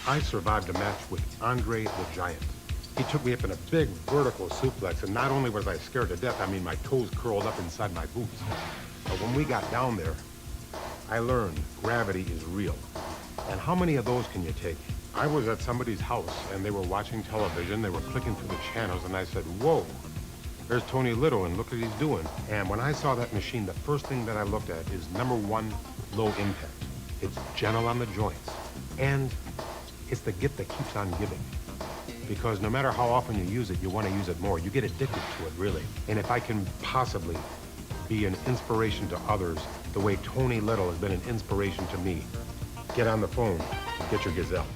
I survived a match with Andre the Giant. He took me up in a big vertical suplex, and not only was I scared to death, I mean, my toes curled up inside my boots. But when we got down there, I learned gravity is real. And how many of those can you take? I was at somebody's house, and they were watching television. They were clicking through the channels, and I said, whoa, there's Tony Little, and look what he's doing. And when I saw that machine, the first thing that I looked at is, number one, low impact. It's gentle on the joints. And it's the gift that keeps on giving. Because no matter how often you use it, you want to use it more. You get addicted to it, really. And if I can possibly be an inspiration to others the way Tony Little has been an inspiration to me, get on the phone and get your Gazelle.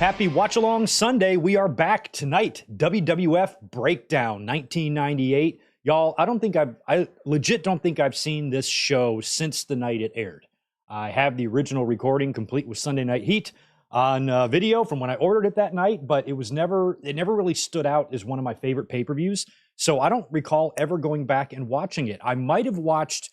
Happy Watch Along Sunday. We are back tonight. WWF Breakdown 1998. Y'all, I legit don't think I've seen this show since the night it aired. I have the original recording complete with Sunday Night Heat on video from when I ordered it that night, but it never really stood out as one of my favorite pay-per-views. So I don't recall ever going back and watching it. I might have watched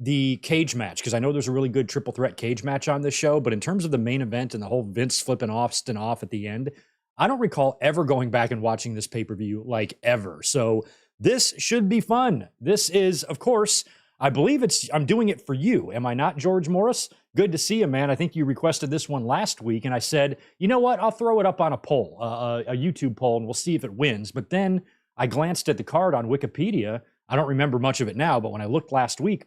the cage match, because I know there's a really good triple threat cage match on this show, but in terms of the main event and the whole Vince flipping Austin off at the end, I don't recall ever going back and watching this pay-per-view like ever. So this should be fun. This is, of course, I believe I'm doing it for you. Am I not, George Morris? Good to see you, man. I think you requested this one last week, and I said, you know what? I'll throw it up on a poll, a YouTube poll, and we'll see if it wins. But then I glanced at the card on Wikipedia. I don't remember much of it now, but when I looked last week,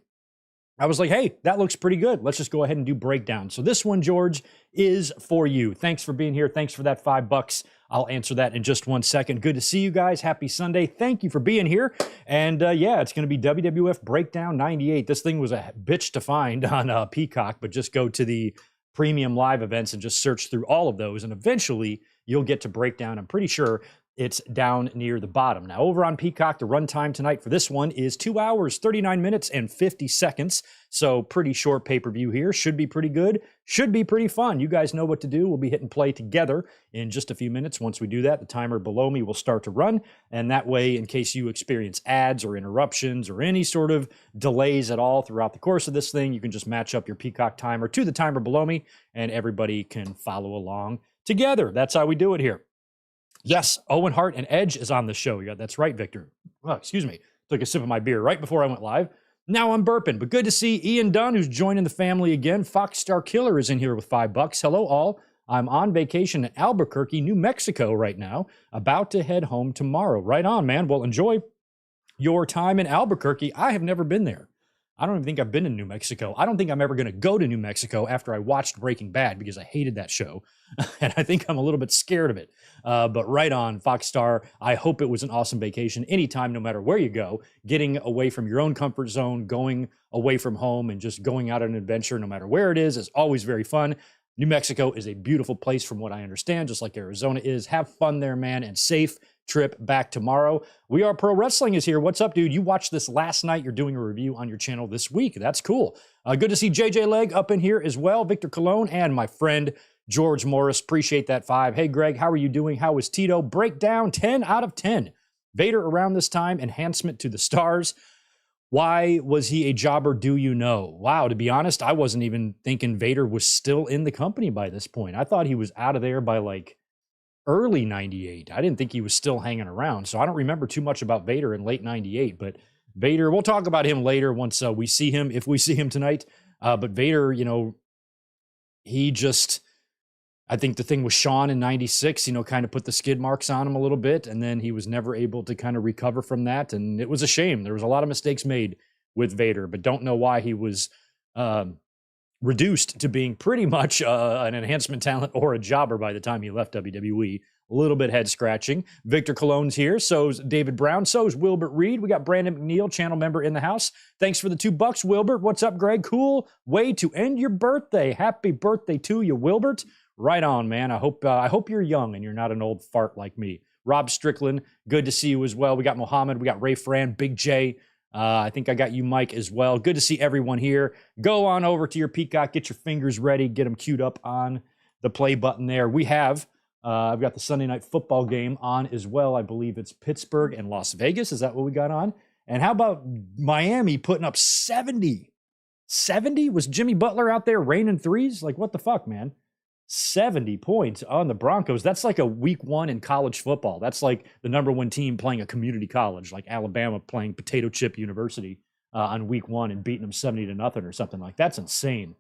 I was like, hey, that looks pretty good. Let's just go ahead and do breakdown. So this one, George, is for you. Thanks for being here. Thanks for that $5. I'll answer that in just 1 second. Good to see you guys. Happy Sunday. Thank you for being here. And yeah, it's going to be WWF Breakdown 98. This thing was a bitch to find on Peacock, but just go to the premium live events and just search through all of those. And eventually you'll get to Breakdown. I'm pretty sure it's down near the bottom. Now, over on Peacock, the runtime tonight for this one is 2 hours, 39 minutes, and 50 seconds. So pretty short pay-per-view here. Should be pretty good. Should be pretty fun. You guys know what to do. We'll be hitting play together in just a few minutes. Once we do that, the timer below me will start to run. And that way, in case you experience ads or interruptions or any sort of delays at all throughout the course of this thing, you can just match up your Peacock timer to the timer below me, and everybody can follow along together. That's how we do it here. Yes, Owen, Hart, and Edge is on the show. Yeah, that's right, Victor. Oh, excuse me. Took a sip of my beer right before I went live. Now I'm burping, but good to see Ian Dunn, who's joining the family again. Fox Star Killer is in here with $5. Hello, all. I'm on vacation in Albuquerque, New Mexico right now, about to head home tomorrow. Right on, man. Well, enjoy your time in Albuquerque. I have never been there. I don't even think I've been in New Mexico. I don't think I'm ever going to go to New Mexico after I watched Breaking Bad because I hated that show. And I think I'm a little bit scared of it. But right on, Fox Star. I hope it was an awesome vacation. Anytime, no matter where you go, getting away from your own comfort zone, going away from home and just going out on an adventure, no matter where it is always very fun. New Mexico is a beautiful place from what I understand, just like Arizona is. Have fun there, man, and safe trip back tomorrow. We Are Pro Wrestling is here. What's up, dude? You watched this last night. You're doing a review on your channel this week. That's cool. Good to see JJ Leg up in here as well, Victor Colon, and my friend George Morris. Appreciate that 5. Hey, Greg, how are you doing? How is Tito? Breakdown 10 out of 10. Vader around this time, enhancement to the stars. Why was he a jobber, do you know? Wow, to be honest, I wasn't even thinking Vader was still in the company by this point. I thought he was out of there by like early 98. I didn't think he was still hanging around. So I don't remember too much about Vader in late 98. But Vader, we'll talk about him later once we see him, if we see him tonight. But Vader, you know, he just, I think the thing with Shawn in 96, you know, kind of put the skid marks on him a little bit. And then he was never able to kind of recover from that. And it was a shame. There was a lot of mistakes made with Vader, but don't know why he was reduced to being pretty much an enhancement talent or a jobber by the time he left WWE. A little bit head scratching. Victor Cologne's here. So's David Brown. So's Wilbert Reed. We got Brandon McNeil, channel member in the house. Thanks for the $2, Wilbert. What's up, Greg? Cool way to end your birthday. Happy birthday to you, Wilbert. Right on, man. I hope you're young and you're not an old fart like me. Rob Strickland, good to see you as well. We got Mohammed. We got Ray Fran, Big J. I think I got you, Mike, as well. Good to see everyone here. Go on over to your Peacock. Get your fingers ready. Get them queued up on the play button there. We have, I've got the Sunday Night Football game on as well. I believe it's Pittsburgh and Las Vegas. Is that what we got on? And how about Miami putting up 70? 70? Was Jimmy Butler out there raining threes? Like, what the fuck, man? 70 points on the Broncos. That's like a week 1 in college football. That's like the number 1 team playing a community college, like Alabama playing Potato Chip University on week 1 and beating them 70-0 or something like that. That's insane.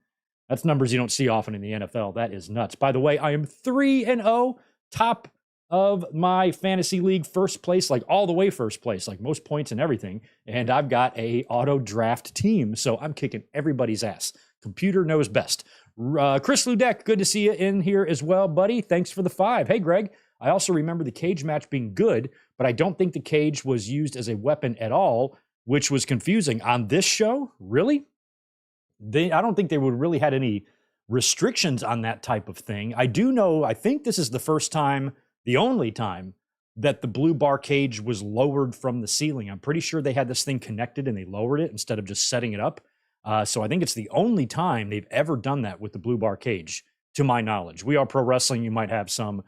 That's numbers you don't see often in the NFL. That is nuts. By the way, I am 3-0, top of my fantasy league, first place, like all the way first place, like most points and everything. And I've got a auto draft team, so I'm kicking everybody's ass. Computer knows best. Chris Ludek, good to see you in here as well, buddy. Thanks for the 5. Hey, Greg, I also remember the cage match being good, but I don't think the cage was used as a weapon at all, which was confusing. On this show, really? I don't think they would really had any restrictions on that type of thing. I do know, I think this is the first time, the only time, that the blue bar cage was lowered from the ceiling. I'm pretty sure they had this thing connected and they lowered it instead of just setting it up. So I think it's the only time they've ever done that with the blue bar cage, to my knowledge. We Are Pro Wrestling. You might have some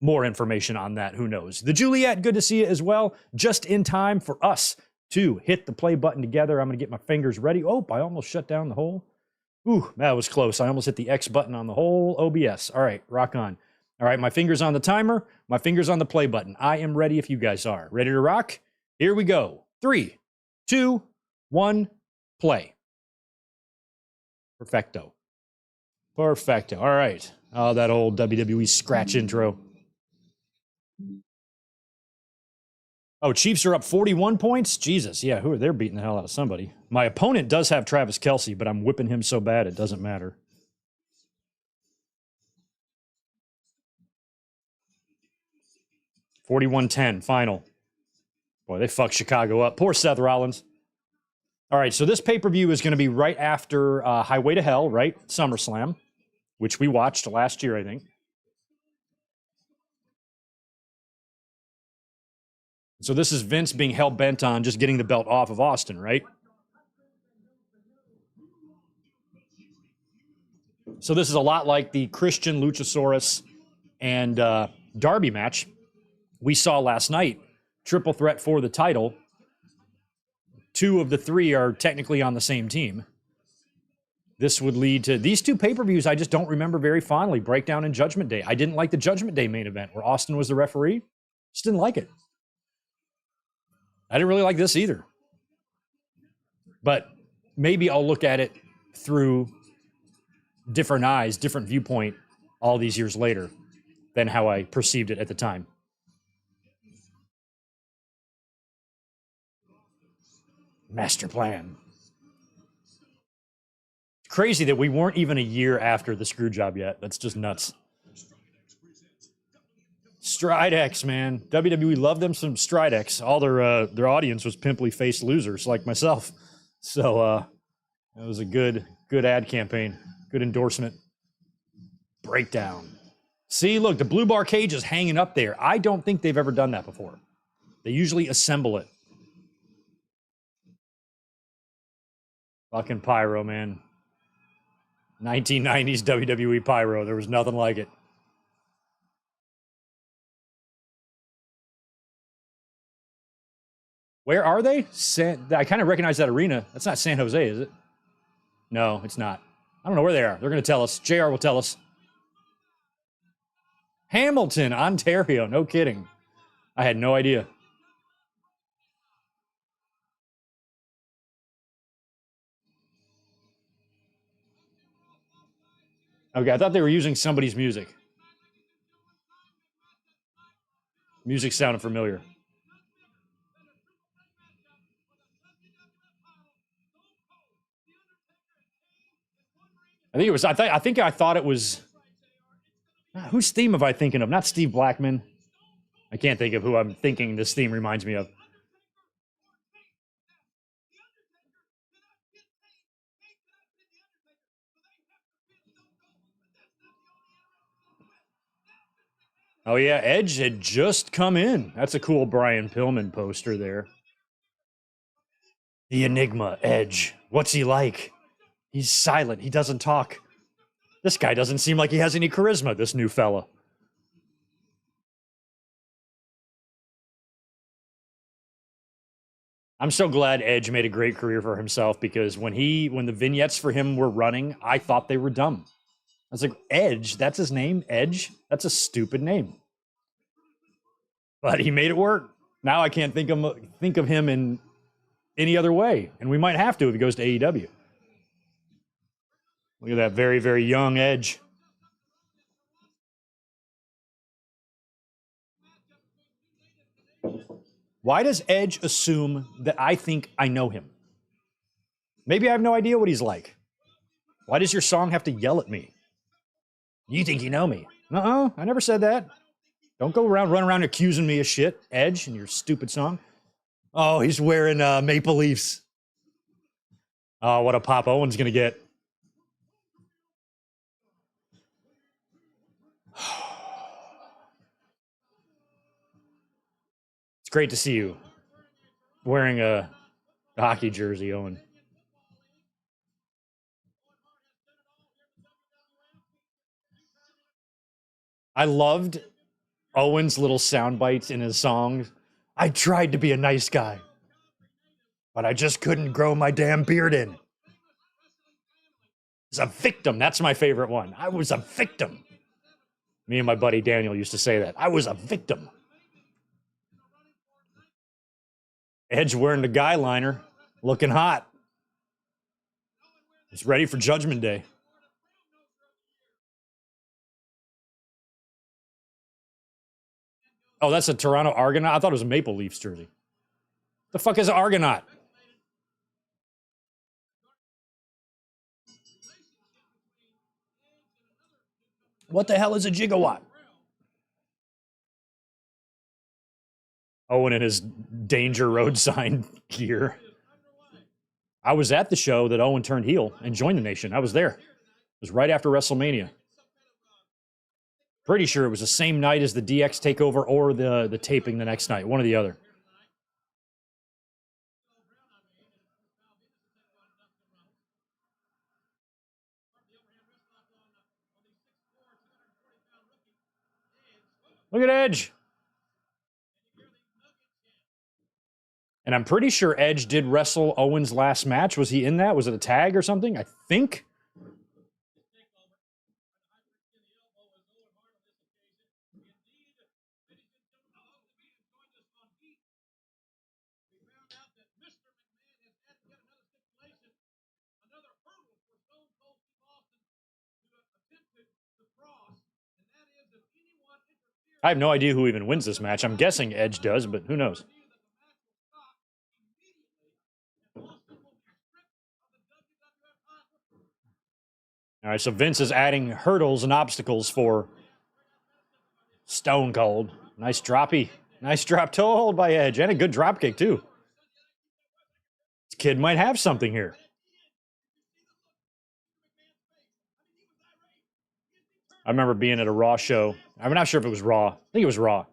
more information on that. Who knows? The Juliet, good to see you as well. Just in time for us to hit the play button together. I'm going to get my fingers ready. Oh, I almost shut down the whole. Ooh, that was close. I almost hit the X button on the whole OBS. All right, rock on. All right, my fingers on the timer. My fingers on the play button. I am ready if you guys are. Ready to rock? Here we go. 3, 2, 1. Play. Perfecto. Perfecto. All right. Oh, that old WWE scratch intro. Oh, Chiefs are up 41 points? Jesus. Yeah, they're beating the hell out of somebody. My opponent does have Travis Kelce, but I'm whipping him so bad it doesn't matter. $41-10, final. Boy, they fucked Chicago up. Poor Seth Rollins. All right, so this pay-per-view is going to be right after Highway to Hell, right? SummerSlam, which we watched last year, I think. So this is Vince being hell-bent on just getting the belt off of Austin, right? So this is a lot like the Christian Luchasaurus and Darby match we saw last night. Triple threat for the title. 2 of the 3 are technically on the same team. This would lead to these 2 pay-per-views I just don't remember very fondly, Breakdown and Judgment Day. I didn't like the Judgment Day main event where Austin was the referee. Just didn't like it. I didn't really like this either. But maybe I'll look at it through different eyes, different viewpoint all these years later than how I perceived it at the time. Master plan. It's crazy that we weren't even a year after the screw job yet. That's just nuts. Stridex, man. WWE loved them some Stridex. All their audience was pimply faced losers like myself. So it was a good ad campaign. Good endorsement. Breakdown. See, look, the blue bar cage is hanging up there. I don't think they've ever done that before. They usually assemble it. Fucking pyro, man. 1990s WWE pyro. There was nothing like it. Where are they? I kind of recognize that arena. That's not San Jose, is it? No, it's not. I don't know where they are. They're going to tell us. JR will tell us. Hamilton, Ontario. No kidding. I had no idea. Okay, I thought they were using somebody's music. Music sounded familiar. I think it was. I thought it was. Whose theme am I thinking of? Not Steve Blackman. I can't think of who I'm thinking this theme reminds me of. Oh yeah, Edge had just come in. That's a cool Brian Pillman poster there. The Enigma, Edge. What's he like? He's silent. He doesn't talk. This guy doesn't seem like he has any charisma, this new fella. I'm so glad Edge made a great career for himself because when the vignettes for him were running, I thought they were dumb. I was like, Edge, that's his name? Edge? That's a stupid name. But he made it work. Now I can't think of him in any other way. And we might have to if he goes to AEW. Look at that very, very young Edge. Why does Edge assume that I think I know him? Maybe I have no idea what he's like. Why does your song have to yell at me? You think you know me? I never said that. Don't go run around accusing me of shit, Edge, in your stupid song. Oh, he's wearing Maple Leafs. Oh, what a pop Owen's going to get. It's great to see you wearing a hockey jersey, Owen. I loved Owen's little sound bites in his songs. I tried to be a nice guy, but I just couldn't grow my damn beard in. I was a victim. That's my favorite one. I was a victim. Me and my buddy Daniel used to say that. I was a victim. Edge wearing the guy liner, looking hot. He's ready for Judgment Day. Oh, that's a Toronto Argonaut? I thought it was a Maple Leafs jersey. The fuck is an Argonaut? What the hell is a gigawatt? Owen and his Danger Road sign gear. I was at the show that Owen turned heel and joined the Nation. I was there. It was right after WrestleMania. Pretty sure it was the same night as the DX takeover or the taping the next night, one or the other. Look at Edge. And I'm pretty sure Edge did wrestle Owen's last match. Was he in that? Was it a tag or something? I think. I have no idea who even wins this match. I'm guessing Edge does, but who knows? All right, so Vince is adding hurdles and obstacles for Stone Cold. Nice droppy. Nice drop toe hold by Edge, and a good drop kick, too. This kid might have something here. I remember being at a Raw show. I'm not sure if it was Raw. I think it was Raw.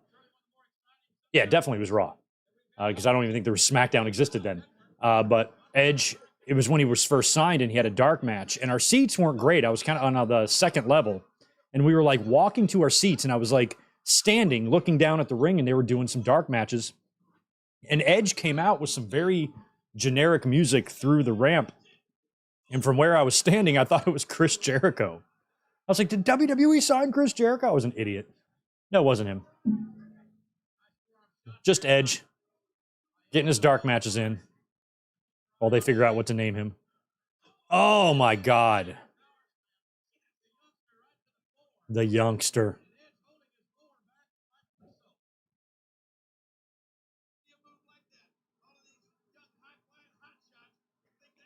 Yeah, it definitely was Raw. Because I don't even think there was SmackDown existed then. But Edge, it was when he was first signed and he had a dark match. And our seats weren't great. I was kind of on the second level. And we were like walking to our seats and I was like standing, looking down at the ring and they were doing some dark matches. And Edge came out with some very generic music through the ramp. And from where I was standing, I thought it was Chris Jericho. I was like, did WWE sign Chris Jericho? I was an idiot. No, it wasn't him. Just Edge getting his dark matches in while they figure out what to name him. Oh, my God. The youngster.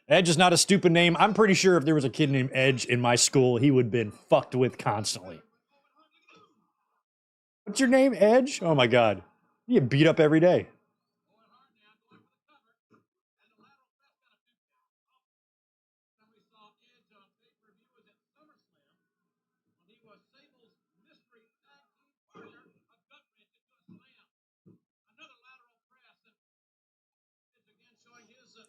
Edge is not a stupid name. I'm pretty sure if there was a kid named Edge in my school, he would have been fucked with constantly. What's your name, Edge? Oh, my God. You get beat up every day.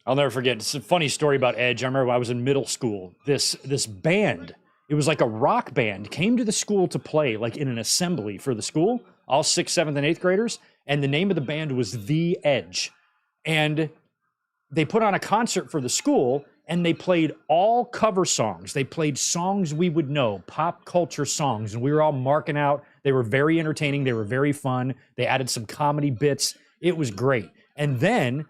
I'll never forget. It's a funny story about Edge. I remember when I was in middle school. This band, it was like a rock band, came to the school to play, like in an assembly for the school, all 6th, 7th, and 8th graders. And the name of the band was The Edge. And they put on a concert for the school, and they played all cover songs. They played songs we would know, pop culture songs, and we were all marking out. They were very entertaining. They were very fun. They added some comedy bits. It was great. And then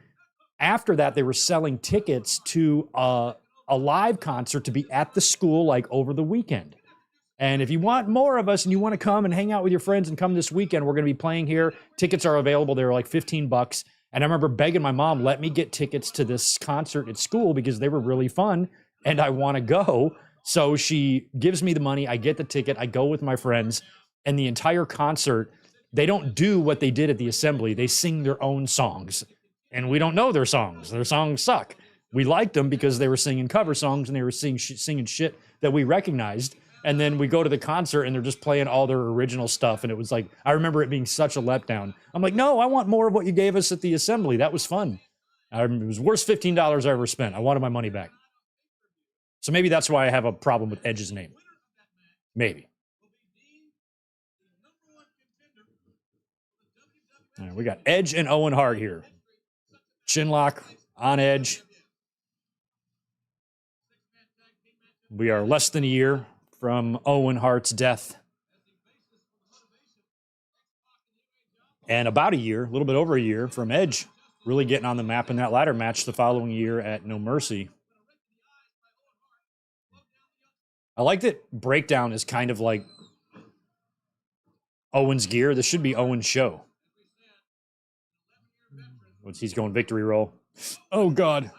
after that, they were selling tickets to a live concert to be at the school like over the weekend. And if you want more of us and you want to come and hang out with your friends and come this weekend, we're going to be playing here. Tickets are available. They were like $15. And I remember begging my mom, let me get tickets to this concert at school because they were really fun and I want to go. So she gives me the money. I get the ticket. I go with my friends. And the entire concert, they don't do what they did at the assembly. They sing their own songs. And we don't know their songs. Their songs suck. We liked them because they were singing cover songs and they were singing shit that we recognized. And then we go to the concert and they're just playing all their original stuff. And it was like, I remember it being such a letdown. I'm like, no, I want more of what you gave us at the assembly. That was fun. It was the worst $15 I ever spent. I wanted my money back. So maybe that's why I have a problem with Edge's name. Maybe. All right, we got Edge and Owen Hart here. Chinlock on Edge. We are less than a year from Owen Hart's death. And about a year, a little bit over a year, from Edge really getting on the map in that ladder match the following year at No Mercy. I like that Breakdown is kind of like Owen's gear. This should be Owen's show. He's going victory roll. Oh, God.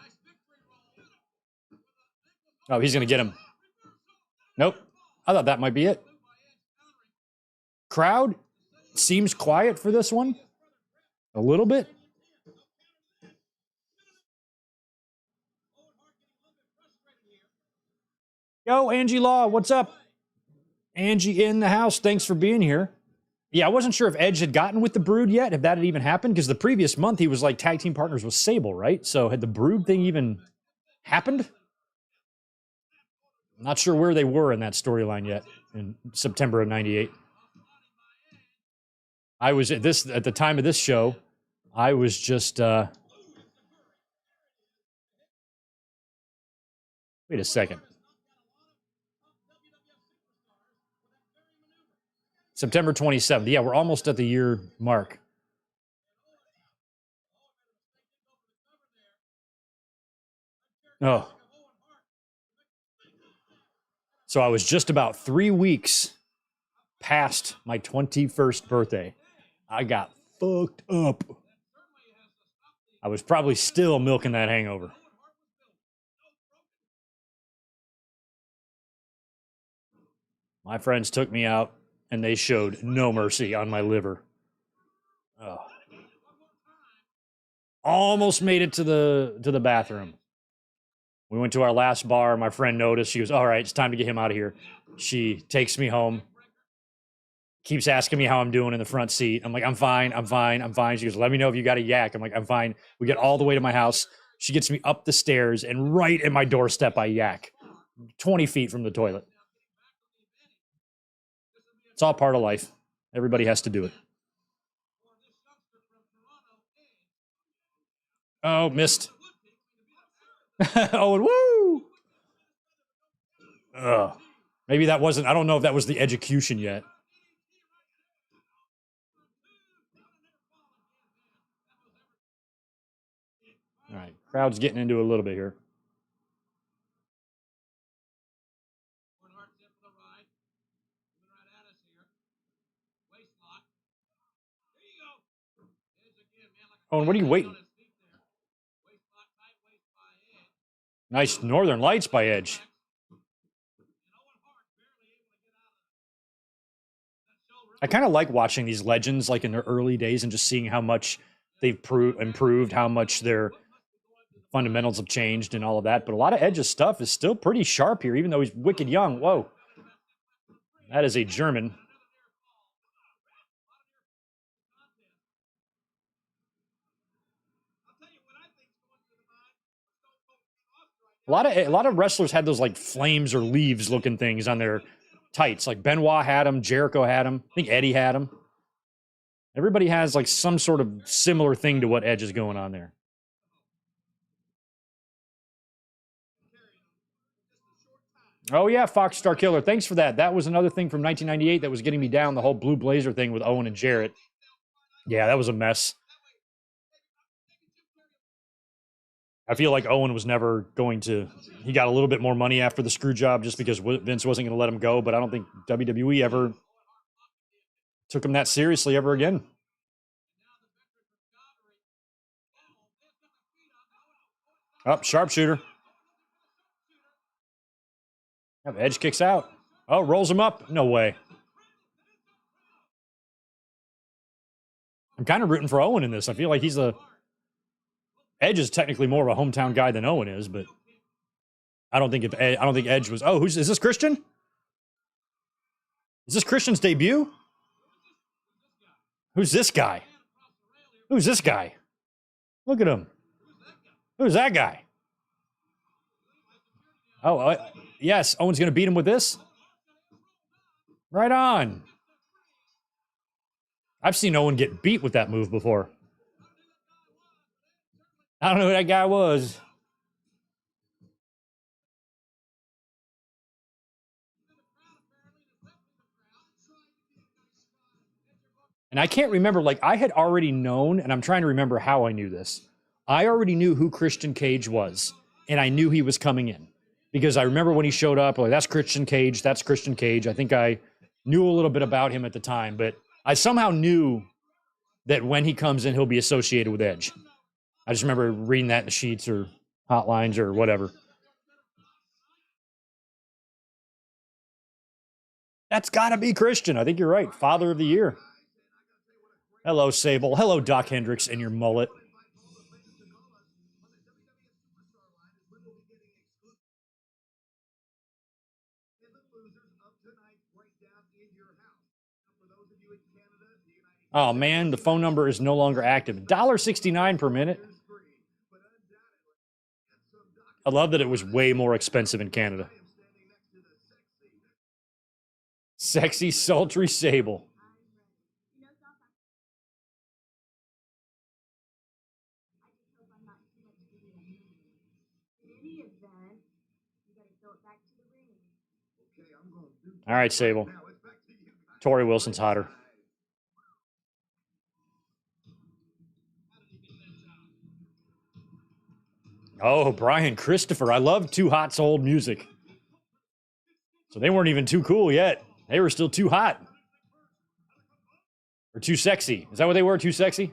Oh, he's going to get him. Nope. I thought that might be it. Crowd seems quiet for this one. A little bit. Yo, Angie Law, what's up? Angie in the house. Thanks for being here. Yeah, I wasn't sure if Edge had gotten with the Brood yet, if that had even happened, because the previous month he was like tag team partners with Sable, right? So had the Brood thing even happened? I'm not sure where they were in that storyline yet in September of '98. I was at the time of this show, I was just wait a second. September 27th. Yeah, we're almost at the year mark. Oh. So I was just about 3 weeks past my 21st birthday. I got fucked up. I was probably still milking that hangover. My friends took me out and they showed no mercy on my liver. Oh. Almost made it to the bathroom. We went to our last bar. My friend noticed. She goes, all right, it's time to get him out of here. She takes me home, keeps asking me how I'm doing in the front seat. I'm like, I'm fine. She goes, let me know if you got a yak. I'm like, I'm fine. We get all the way to my house. She gets me up the stairs, and right at my doorstep, I yak 20 feet from the toilet. It's all part of life. Everybody has to do it. Oh, missed. Owen, woo! Ugh. Maybe that wasn't, I don't know if that was the execution yet. All right, crowd's getting into a little bit here. Owen, what are you waiting? Nice Northern Lights by Edge. I kind of like watching these legends like in their early days and just seeing how much they've improved, how much their fundamentals have changed and all of that. But a lot of Edge's stuff is still pretty sharp here, even though he's wicked young. Whoa. That is a German. A lot of wrestlers had those like flames or leaves looking things on their tights. Like Benoit had them, Jericho had them, I think Eddie had them. Everybody has like some sort of similar thing to what Edge is going on there. Oh yeah, Fox Star Killer. Thanks for that. That was another thing from 1998 that was getting me down, the whole Blue Blazer thing with Owen and Jarrett. Yeah, that was a mess. I feel like Owen was never going to. He got a little bit more money after the screw job just because Vince wasn't going to let him go. But I don't think WWE ever took him that seriously ever again. Oh, sharpshooter. Edge kicks out. Oh, rolls him up. No way. I'm kind of rooting for Owen in this. I feel like he's the. Edge is technically more of a hometown guy than Owen is, but I don't think Edge was. Oh, is this Christian? Is this Christian's debut? Who's this guy? Who's this guy? Look at him. Who's that guy? Oh, yes. Owen's going to beat him with this? Right on. I've seen Owen get beat with that move before. I don't know who that guy was. And I can't remember, like, I had already known, and I'm trying to remember how I knew this. I already knew who Christian Cage was, and I knew he was coming in. Because I remember when he showed up, like, that's Christian Cage, that's Christian Cage. I think I knew a little bit about him at the time, but I somehow knew that when he comes in, he'll be associated with Edge. I just remember reading that in the sheets or hotlines or whatever. That's got to be Christian. I think you're right. Father of the Year. Hello, Sable. Hello, Doc Hendricks and your mullet. Oh, man, the phone number is no longer active. $1.69 per minute. I love that it was way more expensive in Canada. Sexy, sultry Sable. All right, Sable. Tori Wilson's hotter. Oh, Brian Christopher. I love Too Hot's old music. So they weren't even too cool yet. They were still too hot. Or too sexy. Is that what they were? Too sexy?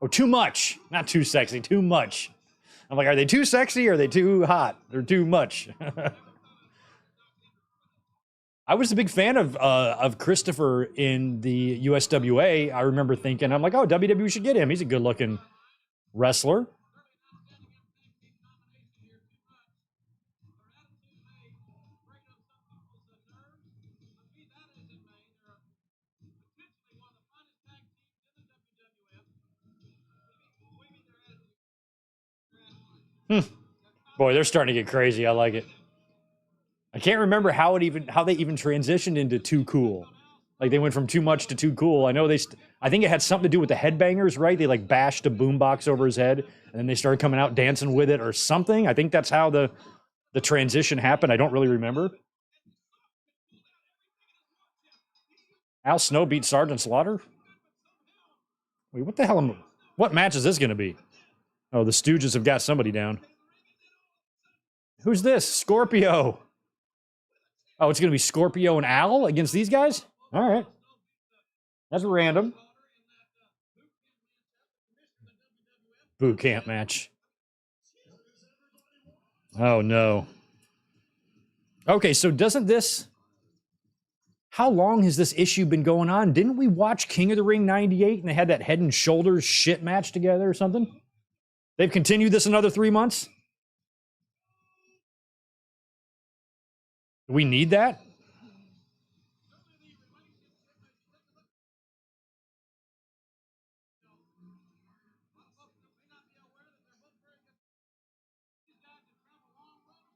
Oh, too much. Not too sexy, too much. I'm like, are they too sexy or are they too hot? They're too much. I was a big fan of Christopher in the USWA. I remember thinking, I'm like, oh, WWE should get him. He's a good-looking wrestler. Boy, they're starting to get crazy. I like it. I can't remember how they even transitioned into Too Cool. Like they went from too much to too cool. I know I think it had something to do with the headbangers, right? They like bashed a boombox over his head and then they started coming out dancing with it or something. I think that's how the transition happened. I don't really remember. Al Snow beat Sergeant Slaughter? Wait, what the hell? What match is this going to be? Oh, the Stooges have got somebody down. Who's this? Scorpio. Oh, it's going to be Scorpio and Al against these guys? All right. That's random. Boot camp match. Oh, no. Okay, so doesn't this... How long has this issue been going on? Didn't we watch King of the Ring 98 and they had that head and shoulders shit match together or something? They've continued this another 3 months? Do we need that?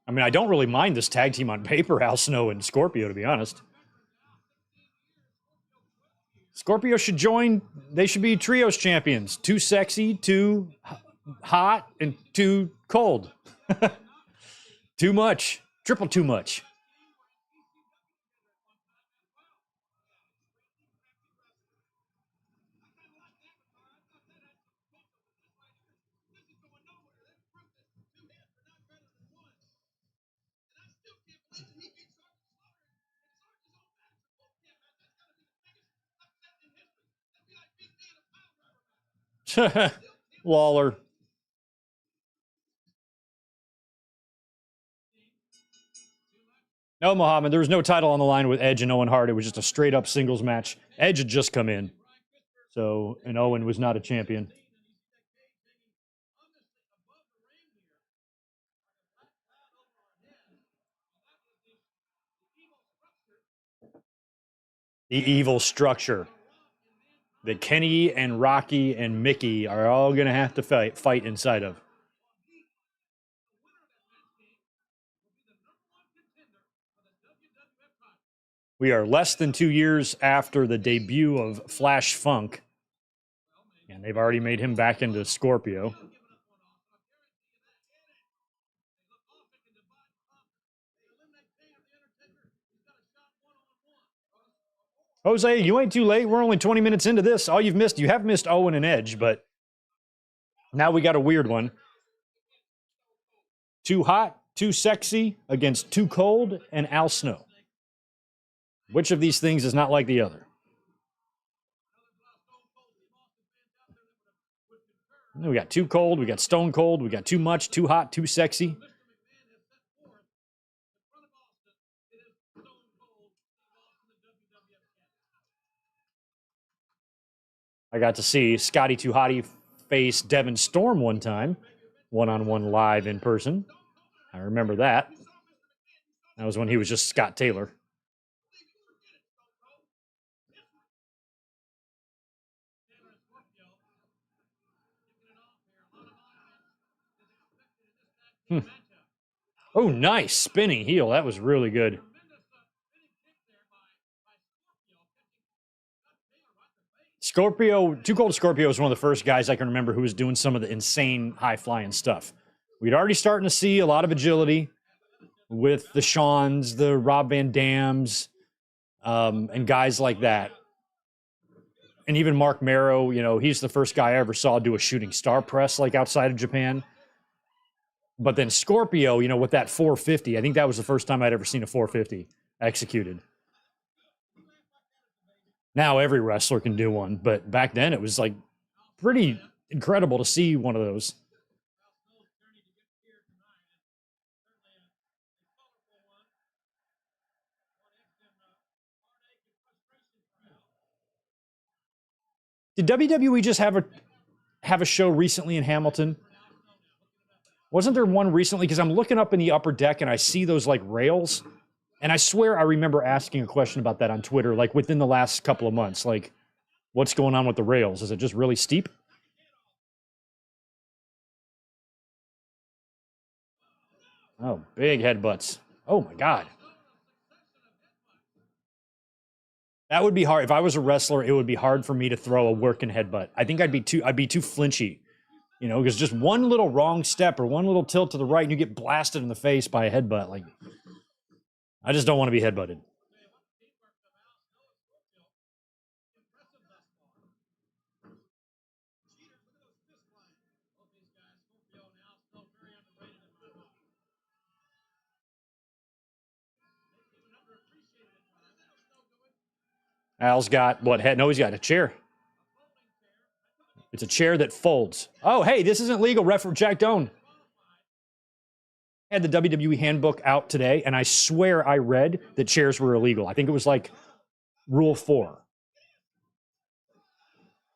I mean, I don't really mind this tag team on paper, Al Snow and Scorpio, to be honest. Scorpio should join. They should be trios champions. Too sexy, too hot, and too cold. Too much. Triple too much. Lawler. No, Muhammad, there was no title on the line with Edge and Owen Hart. It was just a straight up singles match. Edge had just come in. So, and Owen was not a champion. The evil structure that Kenny and Rocky and Mickey are all going to have to fight inside of. We are less than 2 years after the debut of Flash Funk, and they've already made him back into Scorpio. Jose, you ain't too late. We're only 20 minutes into this. All you have missed Owen and Edge, but now we got a weird one. Too hot, too sexy against Too Cold and Al Snow. Which of these things is not like the other? We got Too Cold, we got Stone Cold, we got Too Much, Too Hot, Too Sexy. I got to see Scotty Too Hottie face Devin Storm one time, one-on-one live in person. I remember that. That was when he was just Scott Taylor. Oh, nice. Spinning heel. That was really good. Scorpio, Too Cold Scorpio is one of the first guys I can remember who was doing some of the insane high flying stuff. We'd already starting to see a lot of agility with the Shawns, the Rob Van Dams, and guys like that. And even Mark Mero, you know, he's the first guy I ever saw do a shooting star press like outside of Japan. But then Scorpio, you know, with that 450, I think that was the first time I'd ever seen a 450 executed. Now every wrestler can do one, but back then it was like pretty incredible to see one of those. Did WWE just have a show recently in Hamilton? Wasn't there one recently? Because I'm looking up in the upper deck and I see those like rails. And I swear I remember asking a question about that on Twitter, like within the last couple of months. Like, what's going on with the rails? Is it just really steep? Oh, big headbutts. Oh my God. That would be hard. If I was a wrestler, it would be hard for me to throw a working headbutt. I think I'd be too flinchy, you know, because just one little wrong step or one little tilt to the right and you get blasted in the face by a headbutt. Like, I just don't want to be headbutted. Al's got what head? No, he's got a chair. It's a chair that folds. Oh, hey, this isn't legal. Ref Jack Doan had the WWE handbook out today, and I swear I read that chairs were illegal. I think it was like Rule 4.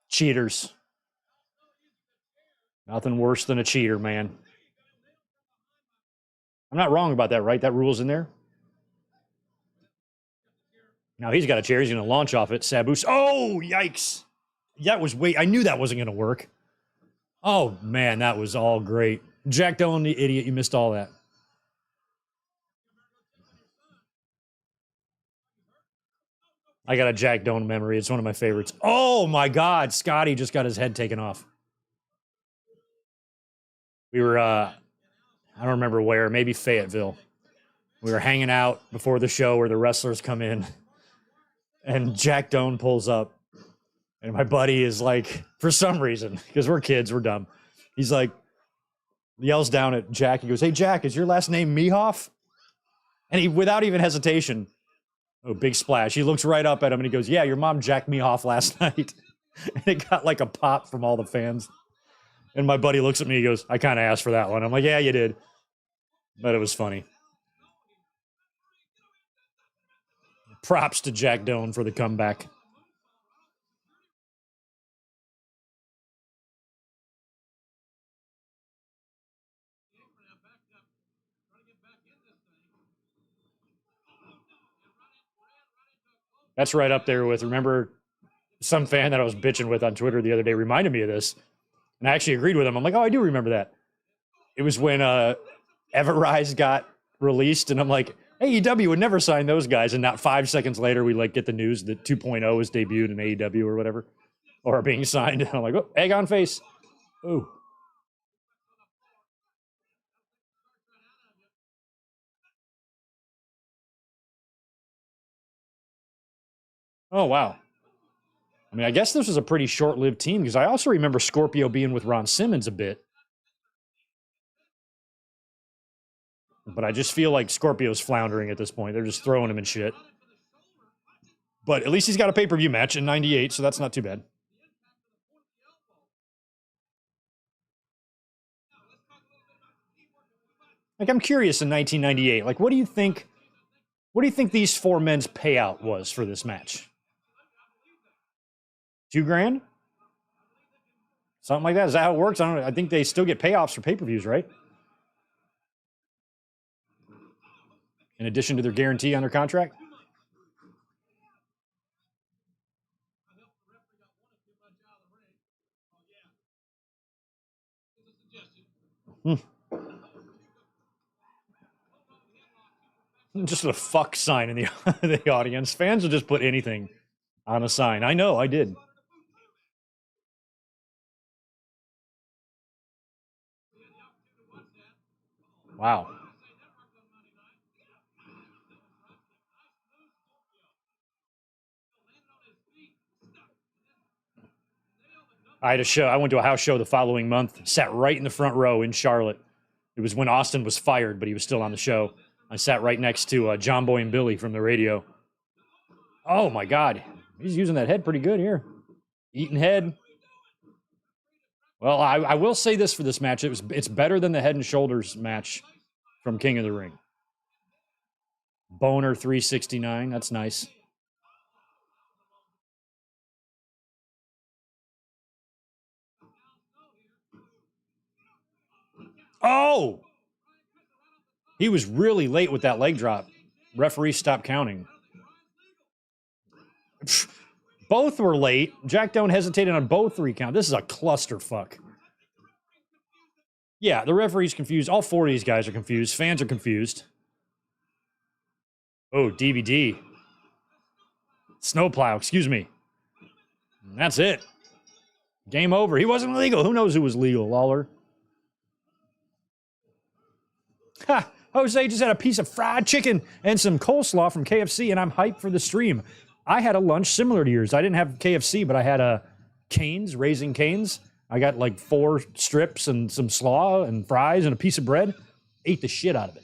Cheaters. Nothing worse than a cheater, man. I'm not wrong about that, right? That rule's in there. Now he's got a chair. He's going to launch off it. Sabu. Oh, yikes. That was I knew that wasn't going to work. Oh, man, that was all great. Jack Doan, the idiot. You missed all that. I got a Jack Doan memory. It's one of my favorites. Oh, my God. Scotty just got his head taken off. We were, I don't remember where, maybe Fayetteville. We were hanging out before the show where the wrestlers come in. And Jack Doan pulls up. And my buddy is like, for some reason, because we're kids, we're dumb. He's like, yells down at Jack. He goes, "Hey, Jack, is your last name Mehoff?" And he, without even hesitation, oh, big splash. He looks right up at him and he goes, "Yeah, your mom jacked Mehoff last night." And it got like a pop from all the fans. And my buddy looks at me, he goes, "I kind of asked for that one." I'm like, "Yeah, you did." But it was funny. Props to Jack Doan for the comeback. That's right up there with, remember, some fan that I was bitching with on Twitter the other day reminded me of this. And I actually agreed with him. I'm like, oh, I do remember that. It was when Everrise got released, and I'm like, AEW would never sign those guys. And not 5 seconds later, we like get the news that 2.0 is debuted in AEW or whatever, or being signed. And I'm like, oh, egg on face. Ooh. Oh, wow. I mean, I guess this was a pretty short-lived team because I also remember Scorpio being with Ron Simmons a bit. But I just feel like Scorpio's floundering at this point. They're just throwing him in shit. But at least he's got a pay-per-view match in 98, so that's not too bad. Like, I'm curious in 1998, like, what do you think these four men's payout was for this match? $2,000? Something like that? Is that how it works? I don't know. I think they still get payoffs for pay-per-views, right? In addition to their guarantee on their contract? Just a fuck sign in the audience. Fans will just put anything on a sign. I know, I did. Wow. I had a show. I went to a house show the following month, sat right in the front row in Charlotte. It was when Austin was fired, but he was still on the show. I sat right next to John Boy and Billy from the radio. Oh my God. He's using that head pretty good here. Eating head. Well, I will say this for this match. It's better than the Head and Shoulders match from King of the Ring. Boner 369. That's nice. Oh! He was really late with that leg drop. Referee stopped counting. Both were late. Jack Doan hesitated on both 3 count. This is a clusterfuck. Yeah, the referee's confused. All 4 of these guys are confused. Fans are confused. Oh, DVD. Snowplow, excuse me. And that's it. Game over. He wasn't legal. Who knows who was legal, Lawler? Ha! Jose just had a piece of fried chicken and some coleslaw from KFC, and I'm hyped for the stream. I had a lunch similar to yours. I didn't have KFC, but I had a Cane's, Raising Cane's. I got like 4 strips and some slaw and fries and a piece of bread. Ate the shit out of it.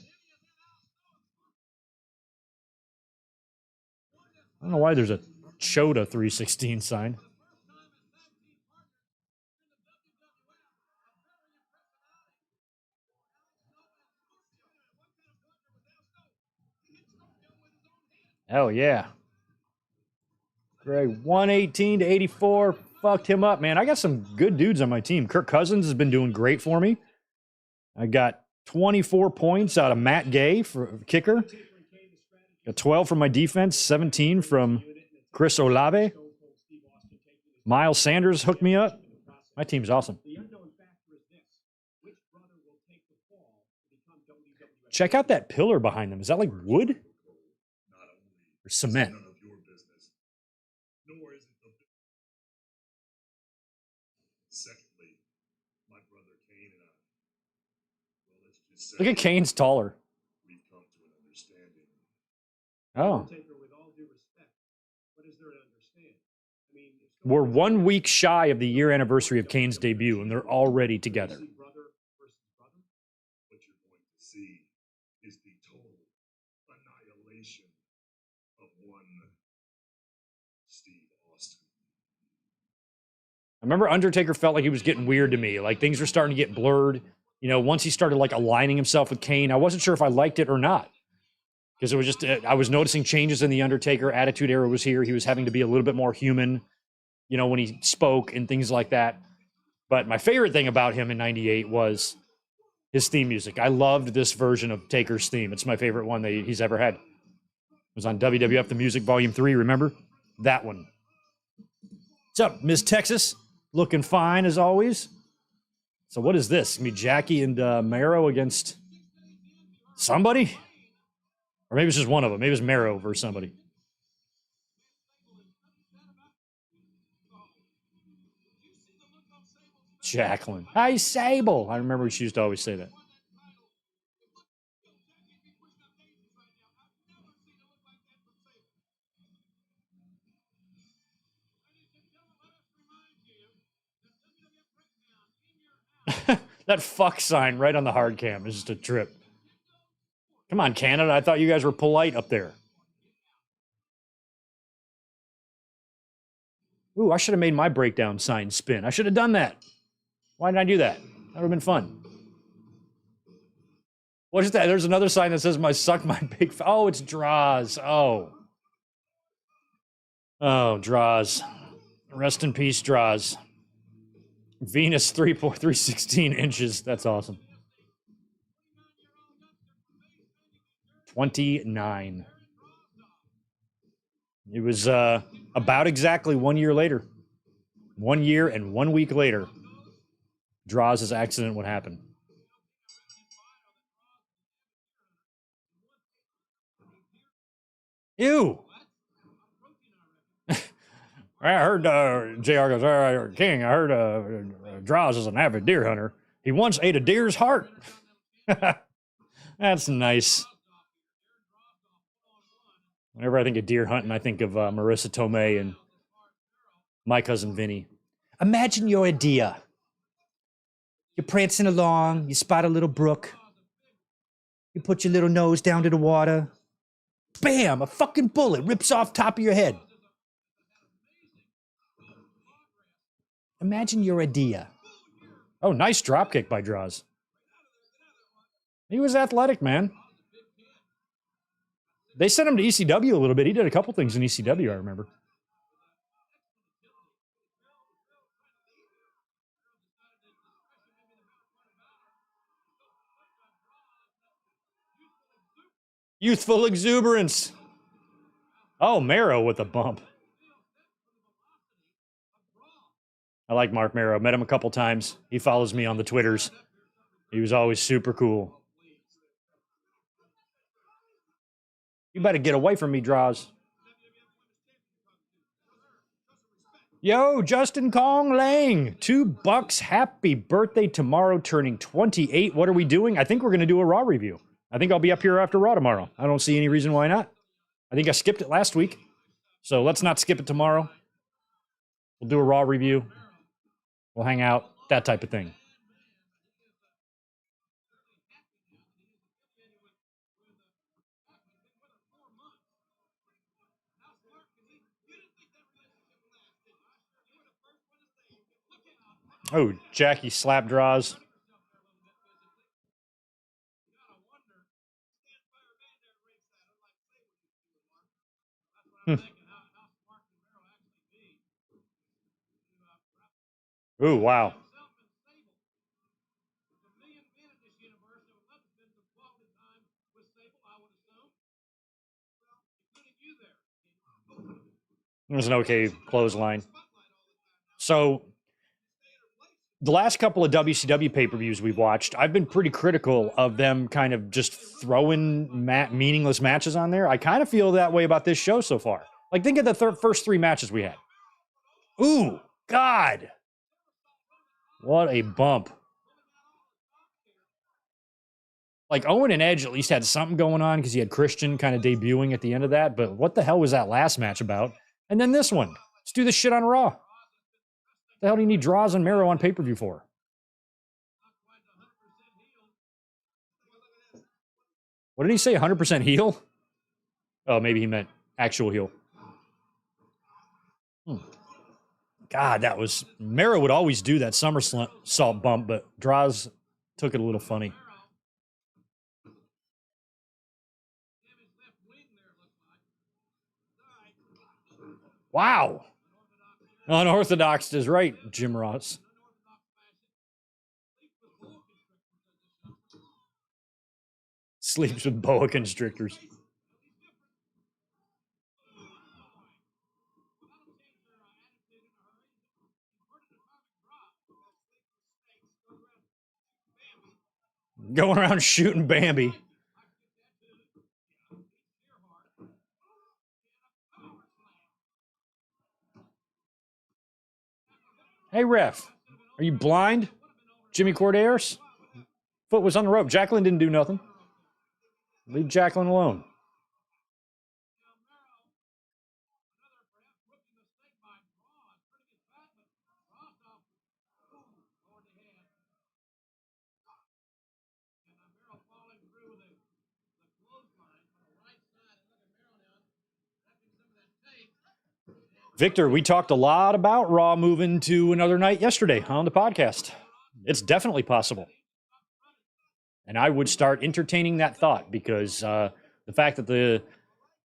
I don't know why there's a Chota 316 sign. Hell yeah. Greg, 118 to 84. Fucked him up, man. I got some good dudes on my team. Kirk Cousins has been doing great for me. I got 24 points out of Matt Gay for kicker. Got 12 from my defense, 17 from Chris Olave. Miles Sanders hooked me up. My team's awesome. Check out that pillar behind them. Is that like wood? Or cement? Look at Kane's taller. Oh. We're 1 week shy of the year anniversary of Kane's debut, and they're already together. What you're going to see is the total annihilation of one Steve Austin. I remember Undertaker felt like he was getting weird to me. Like things were starting to get blurred. You know, once he started like aligning himself with Kane, I wasn't sure if I liked it or not. Because it was just, I was noticing changes in the Undertaker. Attitude Era was here. He was having to be a little bit more human, you know, when he spoke and things like that. But my favorite thing about him in 98 was his theme music. I loved this version of Taker's theme. It's my favorite one that he's ever had. It was on WWF The Music Volume 3, remember? That one. What's up, Miss Texas? Looking fine as always. So what is this? It's gonna be Jackie and Mero against somebody? Or maybe it's just one of them. Maybe it's Mero versus somebody. Jacqueline. Hey, Sable. I remember she used to always say that. That fuck sign right on the hard cam is just a trip. Come on, Canada. I thought you guys were polite up there. Ooh, I should have made my breakdown sign spin. I should have done that. Why didn't I do that? That would have been fun. What is that? There's another sign that says, suck my big... Oh, it's Draws. Oh. Oh, Draws. Rest in peace, Draws. Venis 316 inches. That's awesome. 29. It was about exactly 1 year later. 1 year and 1 week later, Draws' accident would happen. Ew. I heard JR goes, King, I heard Draws is an avid deer hunter. He once ate a deer's heart. That's nice. Whenever I think of deer hunting, I think of Marissa Tomei and my cousin Vinny. Imagine you're a deer. You're prancing along, you spot a little brook. You put your little nose down to the water. Bam! A fucking bullet rips off top of your head. Imagine you're a deer. Oh, nice dropkick by Draws. He was athletic, man. They sent him to ECW a little bit. He did a couple things in ECW, I remember. Youthful exuberance. Oh, Mero with a bump. I like Mark Mero. Met him a couple times. He follows me on the Twitters. He was always super cool. You better get away from me, Draws. Yo, Justin Kong Lang. $2. Happy birthday tomorrow, turning 28. What are we doing? I think we're going to do a Raw review. I think I'll be up here after Raw tomorrow. I don't see any reason why not. I think I skipped it last week. So let's not skip it tomorrow. We'll do a Raw review. We'll hang out, that type of thing. Oh, Jackie slap Draws. Ooh, wow. It was an okay clothesline. So, the last couple of WCW pay-per-views we've watched, I've been pretty critical of them kind of just throwing meaningless matches on there. I kind of feel that way about this show so far. Like, think of the first three matches we had. Ooh, God. What a bump. Like, Owen and Edge at least had something going on because he had Christian kind of debuting at the end of that. But what the hell was that last match about? And then this one. Let's do this shit on Raw. What the hell do you need Draws and Mero on pay-per-view for? What did he say? 100% heel? Oh, maybe he meant actual heel. God, that was... Mero would always do that somersault bump, but Draws took it a little funny. Wow. Unorthodox is right, Jim Ross. Sleeps with boa constrictors. Going around shooting Bambi. Hey, ref. Are you blind? Jimmy Corderas? Foot was on the rope. Jacqueline didn't do nothing. Leave Jacqueline alone. Victor, we talked a lot about Raw moving to another night yesterday on the podcast. It's definitely possible. And I would start entertaining that thought because the fact that the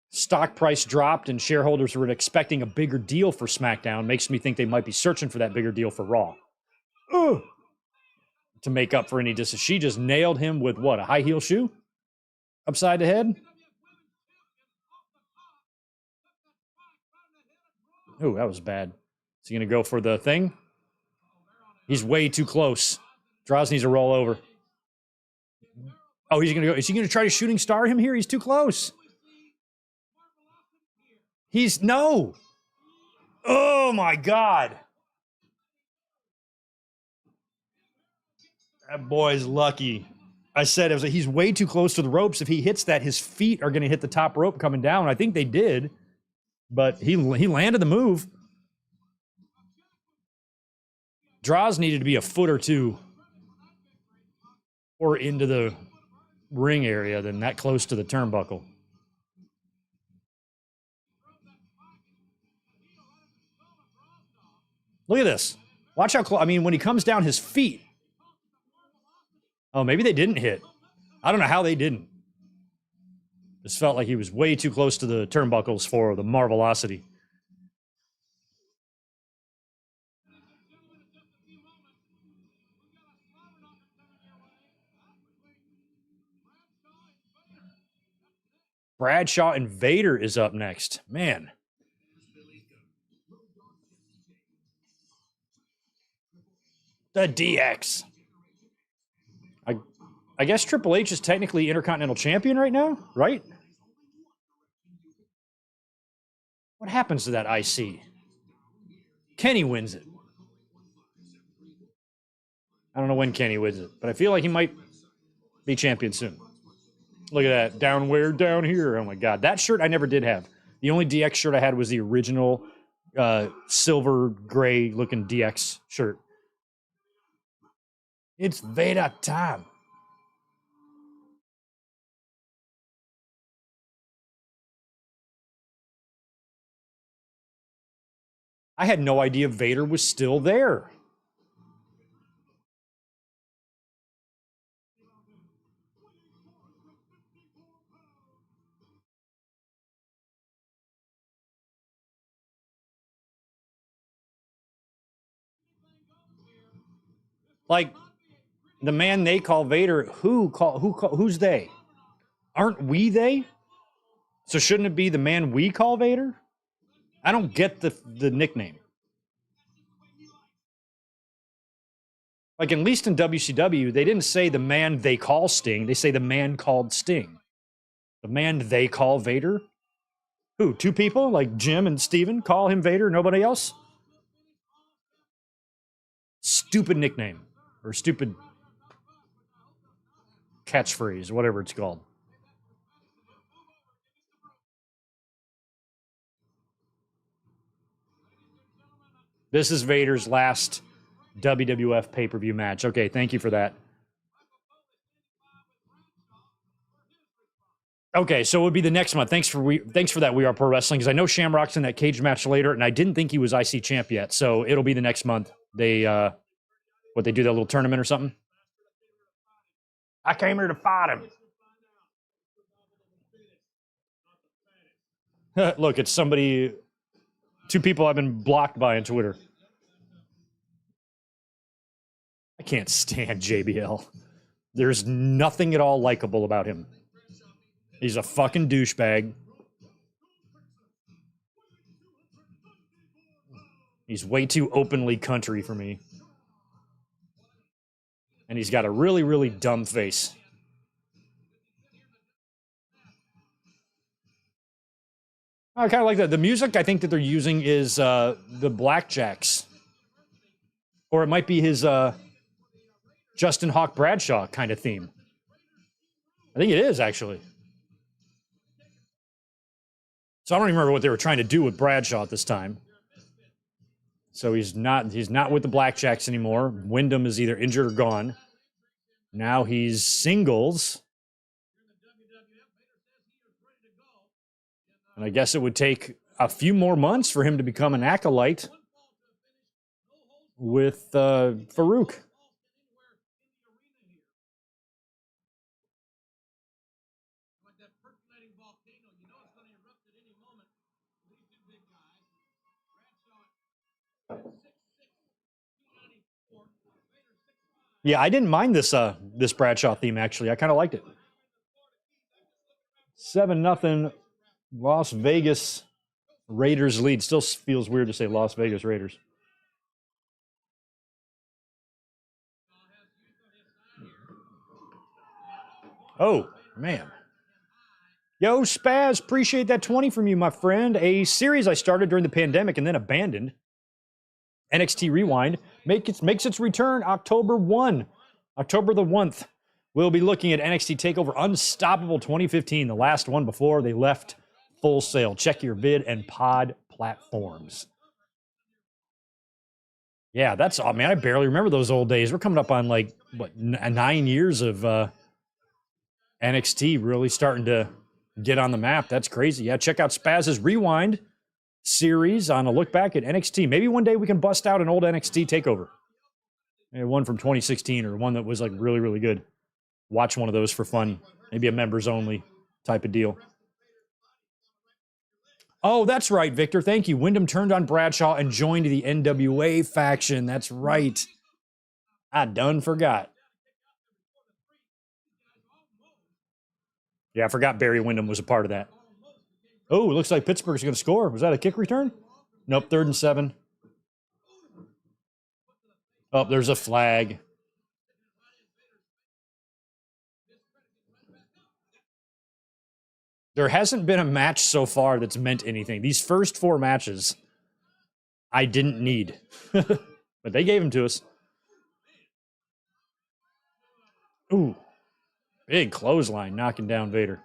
stock price dropped and shareholders were expecting a bigger deal for SmackDown makes me think they might be searching for that bigger deal for Raw. Ugh. To make up for any distance. She just nailed him with what, a high heel shoe? Upside the head? Oh, that was bad. Is he going to go for the thing? He's way too close. Draws needs to roll over. Oh, he's going to go. Is he going to try to shooting star him here? He's too close. No. Oh, my God. That boy's lucky. I said, he's way too close to the ropes. If he hits that, his feet are going to hit the top rope coming down. I think they did, but he landed the move. Draws needed to be a foot or two or into the ring area than that close to the turnbuckle. Look at this. Watch how close. I mean, when he comes down, his feet. Oh, maybe they didn't hit. I don't know how they didn't. Just felt like he was way too close to the turnbuckles for the Marvelocity. Bradshaw and Vader is up next. Man. The DX. I guess Triple H is technically Intercontinental Champion right now, right? What happens to that IC? Kenny wins it. I don't know when Kenny wins it, but I feel like he might be champion soon. Look at that. Down where? Down here. Oh, my God. That shirt I never did have. The only DX shirt I had was the original silver gray looking DX shirt. It's Vader time. I had no idea Vader was still there. Like, the man they call Vader, who's they? Aren't we they? So shouldn't it be the man we call Vader? I don't get the nickname. Like, at least in WCW, they didn't say the man they call Sting. They say the man called Sting. The man they call Vader? Who, two people? Like Jim and Steven call him Vader, nobody else? Stupid nickname. Or stupid catchphrase, whatever it's called. This is Vader's last WWF pay-per-view match. Okay, thank you for that. Okay, so it would be the next month. Thanks for that, We Are Pro Wrestling, because I know Shamrock's in that cage match later, and I didn't think he was IC champ yet, so it'll be the next month. They do that little tournament or something? I came here to fight him. Look, it's somebody, two people I've been blocked by on Twitter. I can't stand JBL. There's nothing at all likable about him. He's a fucking douchebag. He's way too openly country for me. And he's got a really, really dumb face. I kind of like that. The music I think that they're using is the Blackjacks. Or it might be his Justin Hawk Bradshaw kind of theme. I think it is, actually. So I don't even remember what they were trying to do with Bradshaw at this time. So he's not with the Blackjacks anymore. Wyndham is either injured or gone. Now he's singles. And I guess it would take a few more months for him to become an acolyte with Farouk. Yeah, I didn't mind this Bradshaw theme, actually. I kind of liked it. 7-0 Las Vegas Raiders lead. Still feels weird to say Las Vegas Raiders. Oh, man. Yo, Spaz, appreciate that 20 from you, my friend. A series I started during the pandemic and then abandoned. NXT Rewind makes its return October 1. October the 1st. We'll be looking at NXT TakeOver Unstoppable 2015, the last one before they left Full Sail. Check your vid and pod platforms. Yeah, that's all, man. I barely remember those old days. We're coming up on like, what, 9 years of NXT really starting to get on the map. That's crazy. Yeah, check out Spaz's Rewind series on a look back at NXT. Maybe one day we can bust out an old NXT TakeOver. Maybe one from 2016 or one that was like really, really good. Watch one of those for fun. Maybe a members only type of deal. Oh, that's right, Victor. Thank you. Wyndham turned on Bradshaw and joined the NWA faction. That's right. I done forgot. Yeah, I forgot Barry Windham was a part of that. Oh, it looks like Pittsburgh's going to score. Was that a kick return? Nope, 3rd and 7. Oh, there's a flag. There hasn't been a match so far that's meant anything. These first 4 matches, I didn't need. But they gave them to us. Ooh, big clothesline knocking down Vader.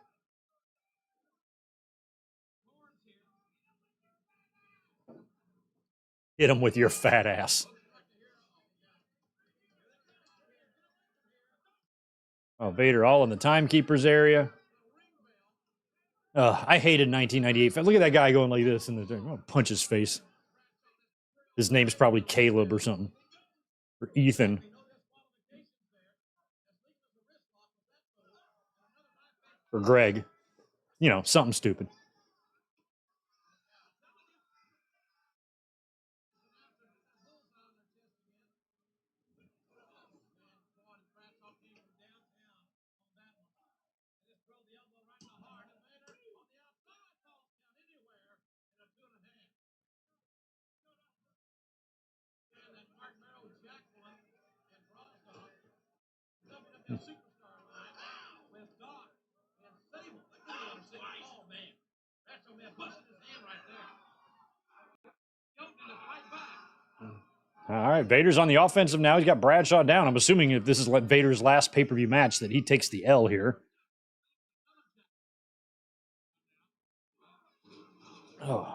Hit him with your fat ass. Oh, Vader all in the timekeeper's area. I hated 1998. Look at that guy going like this in the thing. Oh, punch his face. His name's probably Caleb or something. Or Ethan. Or Greg. You know, something stupid. All right, Vader's on the offensive now. He's got Bradshaw down. I'm assuming if this is Vader's last pay-per-view match that he takes the L here. Oh.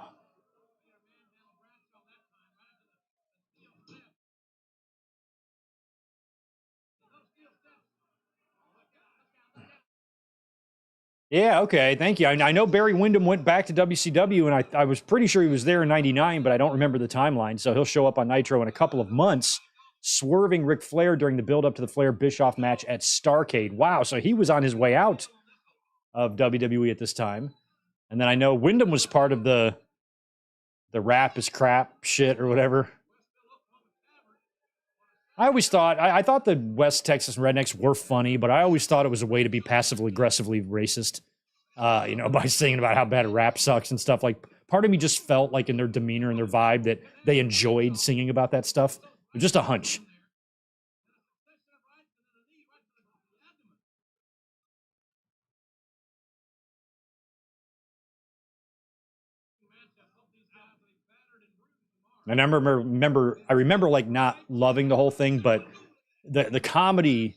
Yeah, okay, thank you. I know Barry Windham went back to WCW, and I was pretty sure he was there in 99, but I don't remember the timeline, so he'll show up on Nitro in a couple of months, swerving Ric Flair during the build-up to the Flair-Bischoff match at Starrcade. Wow, so he was on his way out of WWE at this time. And then I know Windham was part of the rap is crap shit or whatever. I always thought, I thought the West Texas rednecks were funny, but I always thought it was a way to be passively aggressively racist, by singing about how bad rap sucks and stuff. Like, part of me just felt like in their demeanor and their vibe that they enjoyed singing about that stuff. It was just a hunch. And I remember like not loving the whole thing, but the comedy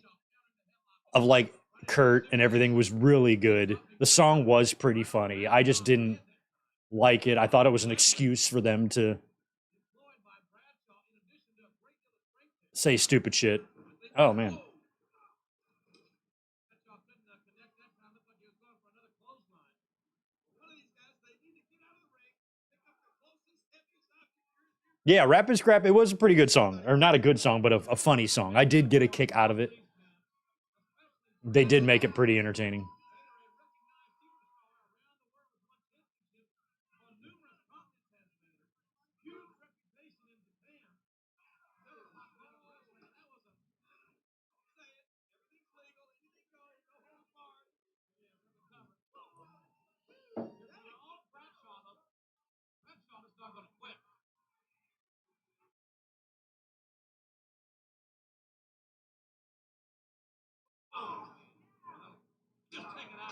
of like Kurt and everything was really good. The song was pretty funny. I just didn't like it. I thought it was an excuse for them to say stupid shit. Oh man. Yeah, Rap and Scrap, it was a pretty good song. Or not a good song, but a funny song. I did get a kick out of it. They did make it pretty entertaining.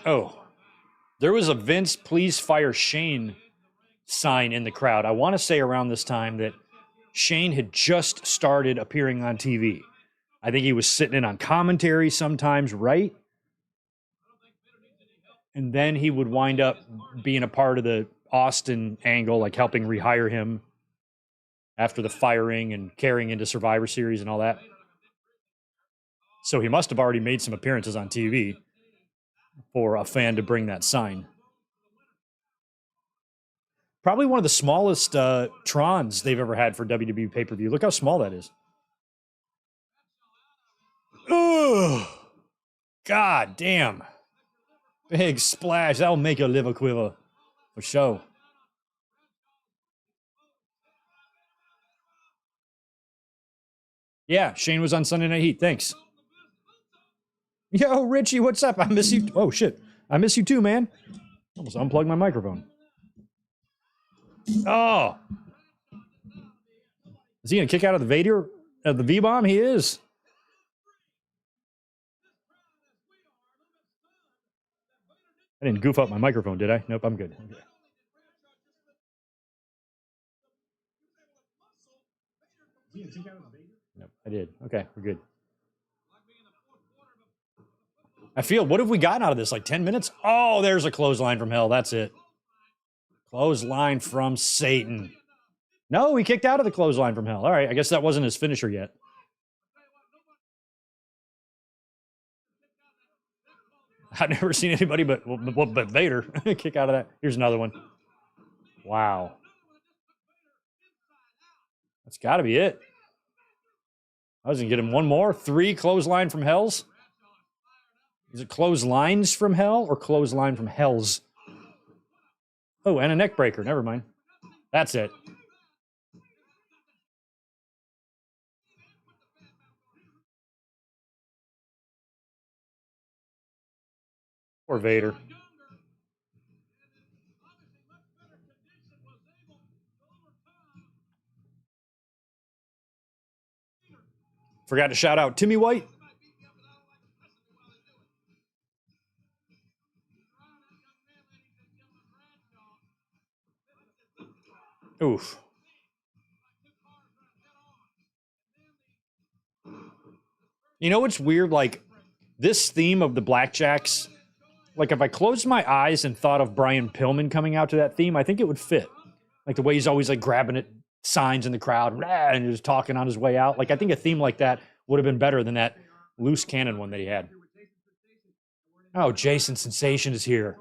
Oh, there was a Vince, please fire Shane sign in the crowd. I want to say around this time that Shane had just started appearing on TV. I think he was sitting in on commentary sometimes, right? And then he would wind up being a part of the Austin angle, like helping rehire him after the firing and carrying into Survivor Series and all that. So he must have already made some appearances on TV for a fan to bring that sign. Probably one of the smallest Trons they've ever had for WWE pay-per-view. Look how small that is. Oh, God damn. Big splash. That'll make your liver quiver. For sure. Yeah, Shane was on Sunday Night Heat. Thanks. Yo, Richie, what's up? I miss you. Oh, shit. I miss you too, man. Almost unplugged my microphone. Oh. Is he going to kick out of the Vader, the V-bomb? He is. I didn't goof up my microphone, did I? Nope, I'm good. Okay. Nope, I did. Okay, we're good. I feel, what have we gotten out of this? Like 10 minutes? Oh, there's a clothesline from hell. That's it. Clothesline from Satan. No, he kicked out of the clothesline from hell. All right, I guess that wasn't his finisher yet. I've never seen anybody but Vader kick out of that. Here's another one. Wow. That's got to be it. I was going to get him one more. 3 clothesline from hells. Is it clotheslines from hell or clothesline from hells? Oh, and a neck breaker. Never mind. That's it. Poor Vader. Forgot to shout out Timmy White. Oof. You know what's weird? Like, this theme of the Blackjacks, like, if I closed my eyes and thought of Brian Pillman coming out to that theme, I think it would fit. Like, the way he's always, like, grabbing at signs in the crowd and just talking on his way out. Like, I think a theme like that would have been better than that loose cannon one that he had. Oh, Jason Sensation is here.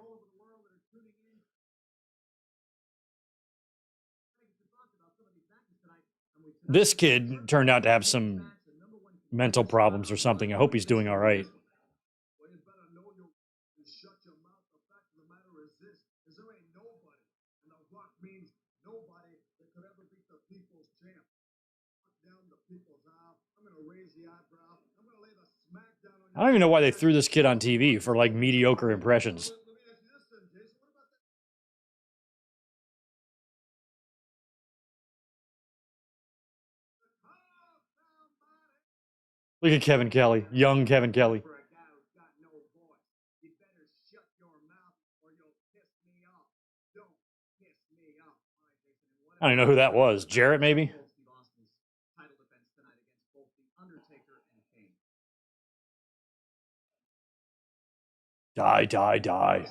This kid turned out to have some mental problems or something. I hope he's doing all right. I don't even know why they threw this kid on TV for like mediocre impressions. Look at Kevin Kelly, young Kevin Kelly. I don't know who that was. Jarrett, maybe? Die, die, die.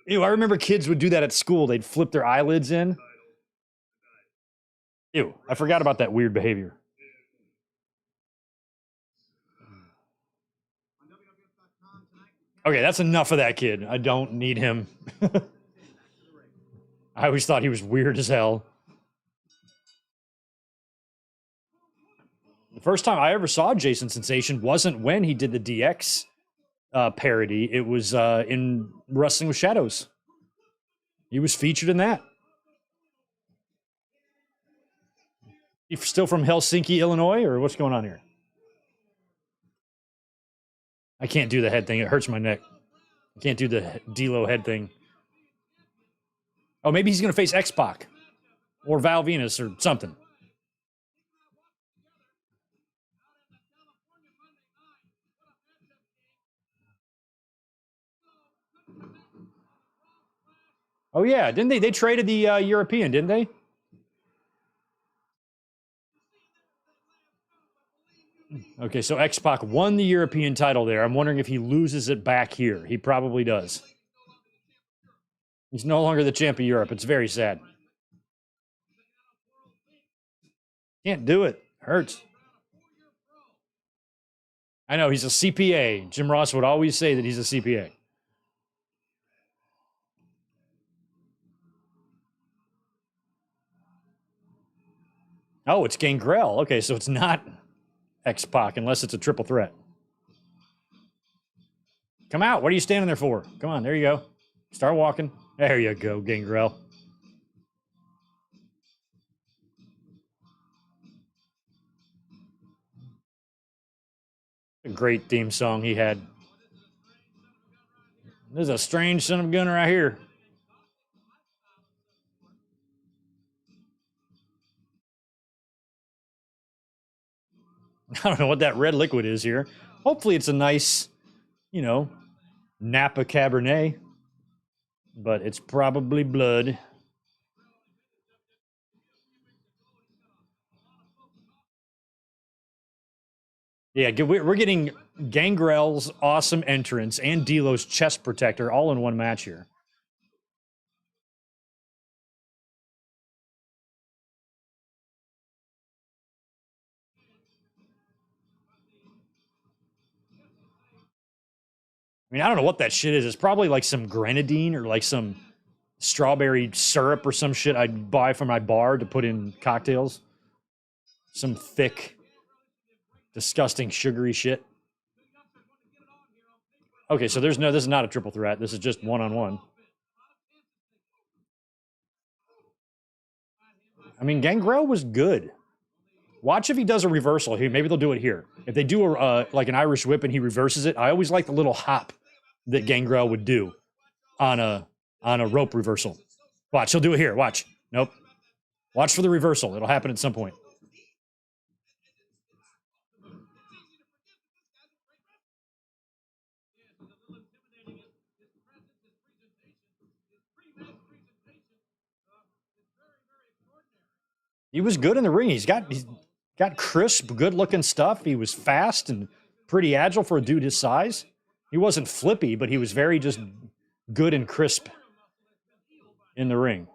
Ew, I remember kids would do that at school. They'd flip their eyelids in. Ew, I forgot about that weird behavior. Okay, that's enough of that kid. I don't need him. I always thought he was weird as hell. The first time I ever saw Jason Sensation wasn't when he did the DX parody. It was in Wrestling with Shadows. He was featured in that. He's still from Helsinki, Illinois, or what's going on here? I can't do the head thing. It hurts my neck. I can't do the D-Lo head thing. Oh, maybe he's going to face X-Pac or Val Venis or something. Oh, yeah. Didn't they? They traded the European, didn't they? Okay, so X-Pac won the European title there. I'm wondering if he loses it back here. He probably does. He's no longer the champ of Europe. It's very sad. Can't do it. Hurts. I know, he's a CPA. Jim Ross would always say that he's a CPA. Oh, it's Gangrel. Okay, so it's not X-Pac unless it's a triple threat. Come out. What are you standing there for? Come on, there you go. Start walking. There you go, Gangrel. A great theme song he had. There's a strange son of a gun right here. I don't know what that red liquid is here. Hopefully it's a nice, you know, Napa Cabernet. But it's probably blood. Yeah, we're getting Gangrel's awesome entrance and D'Lo's chest protector all in one match here. I mean, I don't know what that shit is. It's probably like some grenadine or like some strawberry syrup or some shit I'd buy from my bar to put in cocktails. Some thick, disgusting, sugary shit. Okay, so this is not a triple threat. This is just one-on-one. I mean, Gangrel was good. Watch if he does a reversal here. Maybe they'll do it here. If they do like an Irish whip and he reverses it, I always like the little hop that Gangrel would do on a rope reversal. Watch, he'll do it here. Watch. Nope. Watch for the reversal. It'll happen at some point. He was good in the ring. He's got crisp, good-looking stuff. He was fast and pretty agile for a dude his size. He wasn't flippy, but he was very just good and crisp in the ring.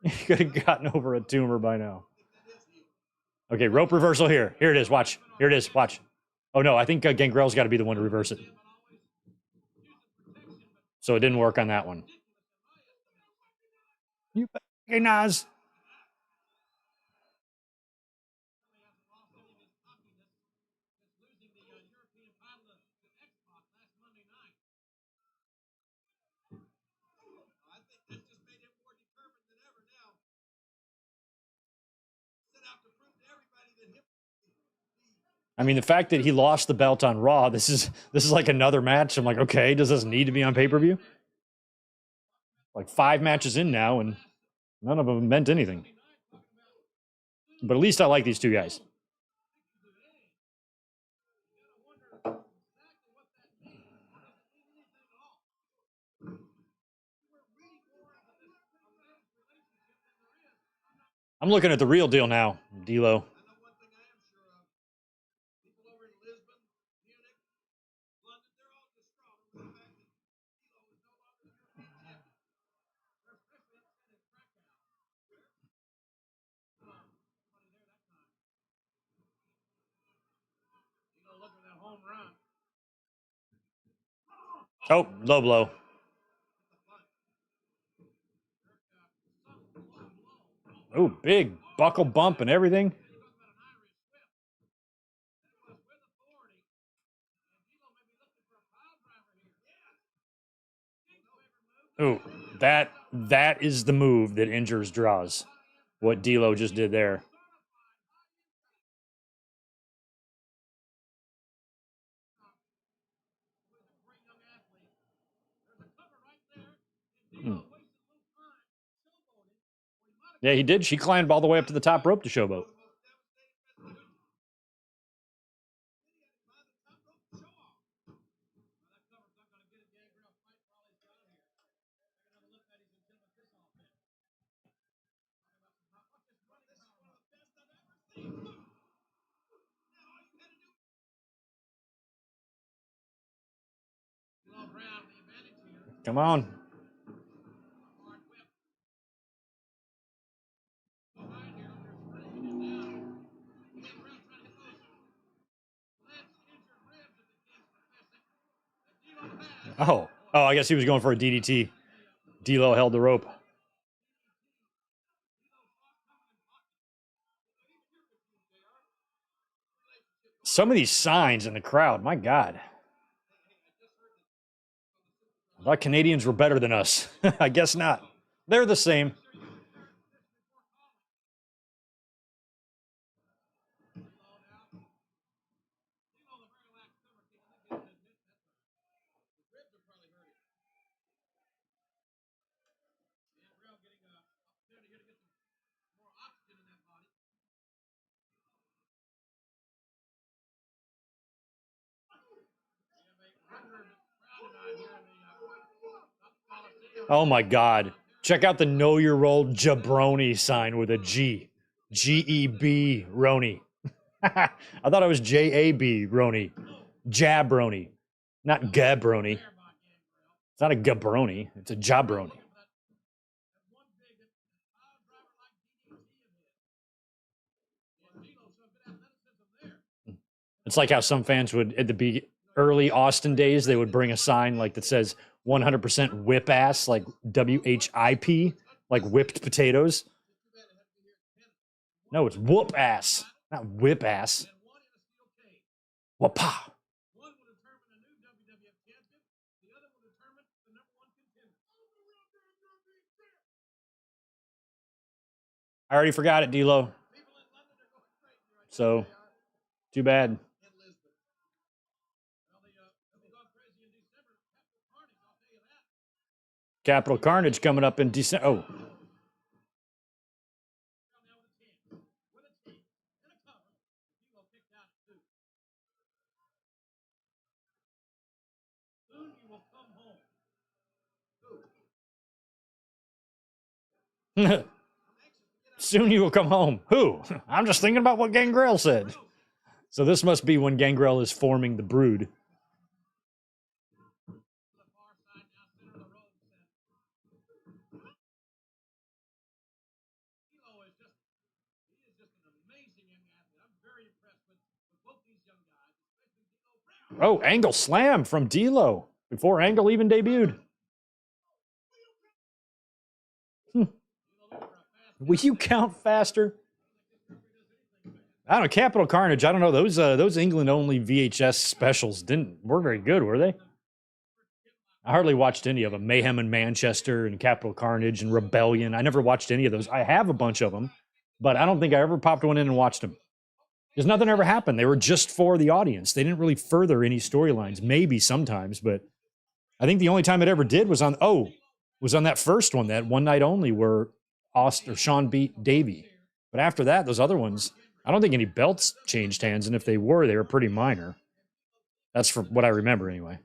He could have gotten over a tumor by now. Okay, rope reversal here. Here it is. Watch. Here it is. Watch. Oh, no, I think Gangrel's got to be the one to reverse it. So it didn't work on that one. You recognize. I mean, the fact that he lost the belt on Raw, this is like another match. I'm like, okay, does this need to be on pay-per-view? Like 5 matches in now, and none of them meant anything. But at least I like these two guys. I'm looking at the real deal now, D'Lo. Oh, low blow. Oh, big buckle bump and everything. Oh, that is the move that injures Draws. What D'Lo just did there. Yeah, he did. She climbed all the way up to the top rope to Showboat. Come on. Oh, I guess he was going for a DDT. D'Lo held the rope. Some of these signs in the crowd, my God. I thought Canadians were better than us. I guess not. They're the same. Oh my God. Check out the Know Your Role Jabroni sign with a G. G-E-B Roni. I thought it was J-A-B Roni. Jabroni. Not Gabroni. It's not a Gabroni. It's a Jabroni. It's like how some fans would, at the early Austin days, they would bring a sign like that says 100% whip ass, like WHIP, like whipped potatoes. No, it's whoop ass, not whip ass. Whoop-pa. I already forgot it, D'Lo. So, too bad. Capital Carnage coming up in December. Oh. Soon you will come home. Who? I'm just thinking about what Gangrel said. So this must be when Gangrel is forming the brood. Oh, Angle slam from D'Lo before Angle even debuted. Will you count faster? I don't know. Capital Carnage. I don't know. Those England only VHS specials weren't very good, were they? I hardly watched any of them. Mayhem in Manchester and Capital Carnage and Rebellion. I never watched any of those. I have a bunch of them, but I don't think I ever popped one in and watched them. Because nothing ever happened. They were just for the audience. They didn't really further any storylines. Maybe sometimes, but I think the only time it ever did was on that first one, that one night only where Sean beat Davey. But after that, those other ones, I don't think any belts changed hands, and if they were pretty minor. That's from what I remember anyway.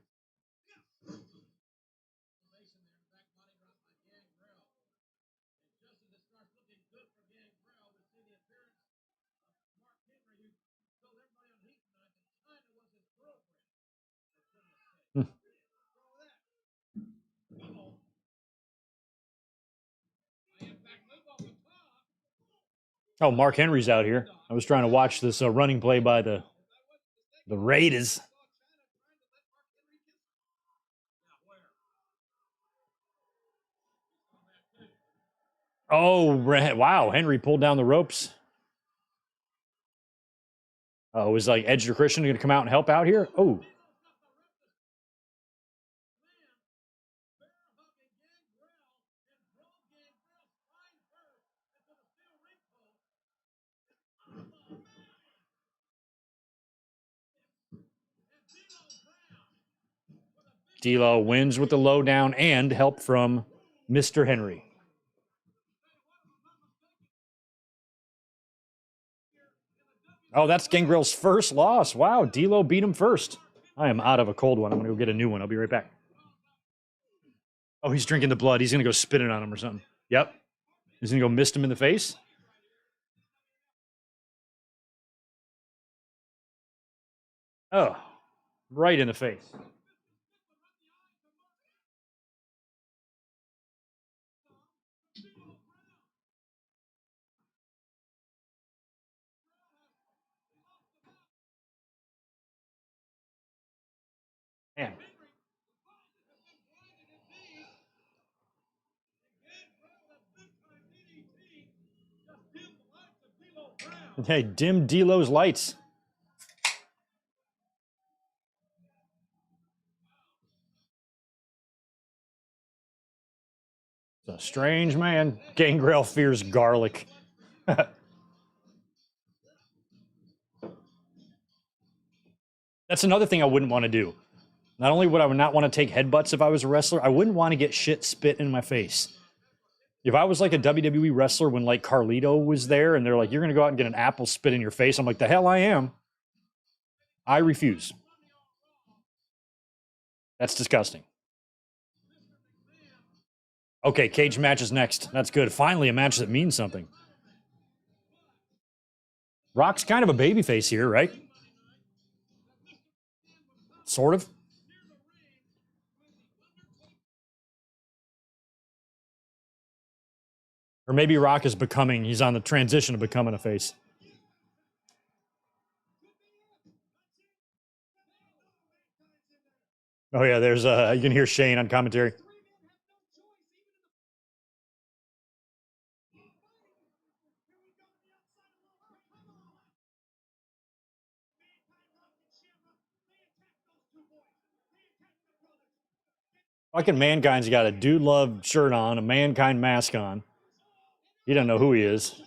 Oh, Mark Henry's out here. I was trying to watch this running play by the Raiders. Oh, wow. Henry pulled down the ropes. Oh, it was like Edge or Christian going to come out and help out here? Oh. D'Lo wins with the lowdown and help from Mr. Henry. Oh, that's Gangrel's first loss. Wow, D'Lo beat him first. I am out of a cold one. I'm going to go get a new one. I'll be right back. Oh, he's drinking the blood. He's going to go spit it on him or something. Yep. He's going to go mist him in the face. Oh, right in the face. Hey, dim D-Lo's lights. It's a strange man. Gangrel fears garlic. That's another thing I wouldn't want to do. Not only would I not want to take headbutts if I was a wrestler, I wouldn't want to get shit spit in my face. If I was like a WWE wrestler when like Carlito was there and they're like, you're going to go out and get an apple spit in your face, I'm like, the hell I am. I refuse. That's disgusting. Okay, cage match is next. That's good. Finally, a match that means something. Rock's kind of a babyface here, right? Sort of. Or maybe Rock is becoming, he's on the transition of becoming a face. Oh, yeah, there's, you can hear Shane on commentary. Fucking Mankind's got a Dude Love shirt on, a Mankind mask on. You don't know who he is.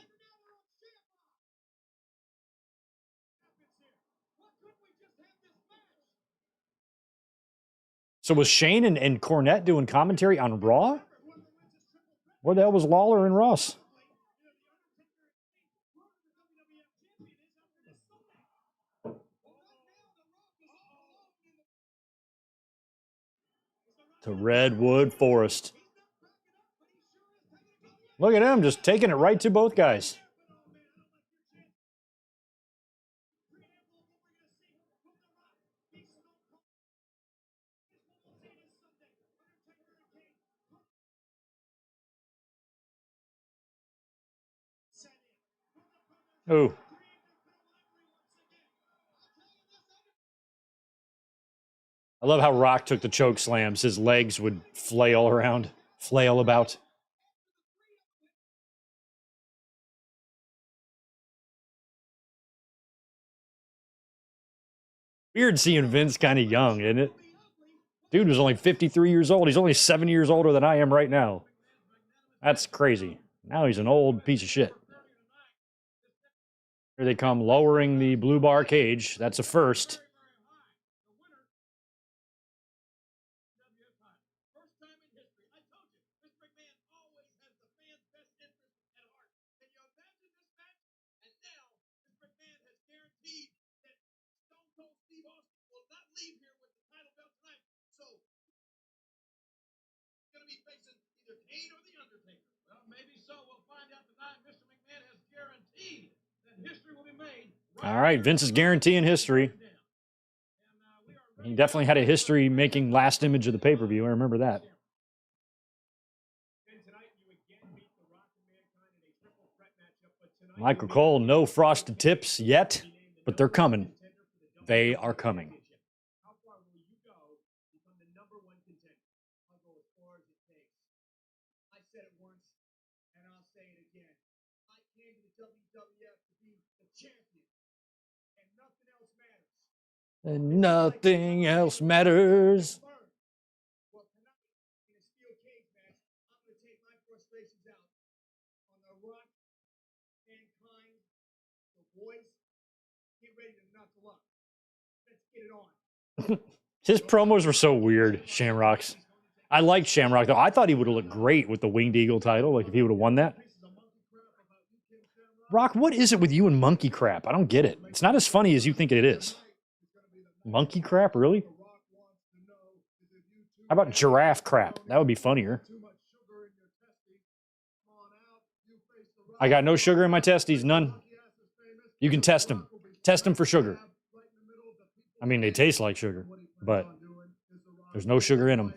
So was Shane and Cornette doing commentary on Raw? Where the hell was Lawler and Ross? To Redwood Forest. Look at him, just taking it right to both guys. Ooh. I love how Rock took the choke slams. His legs would flail around, flail about. Weird seeing Vince kind of young, isn't it? Dude was only 53 years old. He's only 7 years older than I am right now. That's crazy. Now he's an old piece of shit. Here they come, lowering the blue bar cage. That's a first. All right, Vince is guaranteeing history. He definitely had a history making last image of the pay-per-view. I remember that. Michael Cole, no frosted tips yet, but they're coming. They are coming. And nothing else matters. His promos were so weird, Shamrock's. I liked Shamrock, though. I thought he would have looked great with the Winged Eagle title, like if he would have won that. Rock, what is it with you and monkey crap? I don't get it. It's not as funny as you think it is. Monkey crap, really? How about giraffe crap? That would be funnier. I got no sugar in my testes, none. You can test them. Test them for sugar. I mean, they taste like sugar, but there's no sugar in them.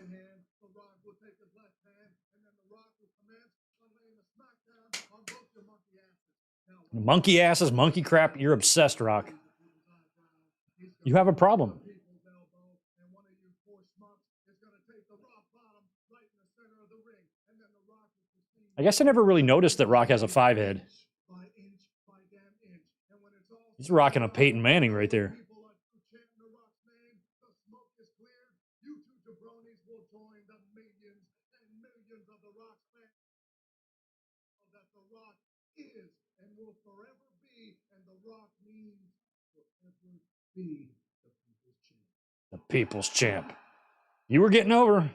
Monkey asses, monkey crap, you're obsessed, Rock. You have a problem. I guess I never really noticed that Rock has a 5 head. He's rocking a Peyton Manning right there. The People's Champ. You were getting over.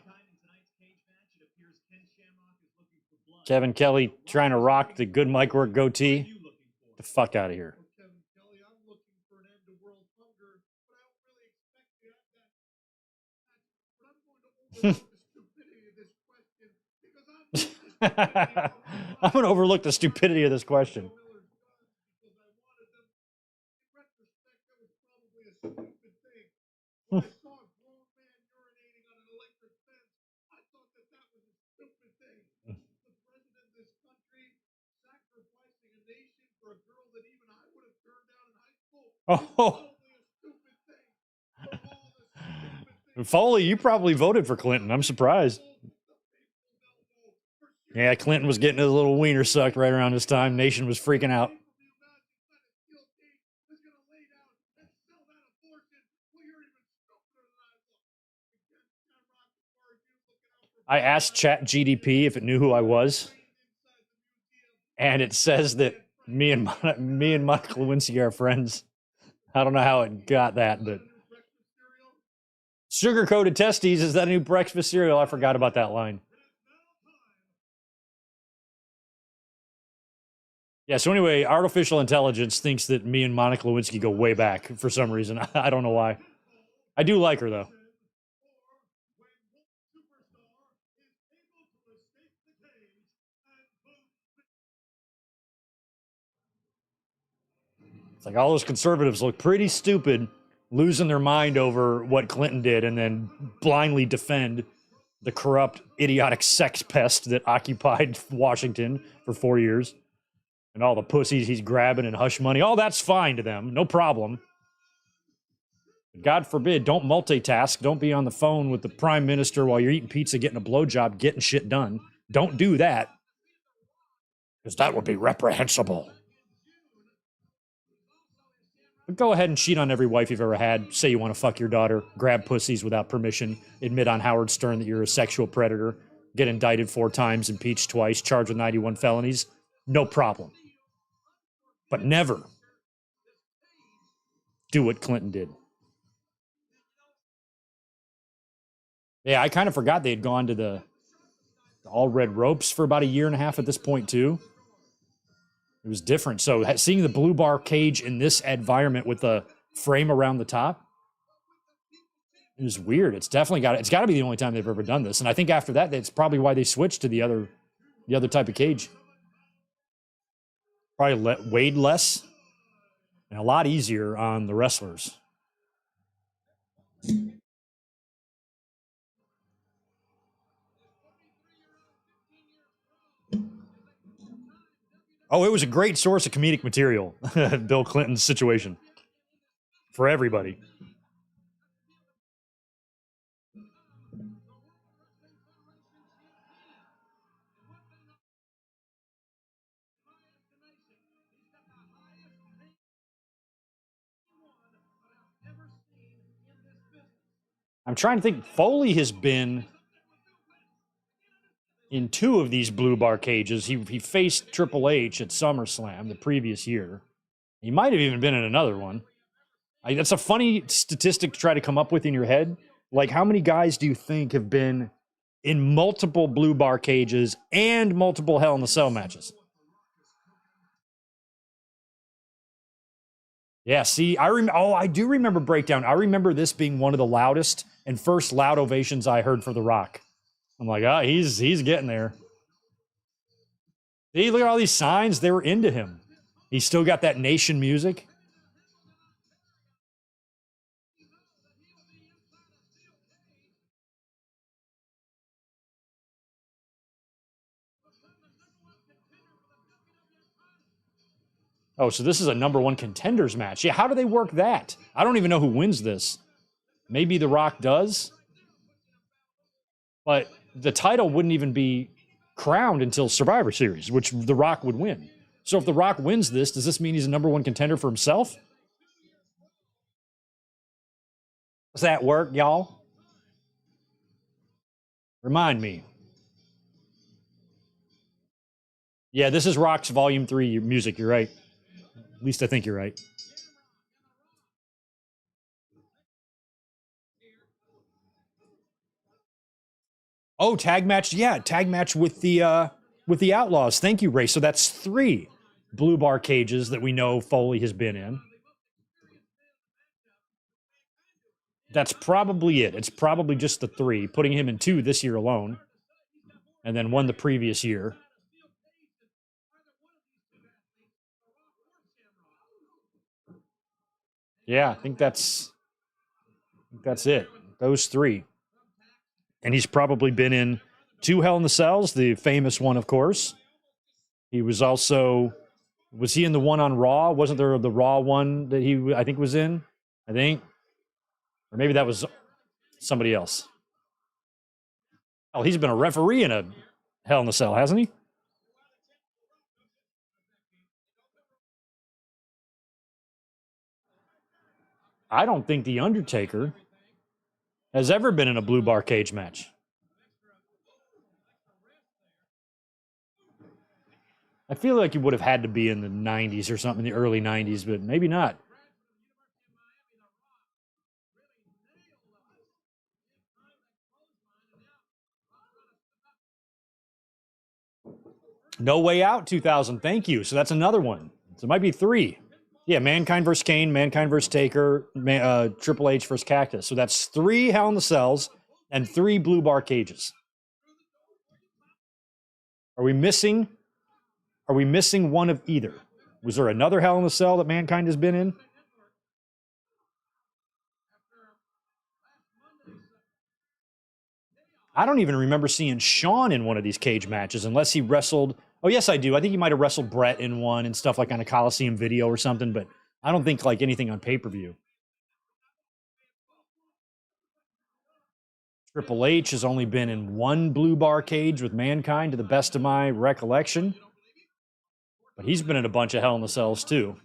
Kevin Kelly trying to rock the good mic work goatee. Get the fuck out of here. I'm going to overlook the stupidity of this question. Oh, Foley, you probably voted for Clinton. I'm surprised. Yeah, Clinton was getting his little wiener sucked right around this time. Nation was freaking out. I asked Chat GDP if it knew who I was, and it says that me and Monica Lewinsky are friends. I don't know how it got that, but sugar-coated testes, is that a new breakfast cereal? I forgot about that line. Yeah, so anyway, artificial intelligence thinks that me and Monica Lewinsky go way back for some reason. I don't know why. I do like her, though. It's like all those conservatives look pretty stupid, losing their mind over what Clinton did, and then blindly defend the corrupt, idiotic sex pest that occupied Washington for 4 years. And all the pussies he's grabbing and hush money. All that's fine to them. No problem. God forbid, don't multitask. Don't be on the phone with the prime minister while you're eating pizza, getting a blowjob, getting shit done. Don't do that. Because that would be reprehensible. But go ahead and cheat on every wife you've ever had. Say you want to fuck your daughter. Grab pussies without permission. Admit on Howard Stern that you're a sexual predator. Get indicted 4 times, impeached twice, charged with 91 felonies. No problem. But never do what Clinton did. Yeah, I kind of forgot they had gone to the all red ropes for about a year and a half at this point, too. It was different. So seeing the blue bar cage in this environment with the frame around the top, it was weird. It's definitely it's got to be the only time they've ever done this. And I think after that, that's probably why they switched to the other type of cage. Probably weighed less and a lot easier on the wrestlers. Oh, it was a great source of comedic material, Bill Clinton's situation, for everybody. I'm trying to think. Foley has been in 2 of these blue bar cages. He faced Triple H at SummerSlam the previous year. He might have even been in another one. That's a funny statistic to try to come up with in your head. Like, how many guys do you think have been in multiple blue bar cages and multiple Hell in a Cell matches? Yeah, see, I do remember Breakdown. I remember this being one of the loudest and first loud ovations I heard for The Rock. I'm like, he's getting there. See, look at all these signs. They were into him. He's still got that nation music. Oh, so this is a number 1 contenders match. Yeah, how do they work that? I don't even know who wins this. Maybe The Rock does. But the title wouldn't even be crowned until Survivor Series, which The Rock would win. So if The Rock wins this, does this mean he's a number 1 contender for himself? Does that work, y'all? Remind me. Yeah, this is Rock's Volume 3 music. You're right. At least I think you're right. Oh, tag match. Yeah, tag match with the Outlaws. Thank you, Ray. So that's 3 blue bar cages that we know Foley has been in. That's probably it. It's probably just the 3, putting him in 2 this year alone, and then 1 the previous year. Yeah, I think that's it. Those 3. And he's probably been in 2 Hell in the Cells, the famous one, of course. He was also, was he in the one on Raw? Wasn't there the Raw one that he, I think, was in? I think. Or maybe that was somebody else. Oh, he's been a referee in a Hell in the Cell, hasn't he? I don't think The Undertaker has ever been in a blue bar cage match. I feel like he would have had to be in the 90s or something, in the early 90s, but maybe not. No Way Out 2000. Thank you. So that's another one. So it might be 3. Yeah, Mankind versus Kane, Mankind versus Taker, Triple H versus Cactus. So that's 3 Hell in the Cells and 3 blue bar cages. Are we missing? Are we missing one of either? Was there another Hell in the Cell that Mankind has been in? I don't even remember seeing Shawn in one of these cage matches unless he wrestled. Oh, yes, I do. I think he might have wrestled Brett in one and stuff like on a Coliseum video or something, but I don't think like anything on pay-per-view. Triple H has only been in 1 blue bar cage with Mankind, to the best of my recollection. But he's been in a bunch of Hell in the Cells, too.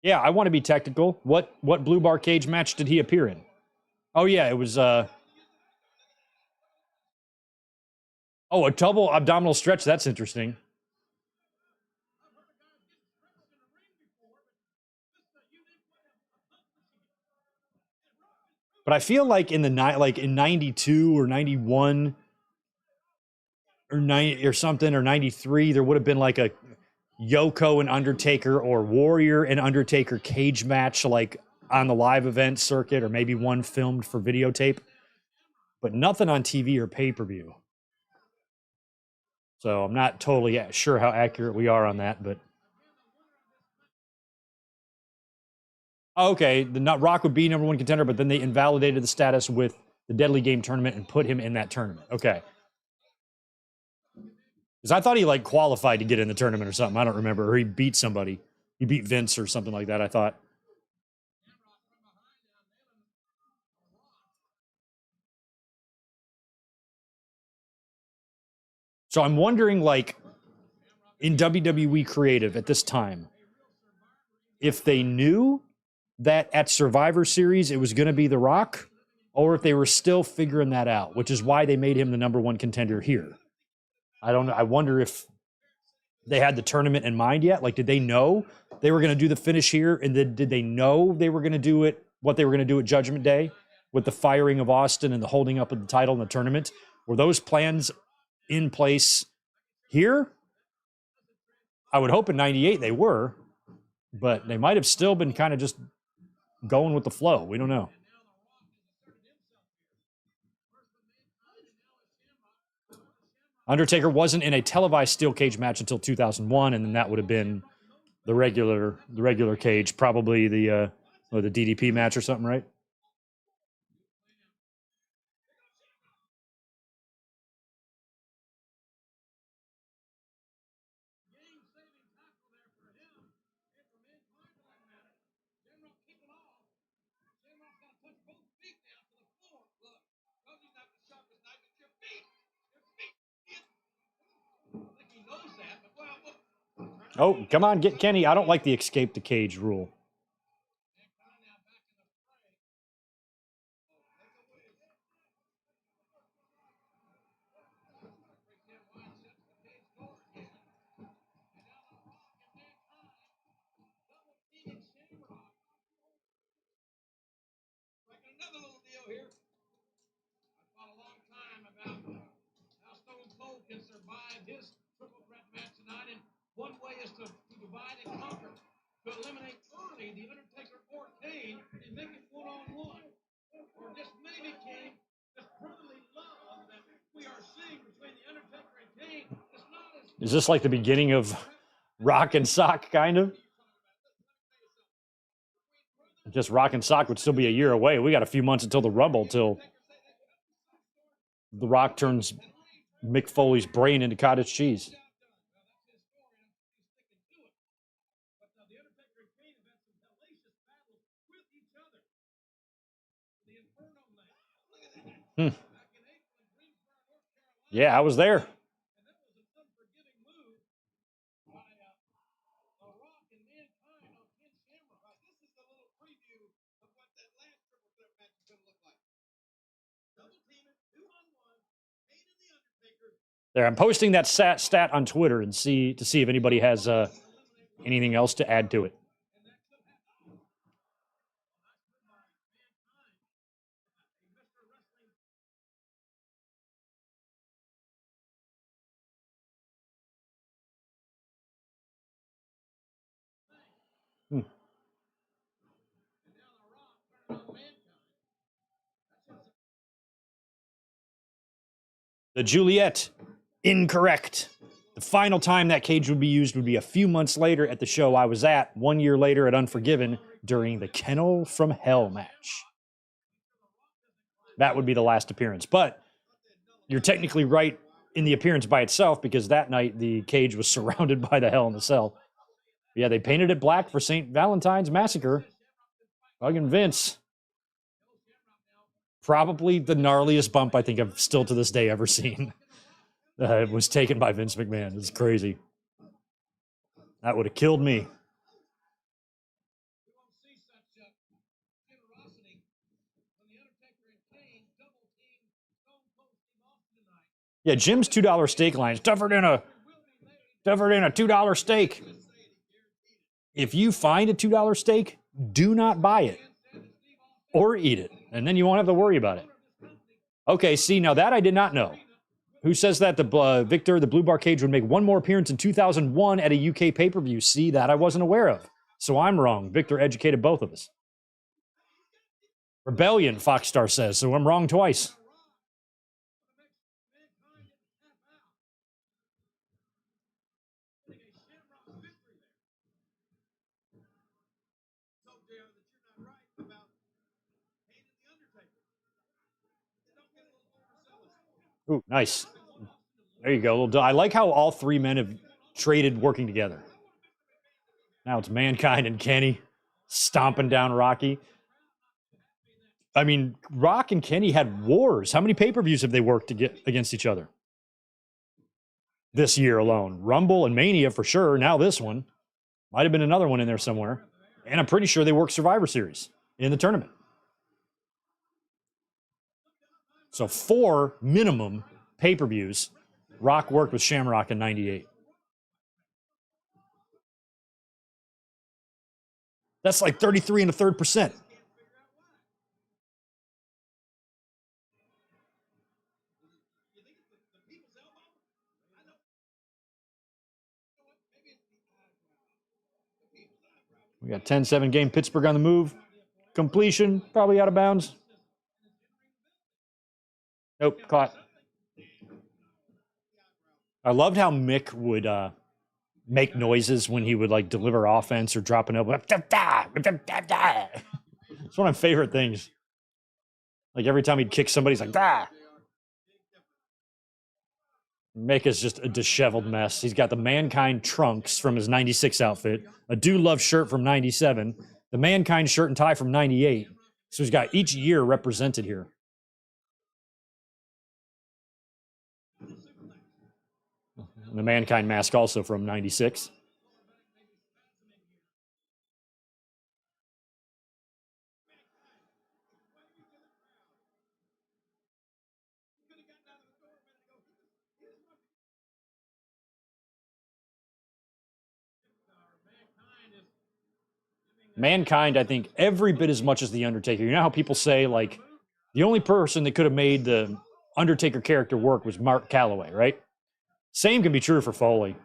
Yeah, I want to be technical. What blue bar cage match did he appear in? Oh, yeah, it was... a double abdominal stretch. That's interesting. But I feel like in in 92 or 91 or 90 or something, or 93, there would have been like a Yoko and Undertaker or Warrior and Undertaker cage match, like on the live event circuit, or maybe one filmed for videotape, but nothing on TV or pay-per-view. So I'm not totally sure how accurate we are on that, but okay, the Rock would be number 1 contender, but then they invalidated the status with the Deadly Game tournament and put him in that tournament. Okay. Because I thought he like qualified to get in the tournament or something. I don't remember. Or he beat somebody. He beat Vince or something like that, I thought. So I'm wondering, like, in WWE Creative at this time, if they knew that at Survivor Series it was going to be The Rock, or if they were still figuring that out, which is why they made him the number 1 contender here. I don't know. I wonder if they had the tournament in mind yet. Like, did they know they were going to do the finish here? And then did they know they were going to do it, what they were going to do at Judgment Day with the firing of Austin and the holding up of the title in the tournament? Were those plans in place here? I would hope in 98 they were, but they might have still been kind of just going with the flow. We don't know. Undertaker wasn't in a televised steel cage match until 2001, and then that would have been the regular cage, probably the DDP match or something, right? Oh, come on, get Kenny. I don't like the escape the cage rule. One way is to divide and conquer, to eliminate early the Undertaker or Kane and make it one-on-one. Or just maybe, Kane, this brotherly love that we are seeing between the Undertaker and Kane is not as... Is this like the beginning of Rock and Sock, kind of? Just Rock and Sock would still be a year away. We got a few months until the Rumble, till The Rock turns Mick Foley's brain into cottage cheese. Hmm. Yeah, I was there. There, I'm posting that stat on Twitter and see if anybody has anything else to add to it. Hmm. The Juliet, incorrect. The final time that cage would be used would be a few months later at the show I was at, 1 year later at Unforgiven, during the Kennel from Hell match. That would be the last appearance. But you're technically right in the appearance by itself, because that night the cage was surrounded by the Hell in the Cell. Yeah, they painted it black for St. Valentine's Massacre. Fucking Vince. Probably the gnarliest bump I think I've still to this day ever seen. It was taken by Vince McMahon. It's crazy. That would have killed me. Yeah, Jim's $2 steak line is tougher than a $2 steak. If you find a $2 steak, do not buy it or eat it, and then you won't have to worry about it. Okay, see, now that I did not know. Who says that Victor, the Blue Bar Cage, would make one more appearance in 2001 at a UK pay-per-view? See, that I wasn't aware of. So I'm wrong. Victor educated both of us. Rebellion, Foxstar says, so I'm wrong twice. Ooh, nice. There you go. I like how all three men have traded working together. Now it's Mankind and Kenny stomping down Rocky. I mean, Rock and Kenny had wars. How many pay-per-views have they worked to get against each other? This year alone. Rumble and Mania for sure. Now this one. Might have been another one in there somewhere. And I'm pretty sure they worked Survivor Series in the tournament. So 4 minimum pay-per-views Rock worked with Shamrock in 98. That's like 33 1/3%. We got 10-7 game Pittsburgh on the move. Completion, probably out of bounds. Nope, caught. I loved how Mick would make noises when he would like deliver offense or drop an elbow. It's one of my favorite things. Like every time he'd kick somebody, he's like, "Da." Mick is just a disheveled mess. He's got the Mankind trunks from his 96 outfit, a Do Love shirt from 97, the Mankind shirt and tie from 98. So he's got each year represented here. And the Mankind mask also from 96. Mankind, I think, every bit as much as The Undertaker. You know how people say, like, the only person that could have made the Undertaker character work was Mark Calloway, right? Same can be true for Foley.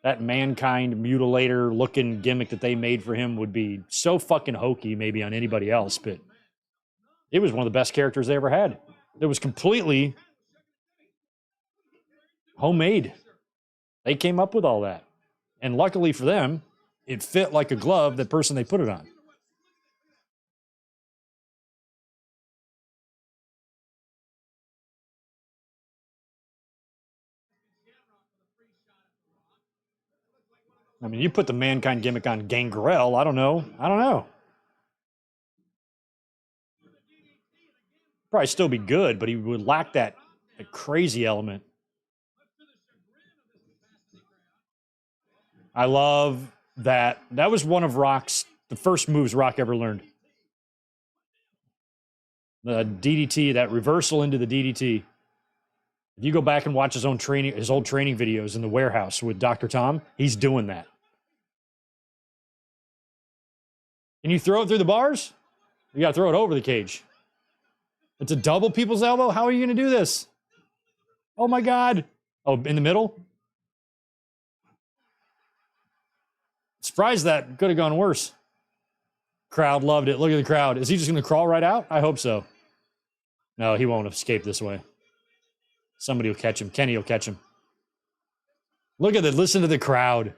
That Mankind mutilator looking gimmick that they made for him would be so fucking hokey maybe on anybody else, but it was one of the best characters they ever had. It was completely homemade. They came up with all that. And luckily for them, it fit like a glove the person they put it on. I mean, you put the Mankind gimmick on Gangrel, I don't know. Probably still be good, but he would lack that crazy element. I love that. That was one of Rock's, the first moves Rock ever learned. The DDT, that reversal into the DDT. If you go back and watch his old training videos in the warehouse with Dr. Tom, he's doing that. Can you throw it through the bars? You got to throw it over the cage. It's a double people's elbow? How are you going to do this? Oh my God. Oh, in the middle? Surprised that could have gone worse. Crowd loved it. Look at the crowd. Is he just going to crawl right out? I hope so. No, he won't escape this way. Somebody will catch him. Kenny will catch him. Look at it. Listen to the crowd.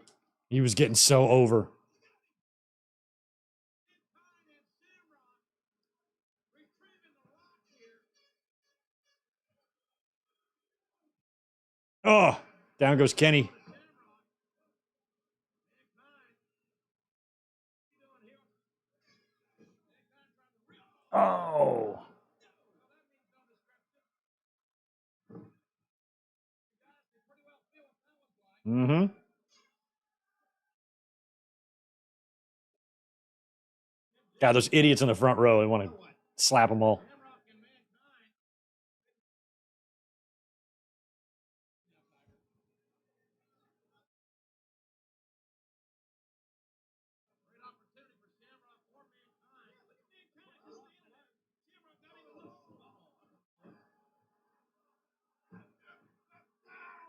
He was getting so over. Oh, down goes Kenny. Oh. Mm-hmm. God, those idiots in the front row, they want to slap them all.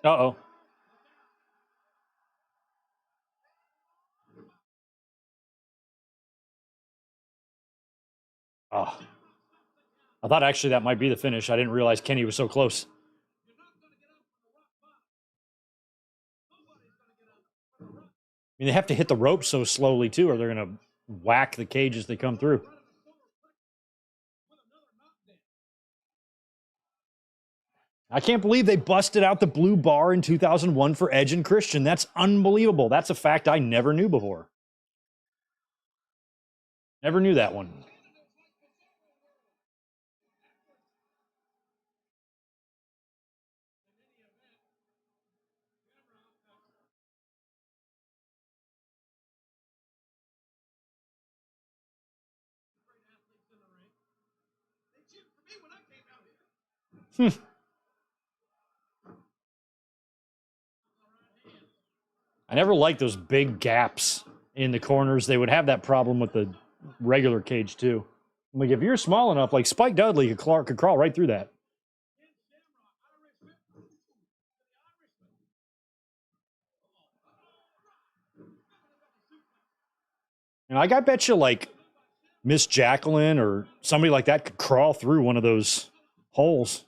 Uh-oh. Oh. I thought actually that might be the finish. I didn't realize Kenny was so close. I mean, they have to hit the rope so slowly, too, or they're going to whack the cage as they come through. I can't believe they busted out the blue bar in 2001 for Edge and Christian. That's unbelievable. That's a fact I never knew before. Never knew that one. I never liked those big gaps in the corners. They would have that problem with the regular cage, too. Like, if you're small enough, like Spike Dudley could crawl right through that. And I bet you, like, Miss Jacqueline or somebody like that could crawl through one of those holes.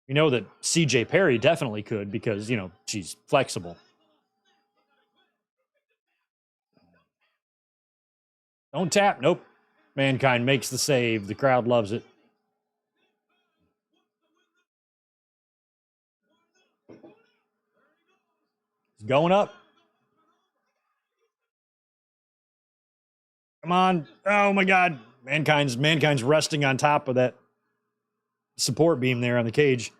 You know that CJ Perry definitely could because, you know, she's flexible. Don't tap. Nope. Mankind makes the save. The crowd loves it. It's going up. Come on. Oh, my God. Mankind's resting on top of that support beam there on the cage.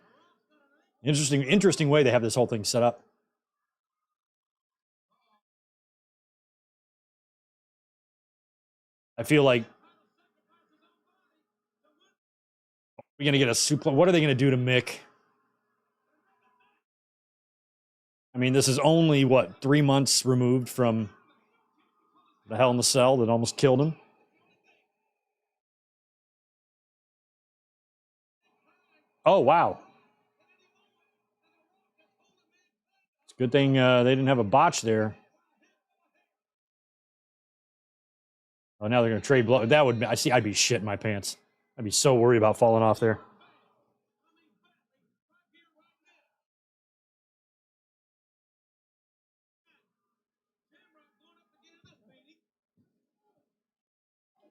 Interesting way they have this whole thing set up. I feel like we're going to get a suplex. What are they going to do to Mick? I mean, this is only, what, 3 months removed from the Hell in the Cell that almost killed him. Oh, wow. It's a good thing they didn't have a botch there. Oh, now they're going to trade blow. That would be, I'd be shitting my pants. I'd be so worried about falling off there.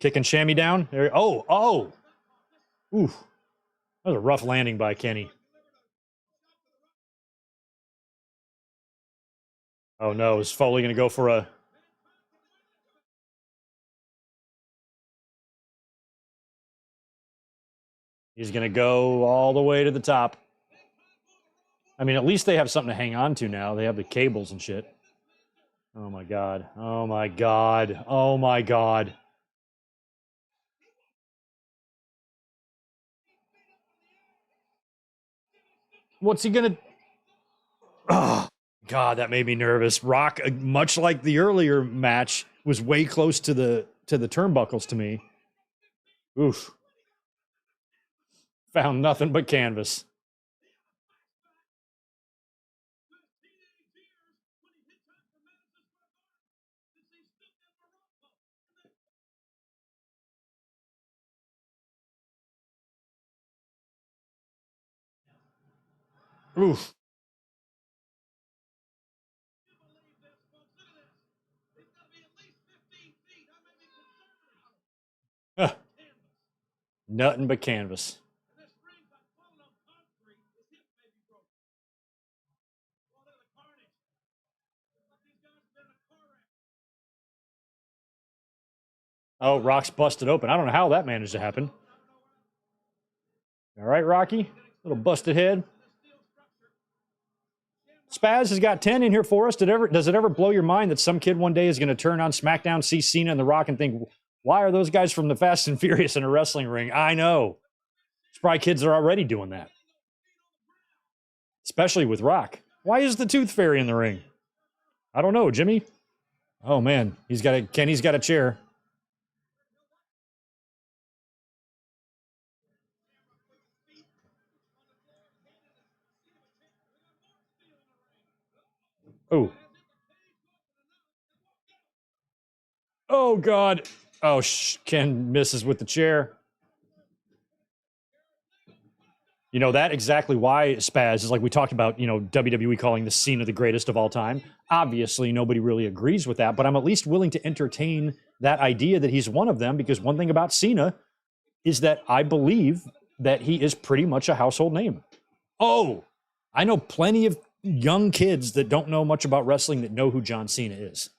Kicking Shammy down. There. Oh. Oof. That was a rough landing by Kenny. Oh, no. Is Foley going to go for a... He's going to go all the way to the top. I mean, at least they have something to hang on to now. They have the cables and shit. Oh, my God. Oh, my God. Oh, my God. What's he going to... Oh, God, that made me nervous. Rock, much like the earlier match, was way close to the turnbuckles to me. Oof. Found nothing but canvas. Oof. Nothing but canvas. Oh, Rock's busted open. I don't know how that managed to happen. All right, Rocky. Little busted head. Spaz has got 10 in here for us. Does it ever blow your mind that some kid one day is going to turn on SmackDown, see Cena and The Rock, and think, why are those guys from the Fast and Furious in a wrestling ring? I know. There's probably kids that are already doing that. Especially with Rock. Why is the Tooth Fairy in the ring? I don't know, Jimmy. Oh, man. Kenny's got a chair. Oh. Oh, God. Oh, Ken misses with the chair. You know, that exactly why Spaz is like we talked about, you know, WWE calling the Cena the greatest of all time. Obviously, nobody really agrees with that, but I'm at least willing to entertain that idea that he's one of them, because one thing about Cena is that I believe that he is pretty much a household name. Oh, I know plenty of young kids that don't know much about wrestling that know who John Cena is.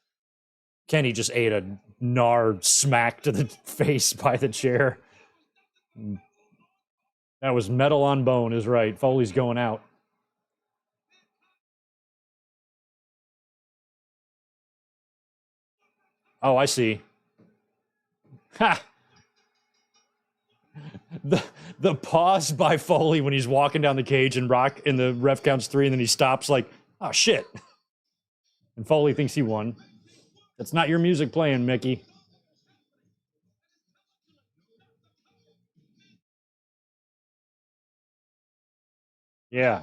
Kenny just ate a gnar smack to the face by the chair. That was metal on bone, is right. Foley's going out. Oh, I see. Ha! The pause by Foley when he's walking down the cage and Rock in the ref counts 3 and then he stops like, oh, shit. And Foley thinks he won. That's not your music playing, Mickey. Yeah.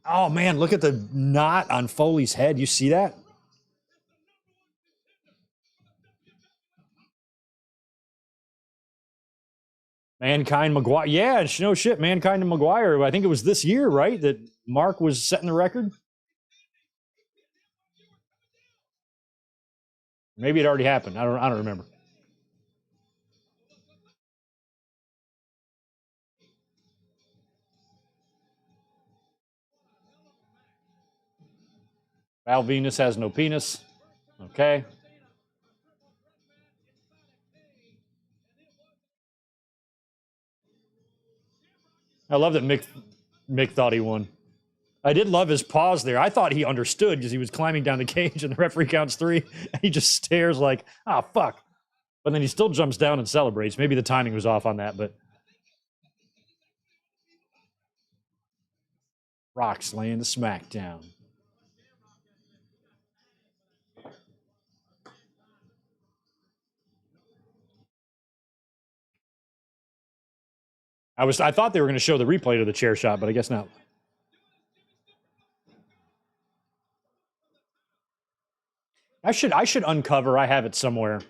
Oh, man, look at the knot on Foley's head. You see that? Mankind McGuire. Yeah, no shit. Mankind and McGuire. I think it was this year, right? That Mark was setting the record. Maybe it already happened. I don't remember. Val Venus has no penis. Okay. I love that Mick thought he won. I did love his pause there. I thought he understood because he was climbing down the cage and the referee counts 3. And he just stares like, oh, fuck. But then he still jumps down and celebrates. Maybe the timing was off on that, but. Rock's laying the smack down. I thought they were going to show the replay to the chair shot, but I guess not. I should uncover. I have it somewhere.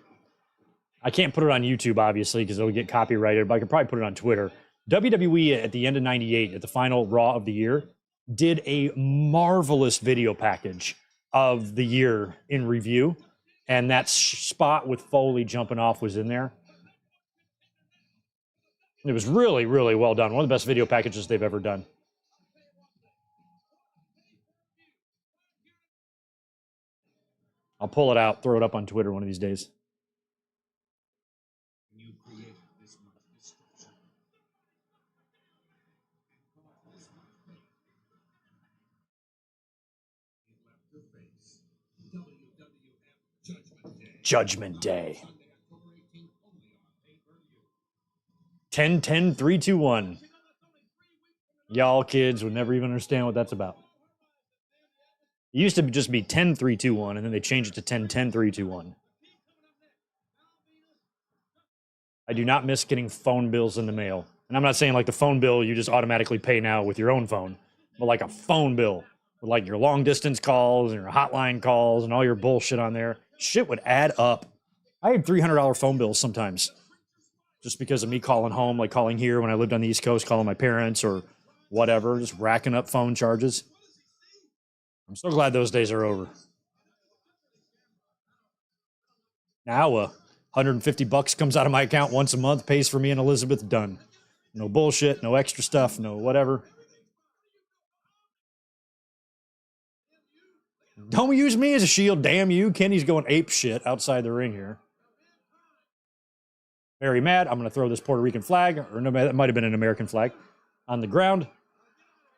I can't put it on YouTube, obviously, because it'll get copyrighted, but I could probably put it on Twitter. WWE at the end of '98, at the final Raw of the year, did a marvelous video package of the year in review, and that spot with Foley jumping off was in there. It was really, really well done. One of the best video packages they've ever done. I'll pull it out, throw it up on Twitter one of these days. Judgment Day. 10-10-3-2-1. Y'all kids would never even understand what that's about. It used to just be 10-3-2-1, and then they changed it to 10-10-3-2-1. I do not miss getting phone bills in the mail. And I'm not saying like the phone bill you just automatically pay now with your own phone, but like a phone bill with like your long distance calls and your hotline calls and all your bullshit on there. Shit would add up. I had $300 phone bills sometimes just because of me calling home, like calling here when I lived on the East Coast, calling my parents or whatever, just racking up phone charges. I'm so glad those days are over. Now, $150 comes out of my account once a month, pays for me and Elizabeth, done. No bullshit, no extra stuff, no whatever. Don't use me as a shield, damn you. Kenny's going ape shit outside the ring here. Very mad. I'm going to throw this Puerto Rican flag, or no, that might have been an American flag, on the ground.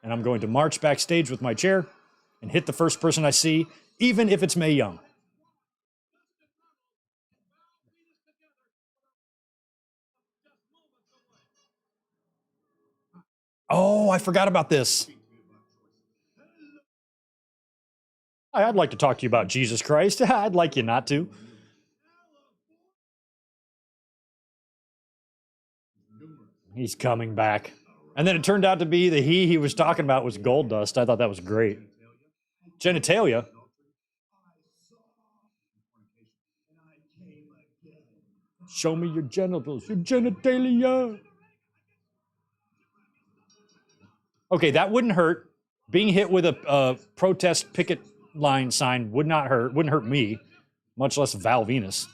And I'm going to march backstage with my chair and hit the first person I see, even if it's Mae Young. Oh, I forgot about this. I'd like to talk to you about Jesus Christ. I'd like you not to. He's coming back. And then it turned out to be the he was talking about was Goldust. I thought that was great. Genitalia? Show me your genitals, your genitalia. Okay, that wouldn't hurt. Being hit with a protest picket line sign would not hurt. Wouldn't hurt me, much less Val Venis.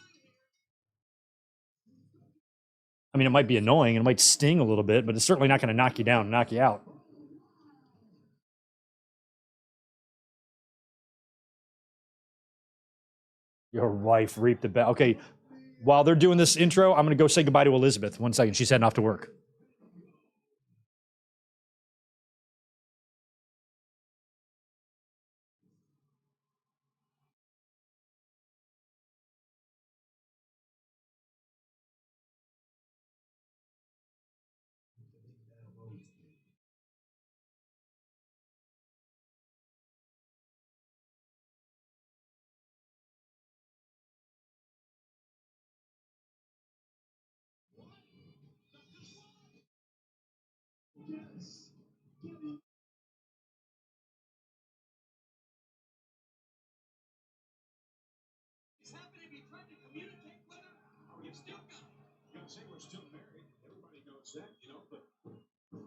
I mean, it might be annoying and it might sting a little bit, but it's certainly not going to knock you down and knock you out. Your wife reaped the best. Okay, while they're doing this intro, I'm going to go say goodbye to Elizabeth. 1 second. She's heading off to work.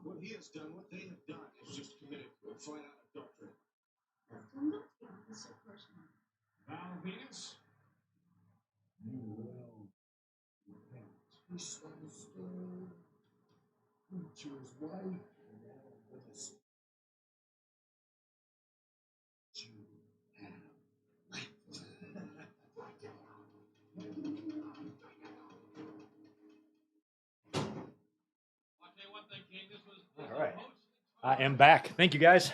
What he has done, what they have done, is just committed to a flat out adultery. Val Venis, you will repent. He stole the stone, to his wife, and now with his you have left. All right. I am back. Thank you, guys.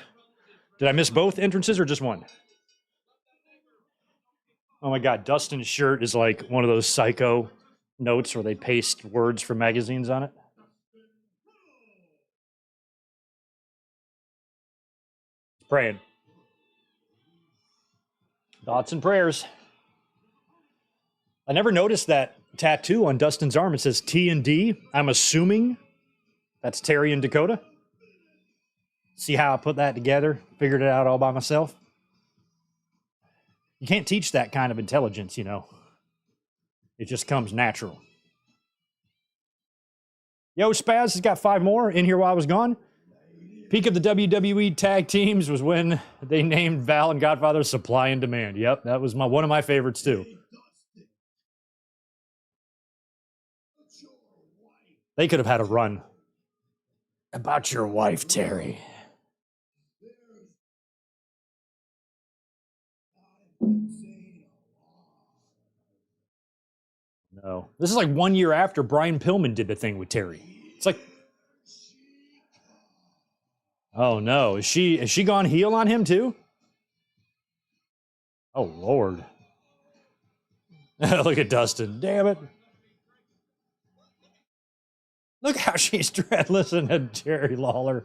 Did I miss both entrances or just one? Oh my God, Dustin's shirt is like one of those psycho notes where they paste words from magazines on it. Praying. Thoughts and prayers. I never noticed that tattoo on Dustin's arm. It says T and D. I'm assuming That's Terry and Dakota. See how I put that together? Figured it out all by myself. You can't teach that kind of intelligence, you know. It just comes natural. Yo, Spaz has got 5 more in here while I was gone. Peak of the WWE tag teams was when they named Val and Godfather Supply and Demand. Yep, that was one of my favorites too. They could have had a run. About your wife, Terry. No. This is like 1 year after Brian Pillman did the thing with Terry. It's like, oh no, is she gone heel on him too? Oh Lord. Look at Dustin. Damn it. Look how she's dressed. Listen to Jerry Lawler.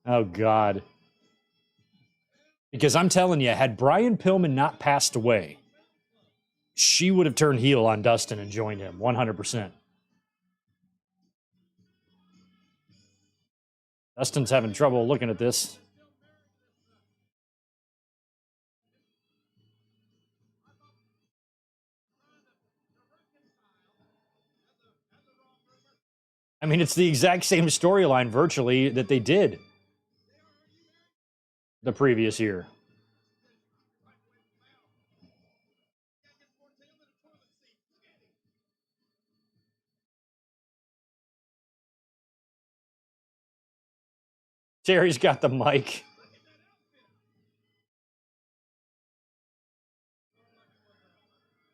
Oh God. Because I'm telling you, had Brian Pillman not passed away, she would have turned heel on Dustin and joined him 100%. Dustin's having trouble looking at this. I mean, it's the exact same storyline virtually that they did the previous year. Terry's got the mic.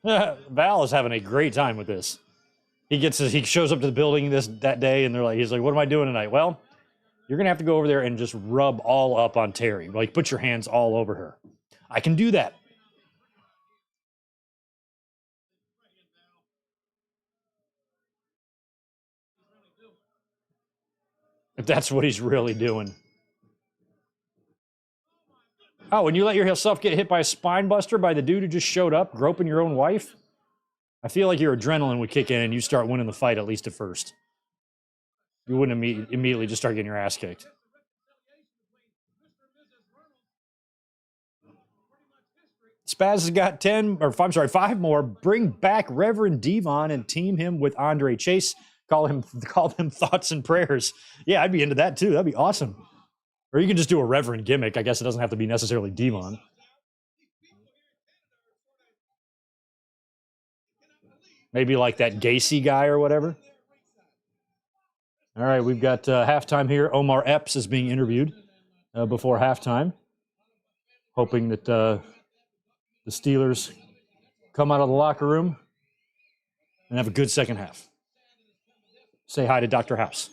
Val is having a great time with this. He shows up to the building that day, and he's like, "What am I doing tonight?" Well, you're gonna have to go over there and just rub all up on Terry. Like, put your hands all over her. I can do that. If that's what he's really doing. Oh, and you let yourself get hit by a spine buster by the dude who just showed up, groping your own wife? I feel like your adrenaline would kick in and you start winning the fight, at least at first. You wouldn't immediately just start getting your ass kicked. Spaz has got 5 more. Bring back Reverend Devon and team him with Andre Chase. Call them thoughts and prayers. Yeah, I'd be into that too. That'd be awesome. Or you can just do a Reverend gimmick. I guess it doesn't have to be necessarily Devon. Maybe like that Gacy guy or whatever. All right, we've got halftime here. Omar Epps is being interviewed before halftime, hoping that the Steelers come out of the locker room and have a good second half. Say hi to Dr. House.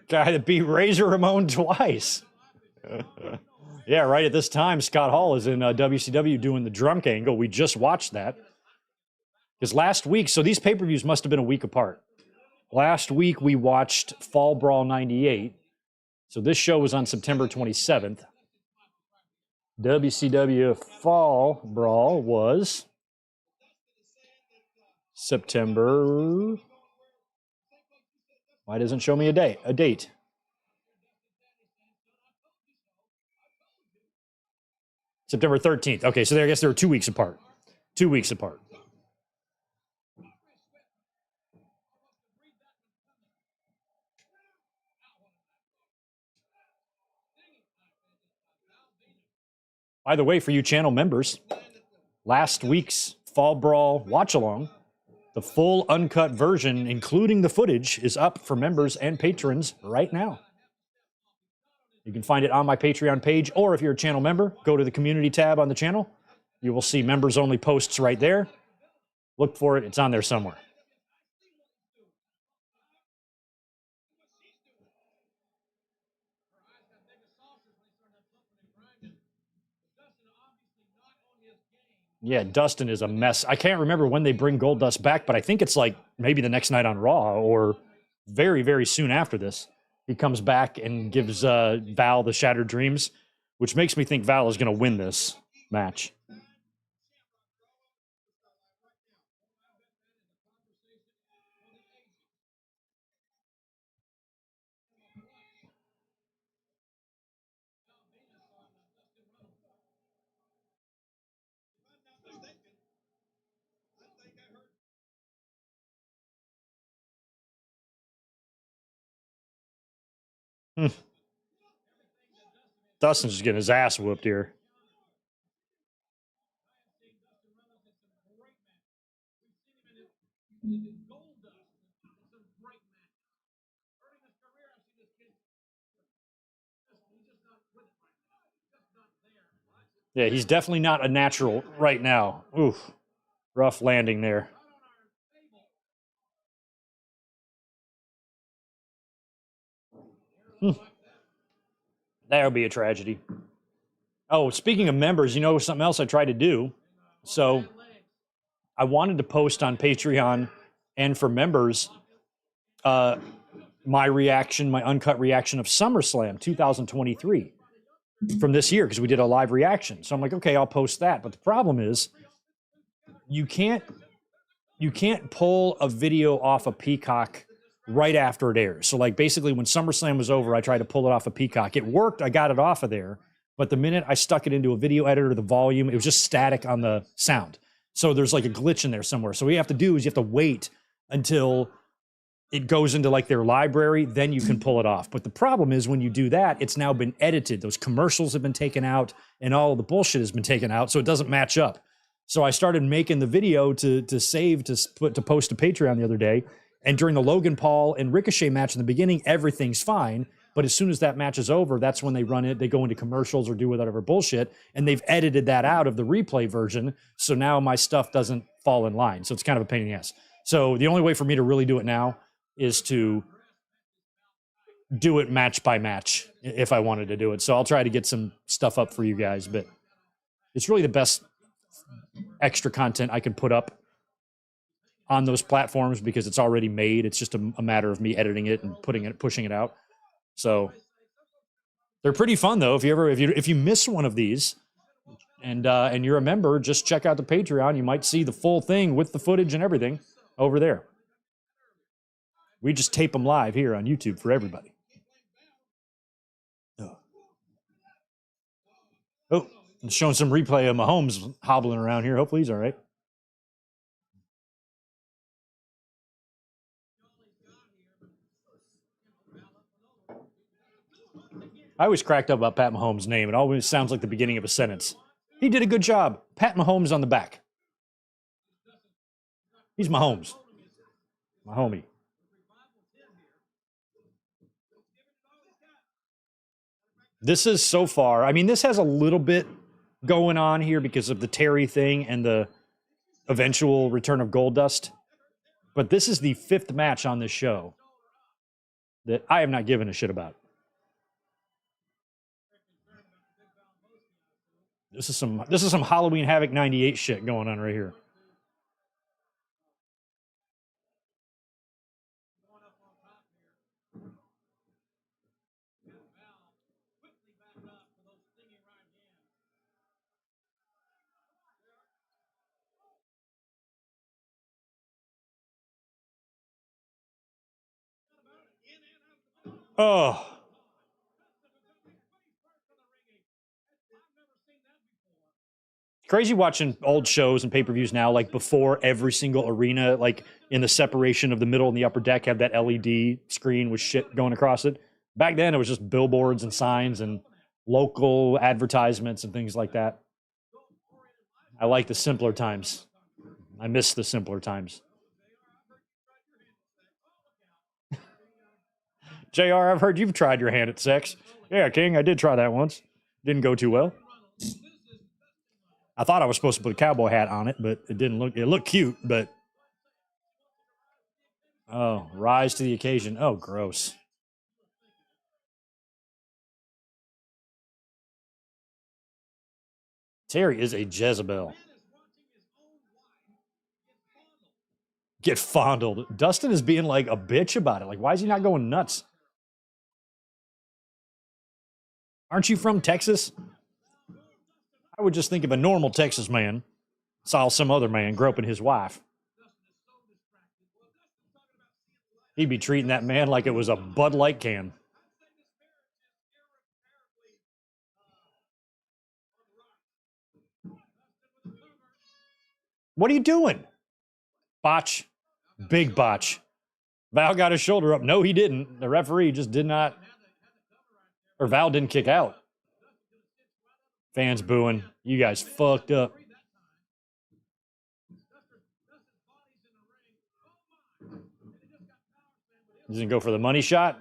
Guy that beat Razor Ramon twice. Yeah, right at this time, Scott Hall is in WCW doing the drunk angle. We just watched that. Because last week, so these pay-per-views must have been a week apart. Last week, we watched Fall Brawl 98. So this show was on September 27th. WCW Fall Brawl was September. Why doesn't it show me a date? September 13th. Okay, so I guess they were 2 weeks apart. 2 weeks apart. By the way, for you channel members, last week's Fall Brawl watch-along, the full uncut version, including the footage, is up for members and patrons right now. You can find it on my Patreon page, or if you're a channel member, go to the community tab on the channel. You will see members-only posts right there. Look for it. It's on there somewhere. Yeah, Dustin is a mess. I can't remember when they bring Goldust back, but I think it's like maybe the next night on Raw or very, very soon after this. He comes back and gives Val the Shattered Dreams, which makes me think Val is going to win this match. Dustin's just getting his ass whooped here. Yeah, he's definitely not a natural right now. Oof. Rough landing there. That would be a tragedy. Oh, speaking of members, you know something else I tried to do? So I wanted to post on Patreon and for members my reaction, my uncut reaction of SummerSlam 2023 from this year because we did a live reaction. So I'm like, okay, I'll post that. But the problem is you can't pull a video off of Peacock right after it airs. So like basically when SummerSlam was over, I tried to pull it off of Peacock. It worked. I got it off of there. But the minute I stuck it into a video editor, the volume, it was just static on the sound. So there's like a glitch in there somewhere. So what you have to do is you have to wait until it goes into like their library, then you can pull it off. But the problem is when you do that, it's now been edited. Those commercials have been taken out and all the bullshit has been taken out. So it doesn't match up. So I started making the video to save, to post to Patreon the other day. And during the Logan Paul and Ricochet match in the beginning, everything's fine. But as soon as that match is over, that's when they run it. They go into commercials or do whatever bullshit. And they've edited that out of the replay version. So now my stuff doesn't fall in line. So it's kind of a pain in the ass. So the only way for me to really do it now is to do it match by match if I wanted to do it. So I'll try to get some stuff up for you guys. But it's really the best extra content I can put up on those platforms because it's already made. It's just a matter of me editing it and pushing it out. So they're pretty fun though. If you miss one of these and you're a member, just check out the Patreon. You might see the full thing with the footage and everything over there. We just tape them live here on YouTube for everybody. Oh, I'm showing some replay of Mahomes hobbling around here. Hopefully he's all right. I always cracked up about Pat Mahomes' name. It always sounds like the beginning of a sentence. He did a good job. Pat Mahomes on the back. He's Mahomes. My homie. This is so far, I mean, this has a little bit going on here because of the Terry thing and the eventual return of Goldust. But this is the 5th match on this show that I have not given a shit about. This is some Halloween Havoc 98 shit going on right here. Oh. Crazy watching old shows and pay-per-views now, like before every single arena, like in the separation of the middle and the upper deck, have that LED screen with shit going across it. Back then, it was just billboards and signs and local advertisements and things like that. I like the simpler times. I miss the simpler times. JR, I've heard you've tried your hand at sex. Yeah, King, I did try that once. Didn't go too well. I thought I was supposed to put a cowboy hat on it, but it didn't look, it looked cute, but. Oh, rise to the occasion. Oh, gross. Terry is a Jezebel. get fondled. Dustin is being like a bitch about it. Like, why is he not going nuts? Aren't you from Texas? I would just think if a normal Texas man saw some other man groping his wife, he'd be treating that man like it was a Bud Light can. What are you doing? Botch. Big botch. Val got his shoulder up. No, he didn't. The referee just did not. Or Val didn't kick out. Fans booing. You guys fucked up. Doesn't go for the money shot.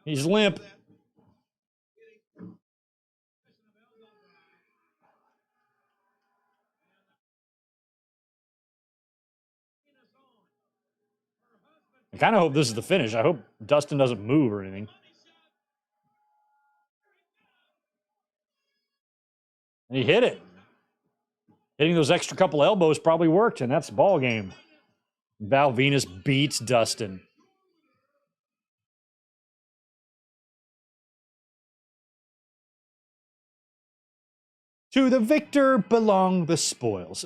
He's limp. I kind of hope this is the finish. I hope Dustin doesn't move or anything. And he hit it. Hitting those extra couple elbows probably worked, and that's the ball game. Val Venis beats Dustin. To the victor belong the spoils.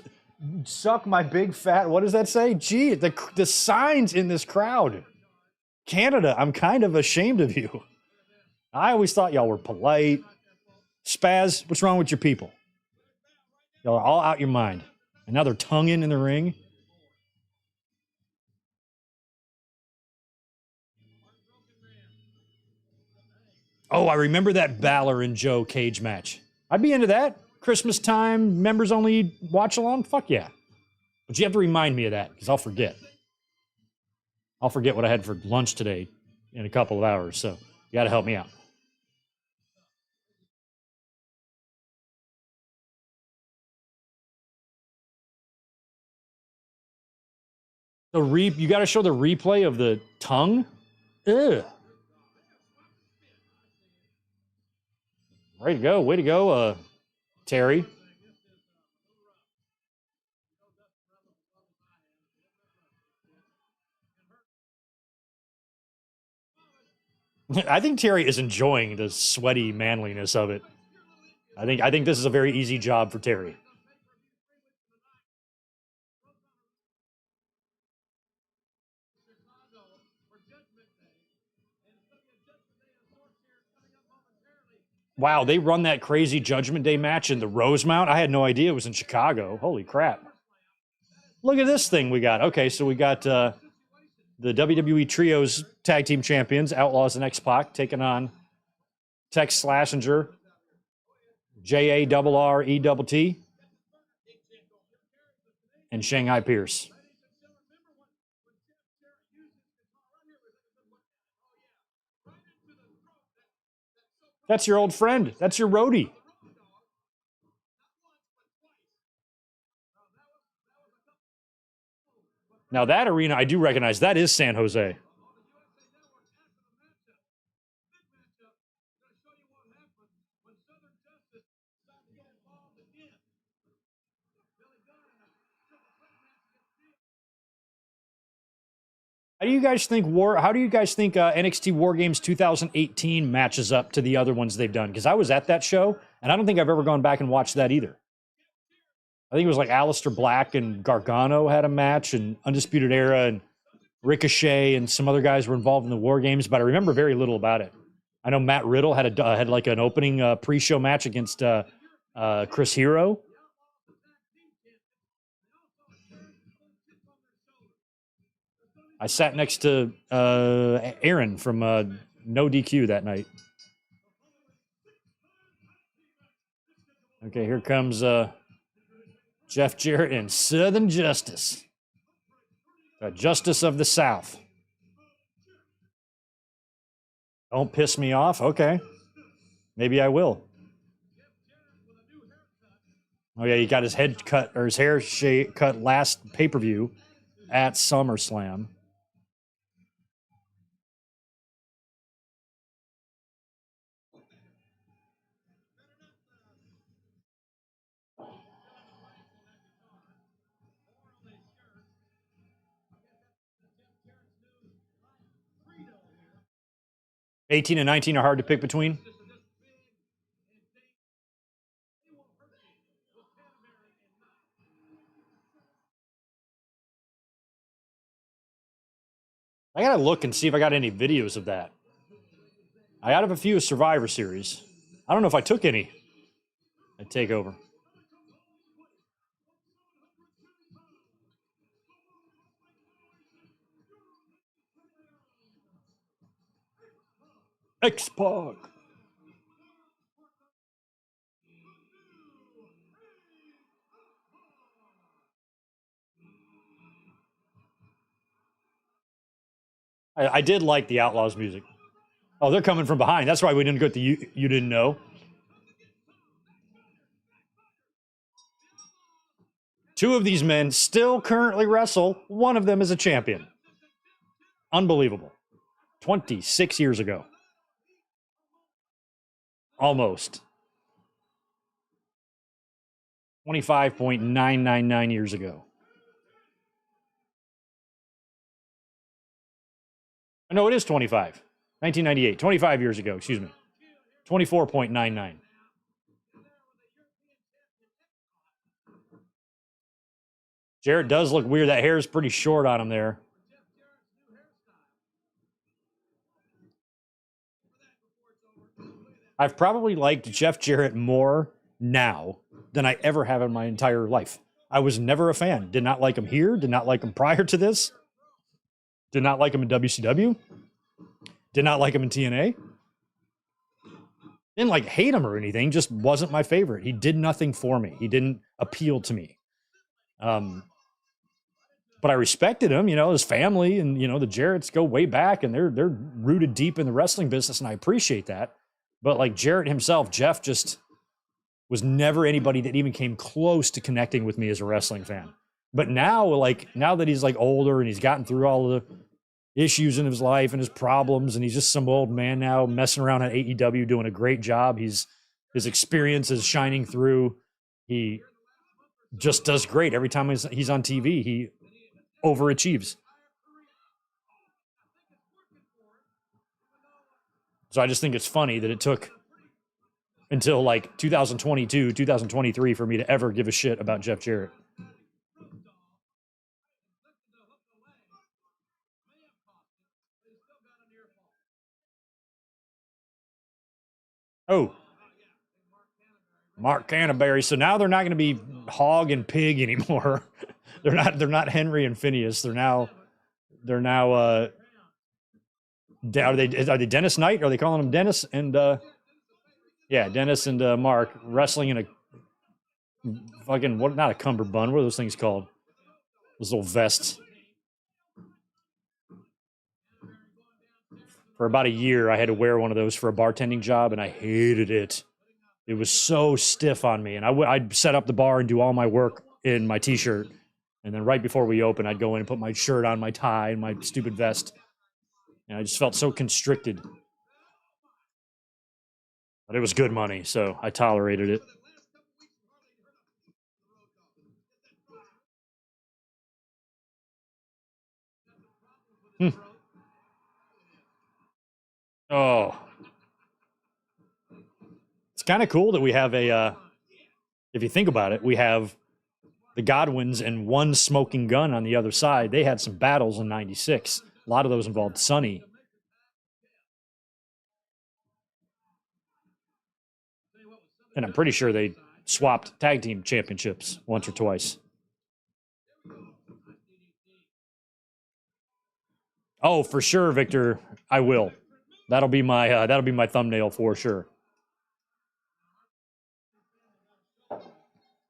Suck my big fat, what does that say? Gee, the signs in this crowd. Canada, I'm kind of ashamed of you. I always thought y'all were polite. Spaz, what's wrong with your people? Y'all are all out your mind. And now they're tonguing in the ring. Oh, I remember that Balor and Joe cage match. I'd be into that. Christmas time, members only watch along? Fuck yeah. But you have to remind me of that, because I'll forget. I'll forget what I had for lunch today in a couple of hours, so you got to help me out. You got to show the replay of the tongue? Ugh. Way to go, Terry. I think Terry is enjoying the sweaty manliness of it. I think this is a very easy job for Terry. Wow, they run that crazy Judgment Day match in the Rosemount? I had no idea it was in Chicago. Holy crap. Look at this thing we got. Okay, so we got the WWE Trios Tag Team Champions, Outlaws and X-Pac, taking on Tex Slashinger, JARRETT, and Shanghai Pierce. That's your old friend. That's your roadie. Now that arena, I do recognize. That is San Jose. How do you guys think NXT War Games 2018 matches up to the other ones they've done? Because I was at that show, and I don't think I've ever gone back and watched that either. I think it was like Aleister Black and Gargano had a match, and Undisputed Era and Ricochet and some other guys were involved in the War Games, but I remember very little about it. I know Matt Riddle had like an opening pre-show match against Chris Hero. I sat next to Aaron from No DQ that night. Okay, here comes Jeff Jarrett and Southern Justice. The Justice of the South. Don't piss me off. Okay. Maybe I will. Oh, yeah, he got his head cut, or his hair cut last pay-per-view at SummerSlam. 18 and 19 are hard to pick between. I gotta look and see if I got any videos of that. I got a few Survivor Series. I don't know if I took any at TakeOver. X-Pac. I did like the Outlaws music. Oh, they're coming from behind. That's why we didn't get the you didn't know. Two of these men still currently wrestle. One of them is a champion. Unbelievable. 26 years ago. Almost. 25.999 years ago. No, it is 25. 1998. 25 years ago, excuse me. 24.99. Jarrett does look weird. That hair is pretty short on him there. I've probably liked Jeff Jarrett more now than I ever have in my entire life. I was never a fan. Did not like him here. Did not like him prior to this. Did not like him in WCW. Did not like him in TNA. Didn't like hate him or anything. Just wasn't my favorite. He did nothing for me. He didn't appeal to me. But I respected him, his family, and the Jarretts go way back, and they're rooted deep in the wrestling business, and I appreciate that. But like Jarrett himself, Jeff just was never anybody that even came close to connecting with me as a wrestling fan. But now that he's like older and he's gotten through all of the issues in his life and his problems, and he's just some old man now messing around at AEW doing a great job. His experience is shining through. He just does great every time he's on TV. He overachieves. So I just think it's funny that it took until like 2022, 2023 for me to ever give a shit about Jeff Jarrett. Oh, Mark Canterbury. So now they're not going to be Hog and Pig anymore. They're not Henry and Phineas. They're now are they Dennis Knight? Are they calling him Dennis and yeah, Dennis and Mark wrestling in a fucking not a cummerbund. What are those things called? Those little vests. For about a year, I had to wear one of those for a bartending job, and I hated it. It was so stiff on me, and I'd set up the bar and do all my work in my t-shirt, and then right before we open, I'd go in and put my shirt on, my tie, and my stupid vest, and I just felt so constricted. But it was good money, so I tolerated it. Oh. It's kind of cool that we have if you think about it, we have the Godwins and one smoking gun on the other side. They had some battles in 96. A lot of those involved Sonny. And I'm pretty sure they swapped tag team championships once or twice. Oh, for sure, Victor. I will. That'll be my thumbnail for sure.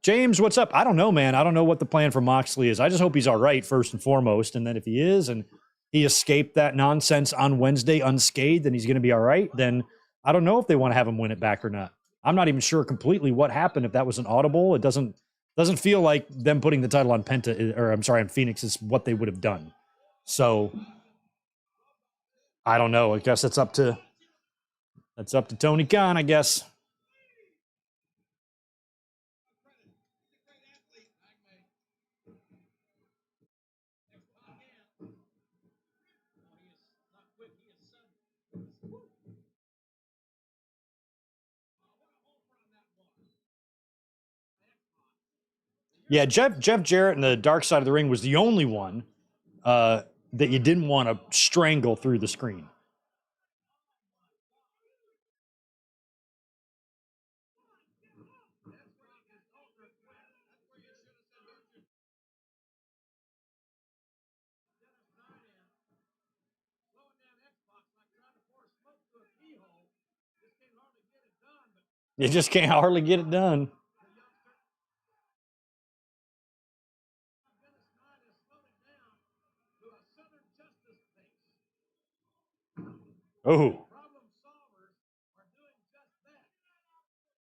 James, what's up? I don't know, man. I don't know what the plan for Moxley is. I just hope he's all right, first and foremost. And then if he is, and he escaped that nonsense on Wednesday unscathed, and he's going to be all right, then I don't know if they want to have him win it back or not. I'm not even sure completely what happened, if that was an audible. It doesn't feel like them putting the title on on Phoenix is what they would have done. So I don't know. I guess that's up to Tony Khan, I guess. Yeah, Jeff Jarrett in the dark side of the ring was the only one that you didn't want to strangle through the screen. You just can't hardly get it done. Oh.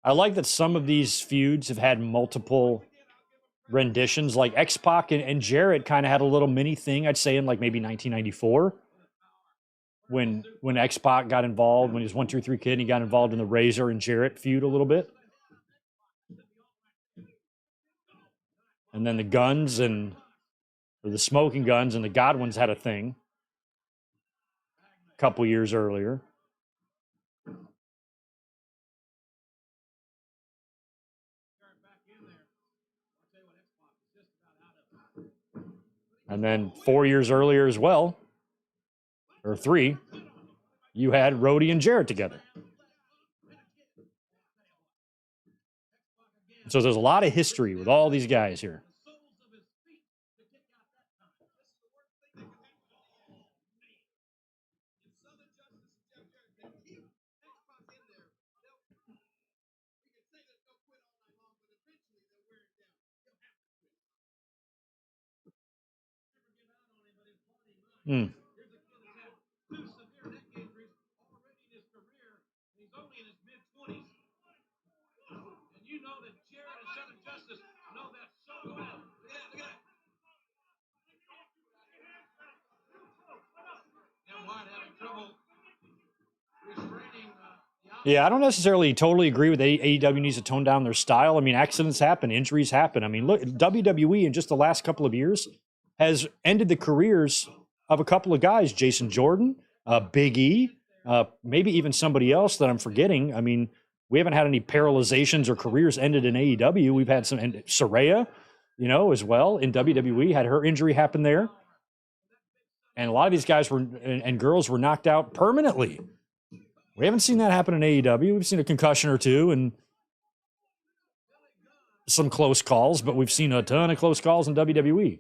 I like that some of these feuds have had multiple renditions. Like X-Pac and Jarrett kind of had a little mini thing, I'd say, in like maybe 1994. When X-Pac got involved, when he was 1, 2, 3 kid, and he got involved in the Razor and Jarrett feud a little bit. And then the Guns or the Smoking Guns and the Godwins had a thing a couple years earlier. And then 4 years earlier as well, or 3, you had Rhodey and Jarrett together. So there's a lot of history with all these guys here. Hmm. Yeah, I don't necessarily totally agree with AEW needs to tone down their style. I mean, accidents happen, injuries happen. I mean, look, WWE in just the last couple of years has ended the careers of a couple of guys, Jason Jordan, Big E, maybe even somebody else that I'm forgetting. I mean, we haven't had any paralyzations or careers ended in AEW. We've had some, and Saraya, as well in WWE, had her injury happen there. And a lot of these guys and girls were knocked out permanently. We haven't seen that happen in AEW. We've seen a concussion or two and some close calls, but we've seen a ton of close calls in WWE.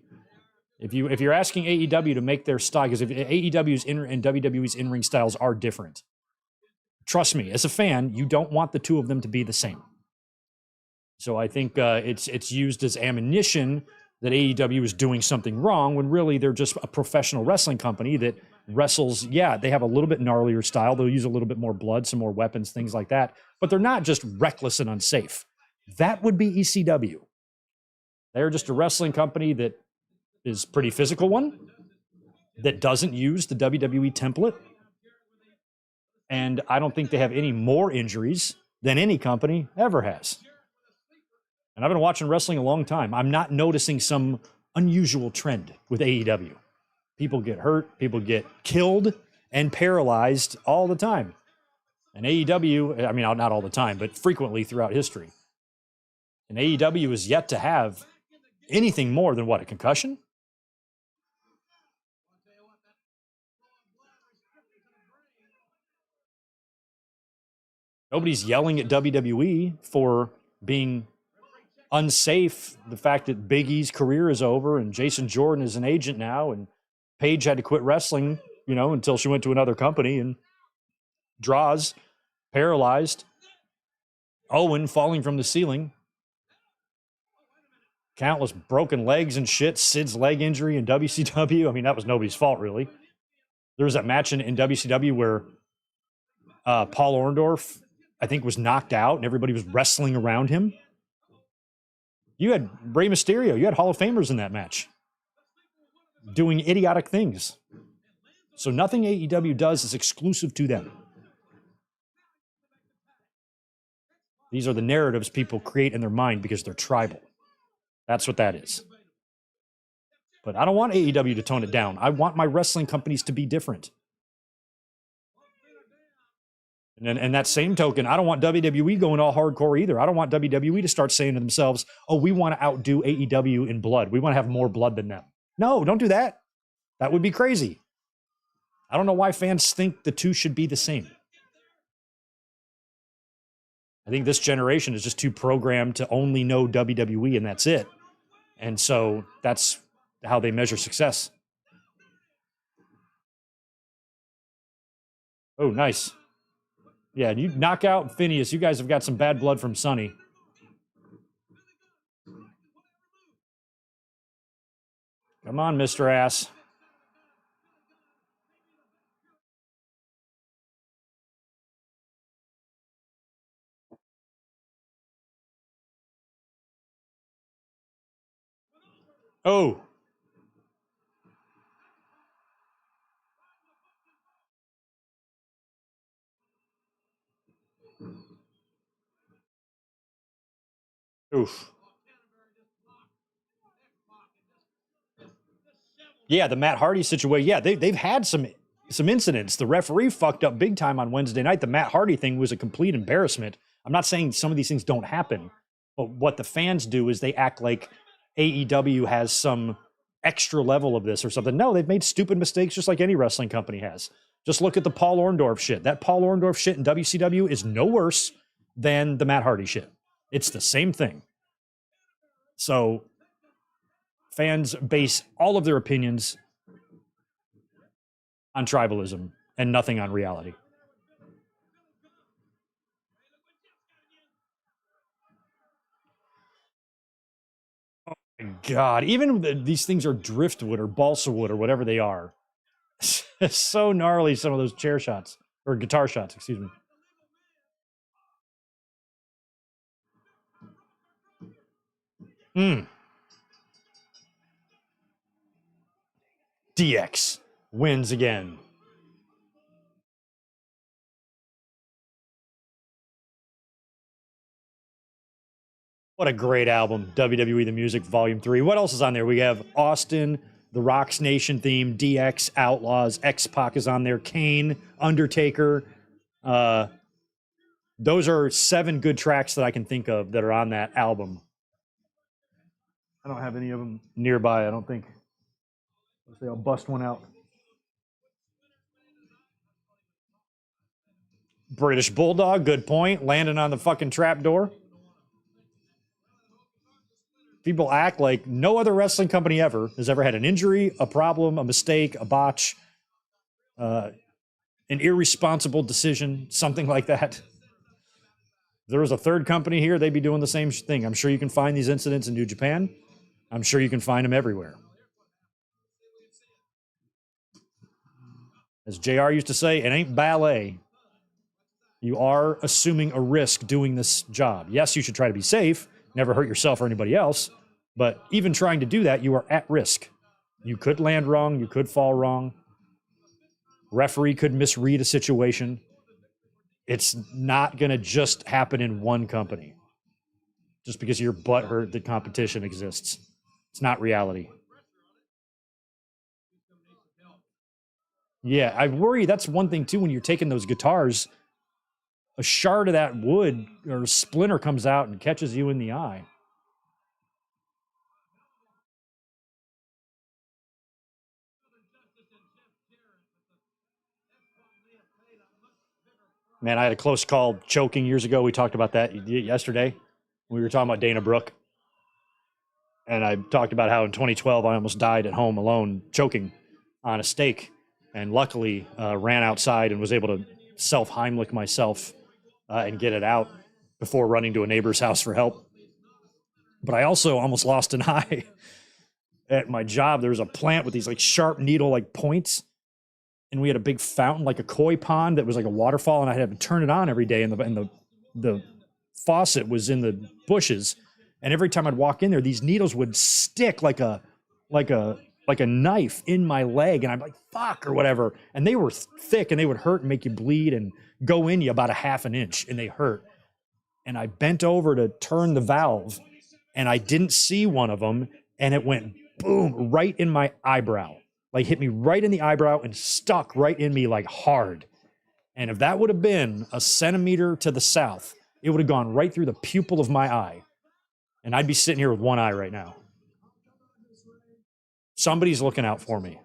If you're asking AEW to make their style, because if AEW's and WWE's in-ring styles are different, trust me, as a fan, you don't want the two of them to be the same. So I think it's used as ammunition that AEW is doing something wrong when really they're just a professional wrestling company that wrestles. Yeah, they have a little bit gnarlier style. They'll use a little bit more blood, some more weapons, things like that. But they're not just reckless and unsafe. That would be ECW. They're just a wrestling company that is pretty physical one, that doesn't use the WWE template. And I don't think they have any more injuries than any company ever has. And I've been watching wrestling a long time. I'm not noticing some unusual trend with AEW. People get hurt, people get killed and paralyzed all the time. And AEW, I mean, not all the time, but frequently throughout history. And AEW is yet to have anything more than what, a concussion? Nobody's yelling at WWE for being unsafe. The fact that Big E's career is over and Jason Jordan is an agent now, and Paige had to quit wrestling, until she went to another company, and Draws paralyzed, Owen falling from the ceiling, countless broken legs and shit, Sid's leg injury in WCW. I mean, that was nobody's fault, really. There was that match in WCW where Paul Orndorff, I think, was knocked out and everybody was wrestling around him. You had Rey Mysterio. You had Hall of Famers in that match doing idiotic things. So nothing AEW does is exclusive to them. These are the narratives people create in their mind because they're tribal. That's what that is. But I don't want AEW to tone it down. I want my wrestling companies to be different. And that same token, I don't want WWE going all hardcore either. I don't want WWE to start saying to themselves, oh, we want to outdo AEW in blood. We want to have more blood than them. No, don't do that. That would be crazy. I don't know why fans think the two should be the same. I think this generation is just too programmed to only know WWE and that's it. And so that's how they measure success. Oh, nice. Yeah, you knock out Phineas. You guys have got some bad blood from Sonny. Come on, Mr. Ass. Oh. Oof. Yeah, the Matt Hardy situation. Yeah, they've had some incidents. The referee fucked up big time on Wednesday night. The Matt Hardy thing was a complete embarrassment. I'm not saying some of these things don't happen, but what the fans do is they act like AEW has some extra level of this or something. No, they've made stupid mistakes just like any wrestling company has. Just look at the Paul Orndorff shit. That Paul Orndorff shit in WCW is no worse than the Matt Hardy shit. It's the same thing. So fans base all of their opinions on tribalism and nothing on reality. Oh my God. Even these things are driftwood or balsa wood or whatever they are. It's so gnarly, some of those chair shots or guitar shots, excuse me. DX wins again. What a great album, WWE The Music Volume 3. What else is on there? We have Austin, the Rocks Nation theme, DX, Outlaws, X-Pac is on there, Kane, Undertaker. Those are 7 good tracks that I can think of that are on that album. I don't have any of them nearby, I don't think. Let's say I'll bust one out. British Bulldog, good point. Landing on the fucking trap door. People act like no other wrestling company ever has ever had an injury, a problem, a mistake, a botch, an irresponsible decision, something like that. If there was a third company here, they'd be doing the same thing. I'm sure you can find these incidents in New Japan. I'm sure you can find them everywhere. As JR used to say, it ain't ballet. You are assuming a risk doing this job. Yes, you should try to be safe, never hurt yourself or anybody else, but even trying to do that, you are at risk. You could land wrong, you could fall wrong. Referee could misread a situation. It's not going to just happen in one company. Just because your butt hurt that competition exists. It's not reality. Yeah, I worry that's one thing too when you're taking those guitars, a shard of that wood or a splinter comes out and catches you in the eye. Man, I had a close call choking years ago. We talked about that yesterday. We were talking about Dana Brooke. And I talked about how in 2012 I almost died at home alone choking on a steak. And luckily ran outside and was able to self-Heimlich myself and get it out before running to a neighbor's house for help. But I also almost lost an eye at my job. There was a plant with these like sharp needle like points. And we had a big fountain, like a koi pond that was like a waterfall. And I had to turn it on every day. And the faucet was in the bushes. And every time I'd walk in there, these needles would stick like a knife in my leg. And I'm like, fuck, or whatever. And they were thick and they would hurt and make you bleed and go in you about a half an inch and they hurt. And I bent over to turn the valve and I didn't see one of them. And it went boom, right in my eyebrow. Like hit me right in the eyebrow and stuck right in me like hard. And if that would have been a centimeter to the south, it would have gone right through the pupil of my eye. And I'd be sitting here with one eye right now. Somebody's looking out for me,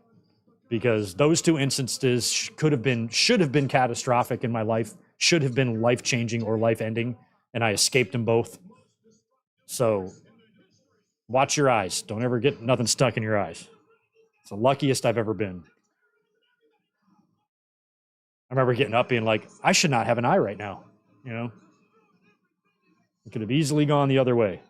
because those two instances should have been catastrophic in my life, should have been life-changing or life-ending, and I escaped them both. So watch your eyes. Don't ever get nothing stuck in your eyes. It's the luckiest I've ever been. I remember getting up being like, I should not have an eye right now. You know? It could have easily gone the other way.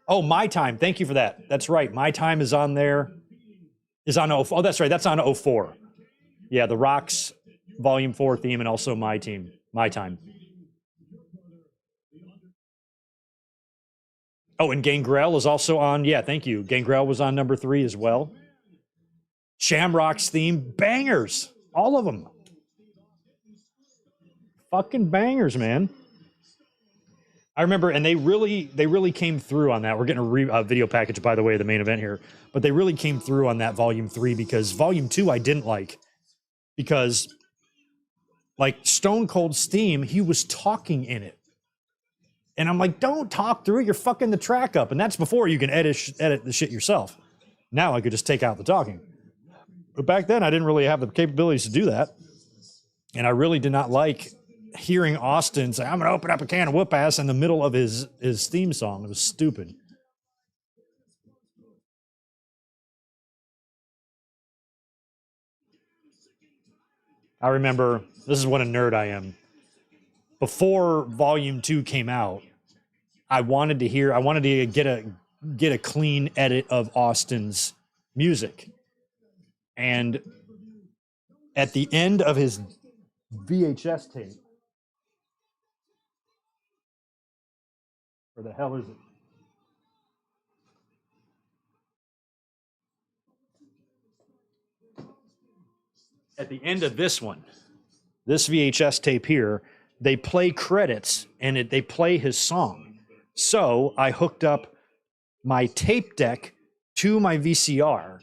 Oh, My Time. Thank you for that. That's right. My Time is on there. Is on oh, that's right. That's on 04. Yeah, The Rock's Volume 4 theme, and also My Time. Oh, and Gangrel is also on. Yeah, thank you. Gangrel was on number 3 as well. Shamrock's theme, bangers. All of them. Fucking bangers, man. I remember, and they really came through on that. We're getting a video package, by the way, of the main event here. But they really came through on that Volume 3, because Volume 2 I didn't like. Because, like, Stone Cold's theme, he was talking in it. And I'm like, don't talk through it. You're fucking the track up. And that's before you can edit the shit yourself. Now I could just take out the talking. But back then, I didn't really have the capabilities to do that. And I really did not like hearing Austin say, I'm going to open up a can of whoop ass in the middle of his theme song. It was stupid. I remember, this is what a nerd I am. Before Volume 2 came out, I wanted to get a clean edit of Austin's music. And at the end of his VHS tape, where the hell is it? At the end of this one, this VHS tape here, they play credits and they play his song. So I hooked up my tape deck to my VCR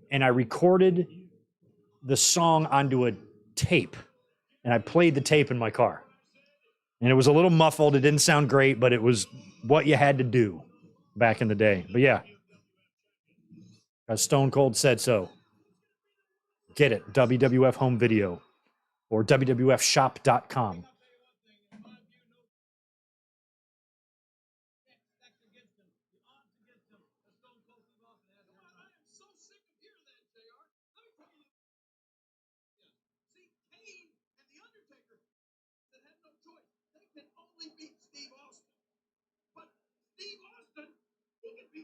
and I recorded the song onto a tape. And I played the tape in my car. And it was a little muffled. It didn't sound great, but it was what you had to do back in the day. But yeah, as Stone Cold said so. Get it, WWF Home Video or WWFshop.com.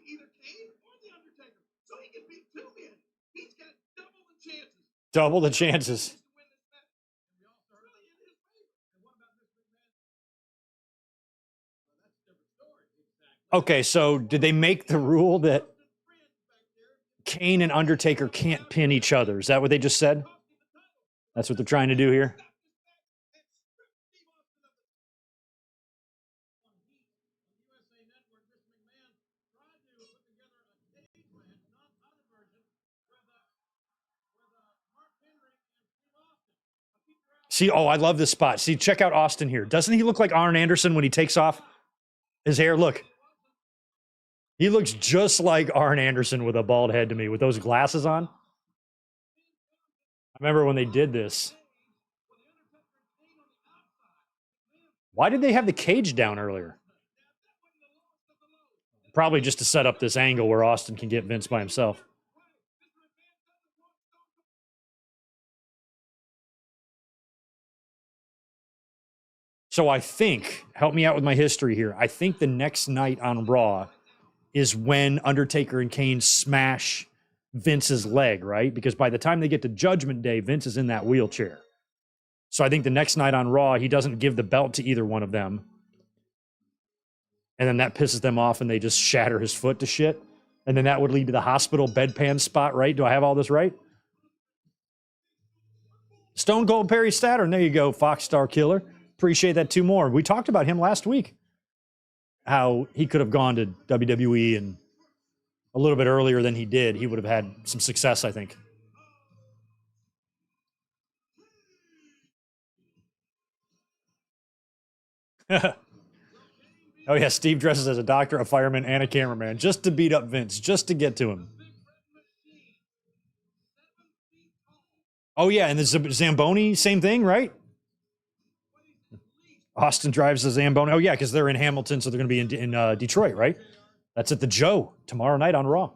Either Kane or the Undertaker, so he can beat 2 men. He's got double the chances. Double the chances. Okay, so did they make the rule that Kane and Undertaker can't pin each other? Is that what they just said? That's what they're trying to do here? See, oh, I love this spot. See, check out Austin here. Doesn't he look like Arn Anderson when he takes off his hair? Look. He looks just like Arn Anderson with a bald head to me, with those glasses on. I remember when they did this. Why did they have the cage down earlier? Probably just to set up this angle where Austin can get Vince by himself. So I think, help me out with my history here, I think the next night on Raw is when Undertaker and Kane smash Vince's leg, right? Because by the time they get to Judgment Day, Vince is in that wheelchair. So I think the next night on Raw, he doesn't give the belt to either one of them. And then that pisses them off and they just shatter his foot to shit. And then that would lead to the hospital bedpan spot, right? Do I have all this right? Stone Cold Perry Saturn. There you go, Fox Star Killer. appreciate that too more. We talked about him last week, how he could have gone to WWE and a little bit earlier than he did. He would have had some success, I think. Oh, yeah, Steve dresses as a doctor, a fireman, and a cameraman just to beat up Vince, just to get to him. Oh, yeah, and the Zamboni, same thing, right? Austin drives the Zamboni. Oh, yeah, because they're in Hamilton, so they're going to be in Detroit, right? That's at the Joe tomorrow night on Raw.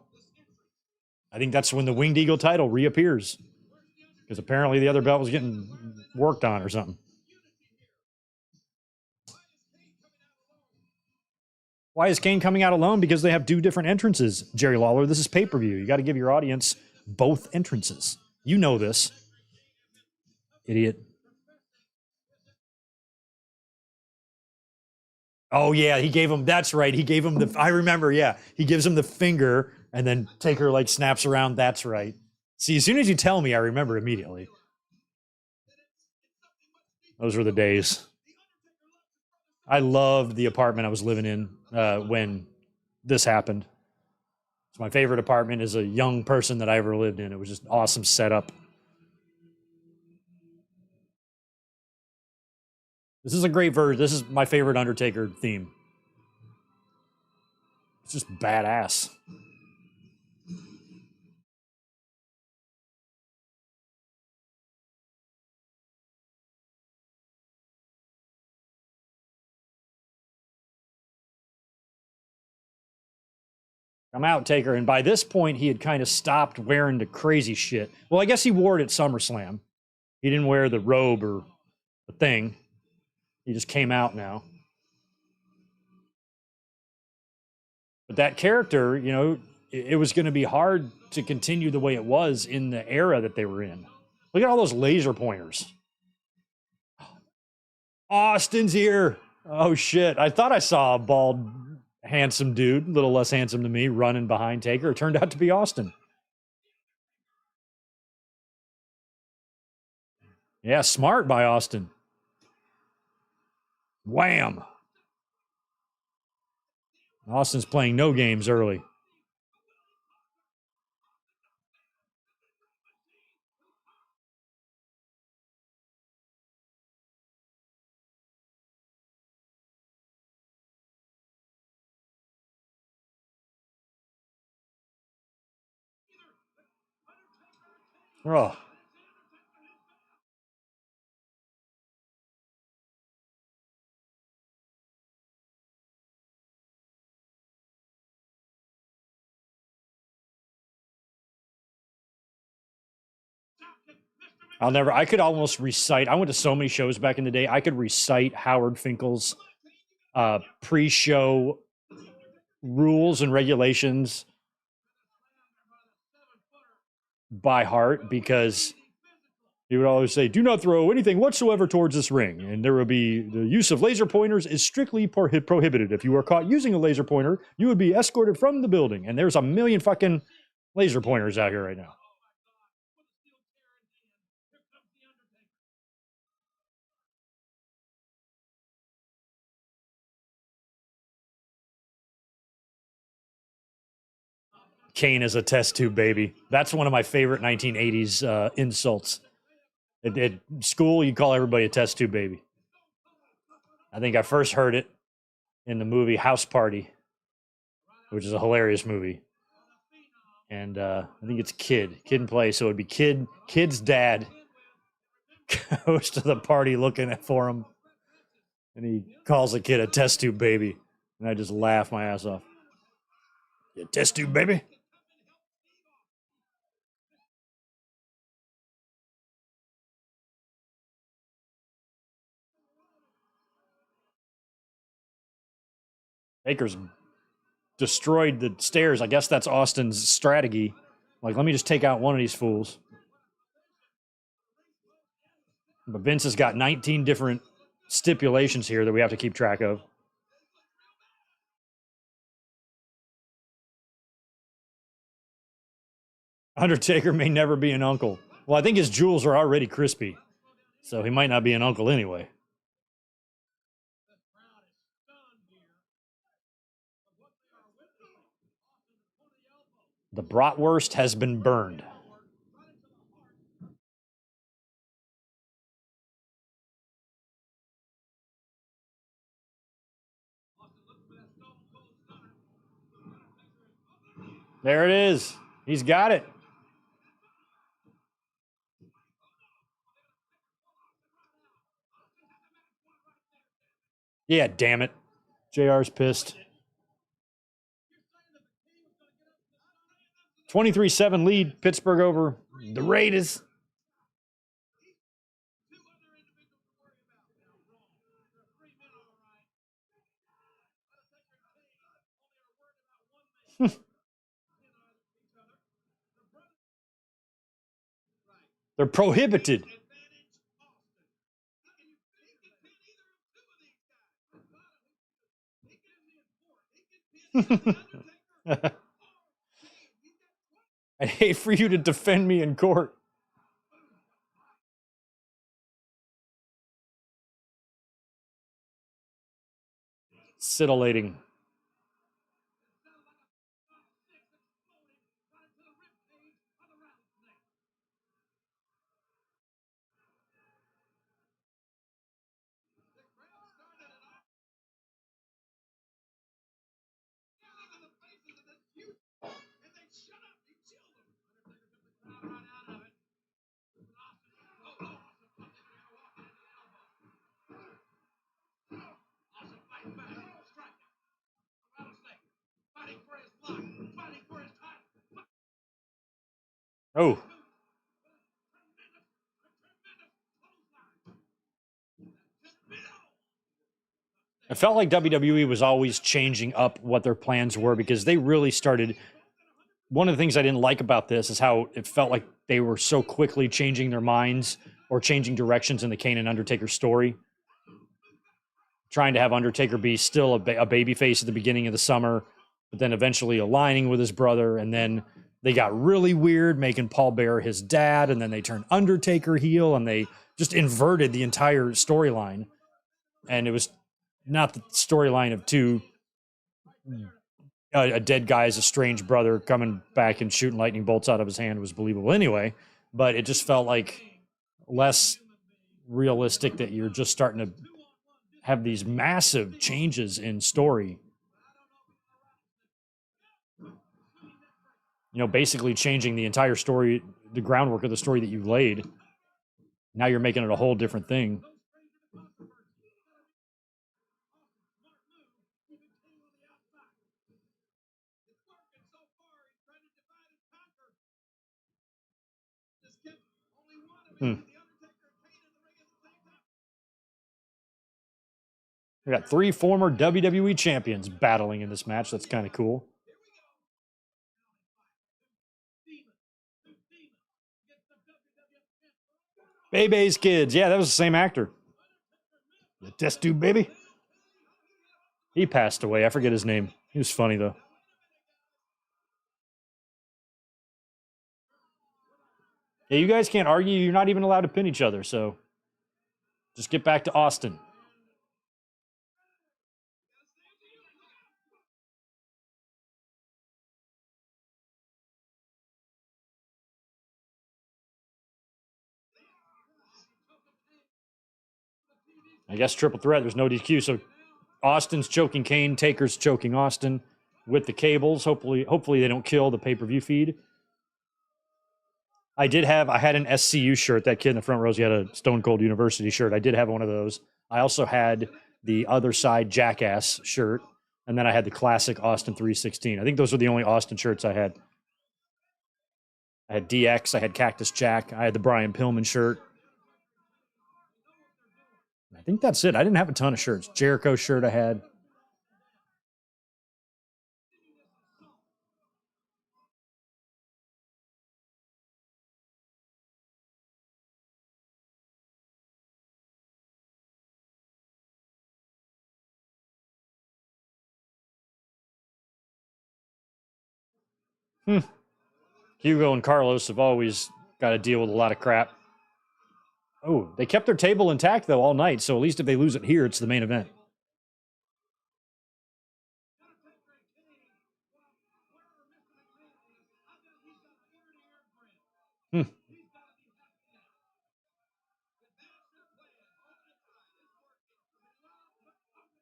I think that's when the Winged Eagle title reappears, because apparently the other belt was getting worked on or something. Why is Kane coming out alone? Because they have two different entrances, Jerry Lawler. This is pay-per-view. You got to give your audience both entrances. You know this. Idiot. Oh, yeah, he gave him, that's right. He gave him the, I remember, yeah. He gives him the finger, and then Taker, like, snaps around. That's right. See, as soon as you tell me, I remember immediately. Those were the days. I loved the apartment I was living in when this happened. It's my favorite apartment as a young person that I ever lived in. It was just an awesome setup. This is a great version. This is my favorite Undertaker theme. It's just badass. I'm out, Taker. And by this point, he had kind of stopped wearing the crazy shit. Well, I guess he wore it at SummerSlam. He didn't wear the robe or the thing. He just came out now. But that character, you know, it was going to be hard to continue the way it was in the era that they were in. Look at all those laser pointers. Austin's here. Oh, shit. I thought I saw a bald, handsome dude, a little less handsome than me, running behind Taker. It turned out to be Austin. Yeah, smart by Austin. Wham! Austin's playing no games early. Oh. I could almost recite, I went to so many shows back in the day, I could recite Howard Finkel's pre-show rules and regulations by heart, because he would always say, do not throw anything whatsoever towards this ring. And there would be, the use of laser pointers is strictly prohibited. If you are caught using a laser pointer, you would be escorted from the building. And there's a million fucking laser pointers out here right now. Kane is a test tube baby. That's one of my favorite 1980s insults. At school, you call everybody a test tube baby. I think I first heard it in the movie House Party, which is a hilarious movie. And I think it's Kid in play. So it'd be Kid's dad goes to the party looking for him. And he calls the kid a test tube baby. And I just laugh my ass off. You test tube baby? Baker's destroyed the stairs. I guess that's Austin's strategy. Like, let me just take out one of these fools. But Vince has got 19 different stipulations here that we have to keep track of. Undertaker may never be an uncle. Well, I think his jewels are already crispy, so he might not be an uncle anyway. The bratwurst has been burned. There it is. He's got it. Yeah, damn it. JR's pissed. 23-7 lead, Pittsburgh over the Raiders. They're prohibited. I'd hate for you to defend me in court. Scintillating. Oh. I felt like WWE was always changing up what their plans were because they really started. One of the things I didn't like about this is how it felt like they were so quickly changing their minds or changing directions in the Kane and Undertaker story. Trying to have Undertaker be still a babyface at the beginning of the summer, but then eventually aligning with his brother. And then they got really weird, making Paul Bearer his dad. And then they turned Undertaker heel and they just inverted the entire storyline. And it was not the storyline of a dead guy's estranged brother coming back and shooting lightning bolts out of his hand was believable anyway. But it just felt like less realistic that you're just starting to have these massive changes in story. You know, basically changing the entire story, the groundwork of the story that you laid. Now you're making it a whole different thing. We got 3 former WWE champions battling in this match. That's kind of cool. Bebe's Kids. Yeah, that was the same actor. The test tube baby. He passed away. I forget his name. He was funny, though. Yeah, you guys can't argue. You're not even allowed to pin each other, so just get back to Austin. I guess triple threat. There's no DQ, so Austin's choking Kane, Taker's choking Austin with the cables. Hopefully they don't kill the pay-per-view feed. I had an SCU shirt. That kid in the front rows, he had a Stone Cold University shirt. I did have one of those. I also had the Other Side Jackass shirt, and then I had the classic Austin 316. I think those were the only Austin shirts I had. I had DX, I had Cactus Jack, I had the Brian Pillman shirt. I think that's it. I didn't have a ton of shirts. Jericho shirt I had. Hugo and Carlos have always got to deal with a lot of crap. Oh, they kept their table intact, though, all night, so at least if they lose it here, it's the main event.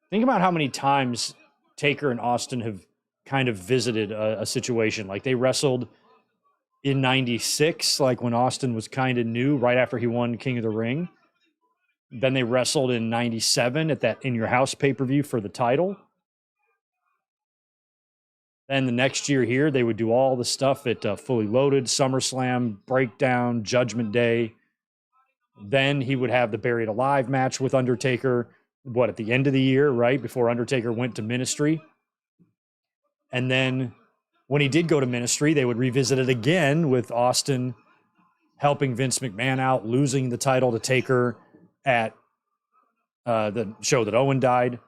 Think about how many times Taker and Austin have kind of visited a situation. Like they wrestled in 96, like when Austin was kind of new, right after he won King of the Ring. Then they wrestled in 97 at that In Your House pay-per-view for the title. Then the next year here, they would do all the stuff at Fully Loaded, SummerSlam, Breakdown, Judgment Day. Then he would have the Buried Alive match with Undertaker, at the end of the year, right? Before Undertaker went to Ministry. And then when he did go to Ministry, they would revisit it again with Austin helping Vince McMahon out, losing the title to Taker at the show that Owen died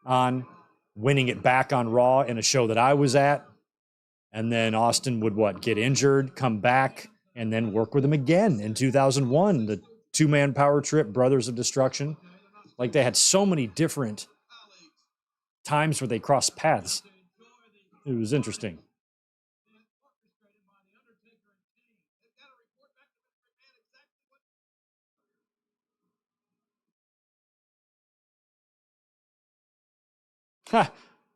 on, winning it back on Raw in a show that I was at. And then Austin would get injured, come back, and then work with him again in 2001, the two-man power trip, Brothers of Destruction. Like they had so many different times where they crossed paths. It was interesting.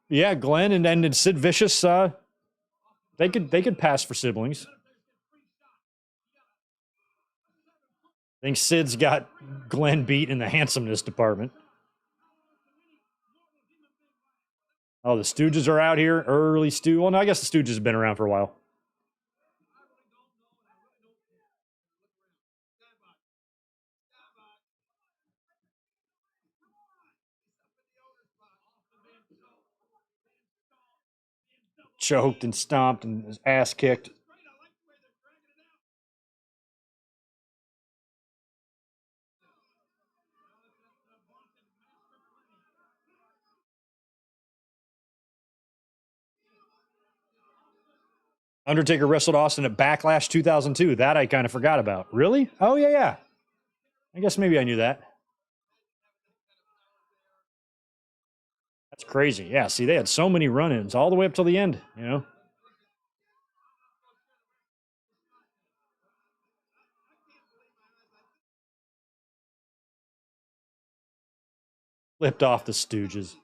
Yeah, Glenn and Sid Vicious, they could pass for siblings. I think Sid's got Glenn beat in the handsomeness department. Oh, the Stooges are out here. Early Stu. Well, no, I guess the Stooges have been around for a while. Choked and stomped and his ass kicked. Undertaker wrestled Austin at Backlash 2002. That I kind of forgot about. Really? Oh, yeah, yeah. I guess maybe I knew that. That's crazy. Yeah, see, they had so many run-ins all the way up till the end, you know? Flipped off the Stooges.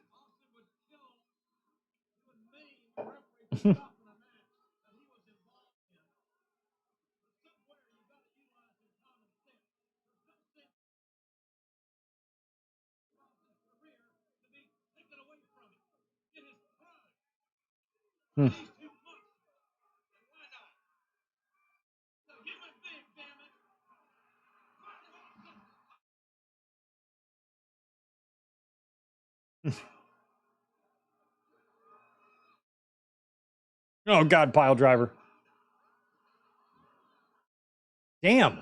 Oh, God, pile driver. Damn.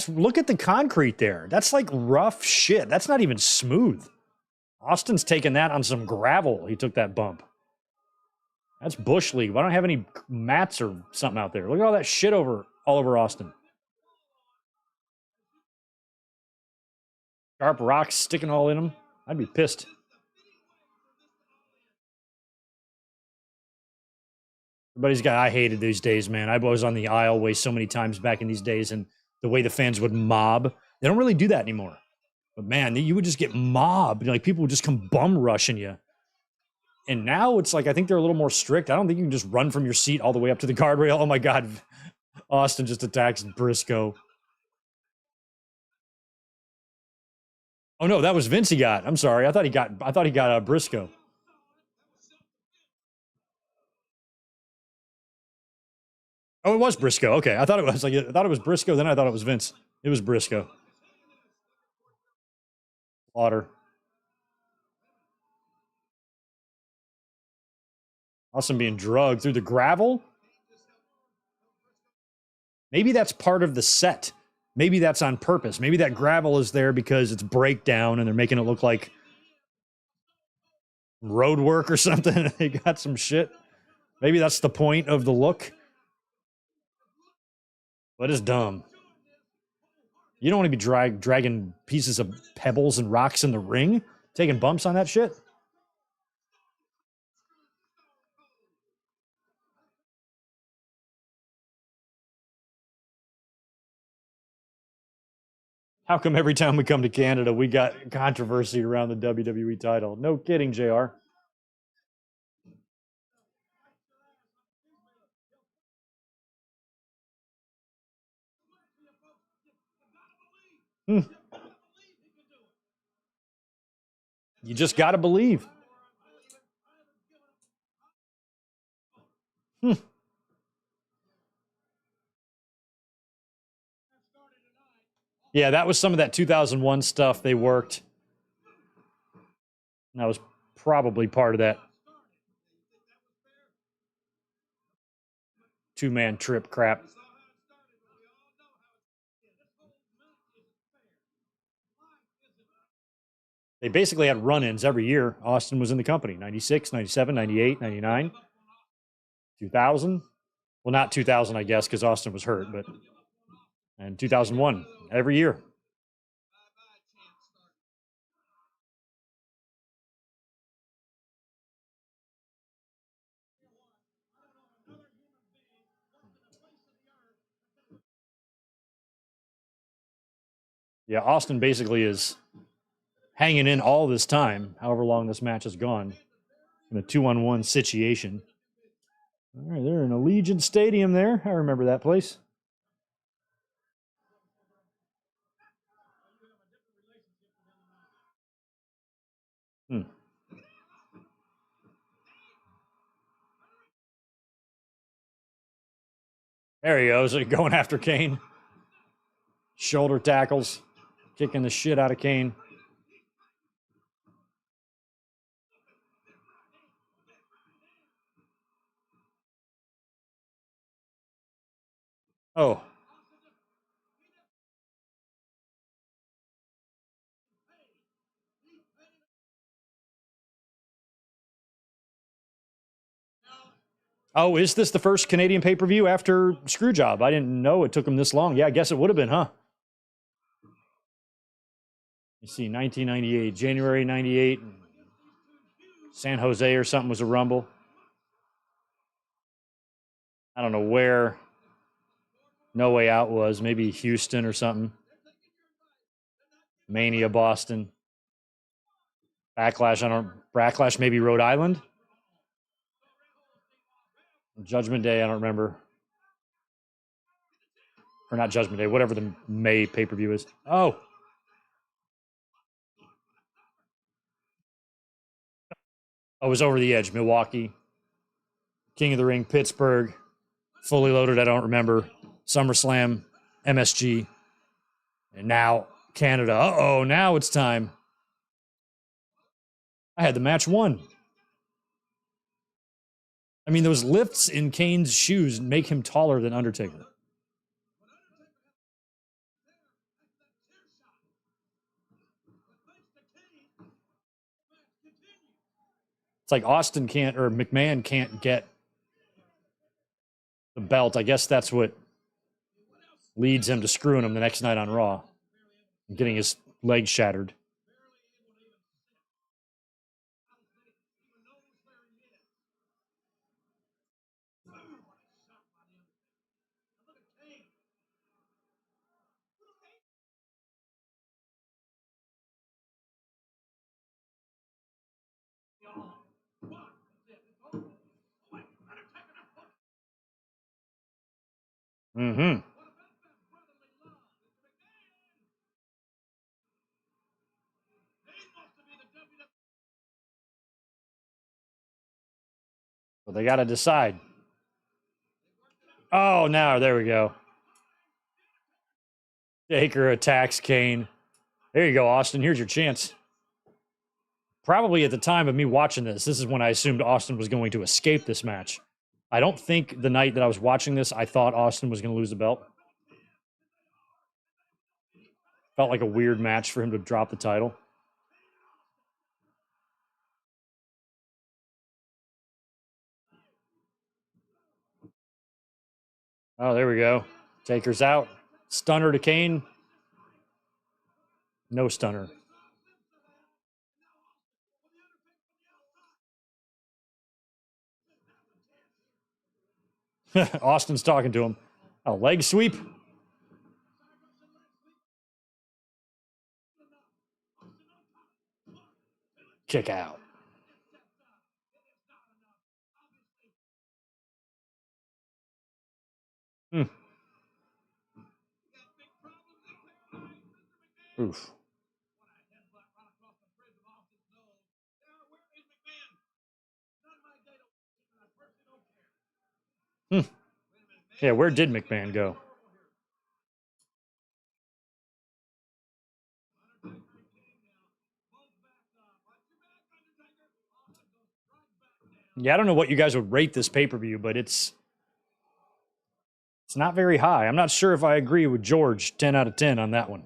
Look at the concrete there. That's like rough shit. That's not even smooth. Austin's taking that on some gravel. He took that bump. That's Bush League. I don't have any mats or something out there. Look at all that shit all over Austin. Sharp rocks sticking all in him. I'd be pissed. Everybody's got, I hated these days, man. I was on the aisle way so many times back in these days, and the way the fans would mob. They don't really do that anymore. But man, you would just get mobbed. Like people would just come bum rushing you. And now it's like, I think they're a little more strict. I don't think you can just run from your seat all the way up to the guardrail. Oh my God. Austin just attacks Briscoe. Oh no, that was Vince he got. I'm sorry. I thought he got Briscoe. Oh, it was Briscoe. Okay. I thought it was Briscoe, then I thought it was Vince. It was Briscoe. Water. Austin being drugged through the gravel. Maybe that's part of the set. Maybe that's on purpose. Maybe that gravel is there because it's breakdown and they're making it look like road work or something. They got some shit. Maybe that's the point of the look. But it's dumb. You don't want to be dragging pieces of pebbles and rocks in the ring, taking bumps on that shit. How come every time we come to Canada, we got controversy around the WWE title? No kidding, JR. You just got to believe. Yeah, that was some of that 2001 stuff they worked. That was probably part of that two-man trip crap. They basically had run-ins every year. Austin was in the company. 96, 97, 98, 99, 2000. Well, not 2000, I guess, because Austin was hurt, but and 2001, every year. Yeah, Austin basically is hanging in all this time, however long this match has gone, in a 2-on-1 situation. All right, they're in Allegiant Stadium there. I remember that place. There he goes, going after Kane. Shoulder tackles, kicking the shit out of Kane. Oh. Oh, is this the first Canadian pay-per-view after Screwjob? I didn't know it took them this long. Yeah, I guess it would have been, huh? You see, 1998, January 98, San Jose or something was a Rumble. I don't know where No Way Out was. Maybe Houston or something. Mania, Boston. Backlash, maybe Rhode Island. Judgment Day, I don't remember. Or not Judgment Day, whatever the May pay-per-view is. Oh. I was over the edge. Milwaukee. King of the Ring, Pittsburgh. Fully Loaded, I don't remember. SummerSlam, MSG. And now Canada. Uh-oh, now it's time. I had the match won. I mean, those lifts in Kane's shoes make him taller than Undertaker. It's like Austin can't, or McMahon can't get the belt. I guess that's what leads him to screwing him the next night on Raw and getting his leg shattered. Mm-hmm. But they got to decide. Oh, now there we go. Taker attacks Kane. There you go, Austin. Here's your chance. Probably at the time of me watching this is when I assumed Austin was going to escape this match. I don't think the night that I was watching this, I thought Austin was going to lose the belt. Felt like a weird match for him to drop the title. Oh, there we go. Taker's out. Stunner to Kane. No stunner. Austin's talking to him. A leg sweep. Kick out. Hmm. Oof. Hmm. Yeah, where did McMahon go? Yeah, I don't know what you guys would rate this pay-per-view, but it's not very high. I'm not sure if I agree with George 10 out of 10 on that one.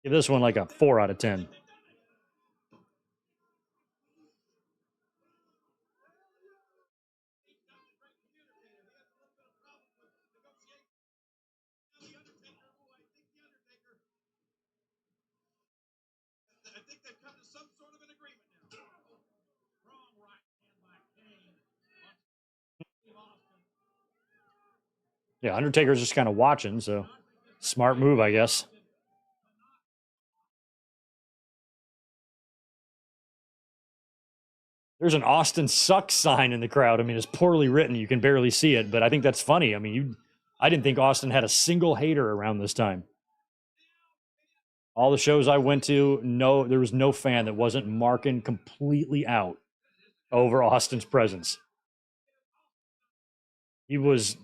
Give this one like a 4 out of 10. I think they've come to some sort of an agreement now. Strong right hand by Kane. Yeah, Undertaker's just kind of watching, so smart move, I guess. There's an Austin sucks sign in the crowd. I mean, it's poorly written. You can barely see it, but I think that's funny. I mean, I didn't think Austin had a single hater around this time. All the shows I went to, there was no fan that wasn't marking completely out over Austin's presence. He was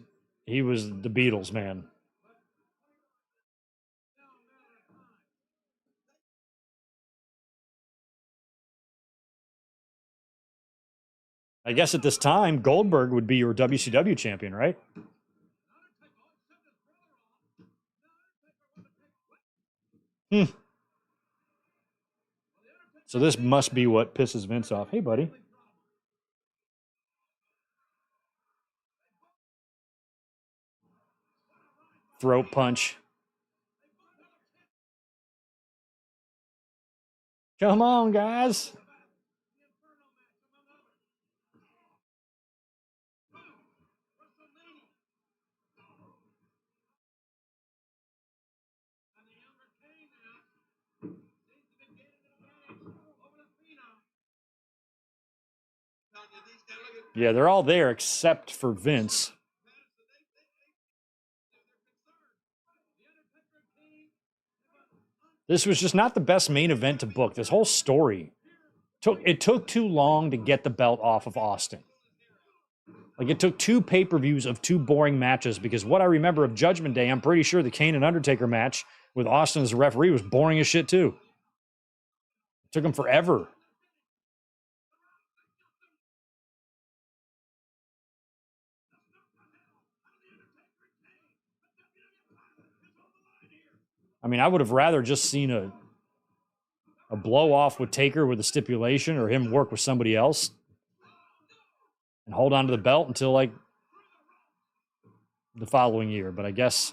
the Beatles, man. I guess at this time, Goldberg would be your WCW champion, right? Hmm. So this must be what pisses Vince off. Hey, buddy. Throat punch. Come on, guys. Yeah, they're all there except for Vince. This was just not the best main event to book. This whole story took too long to get the belt off of Austin. Like, it took 2 pay-per-views of 2 boring matches, because what I remember of Judgment Day, I'm pretty sure the Kane and Undertaker match with Austin as the referee was boring as shit too. It took him forever. I mean, I would have rather just seen a blow off with Taker with a stipulation, or him work with somebody else and hold on to the belt until like the following year. But I guess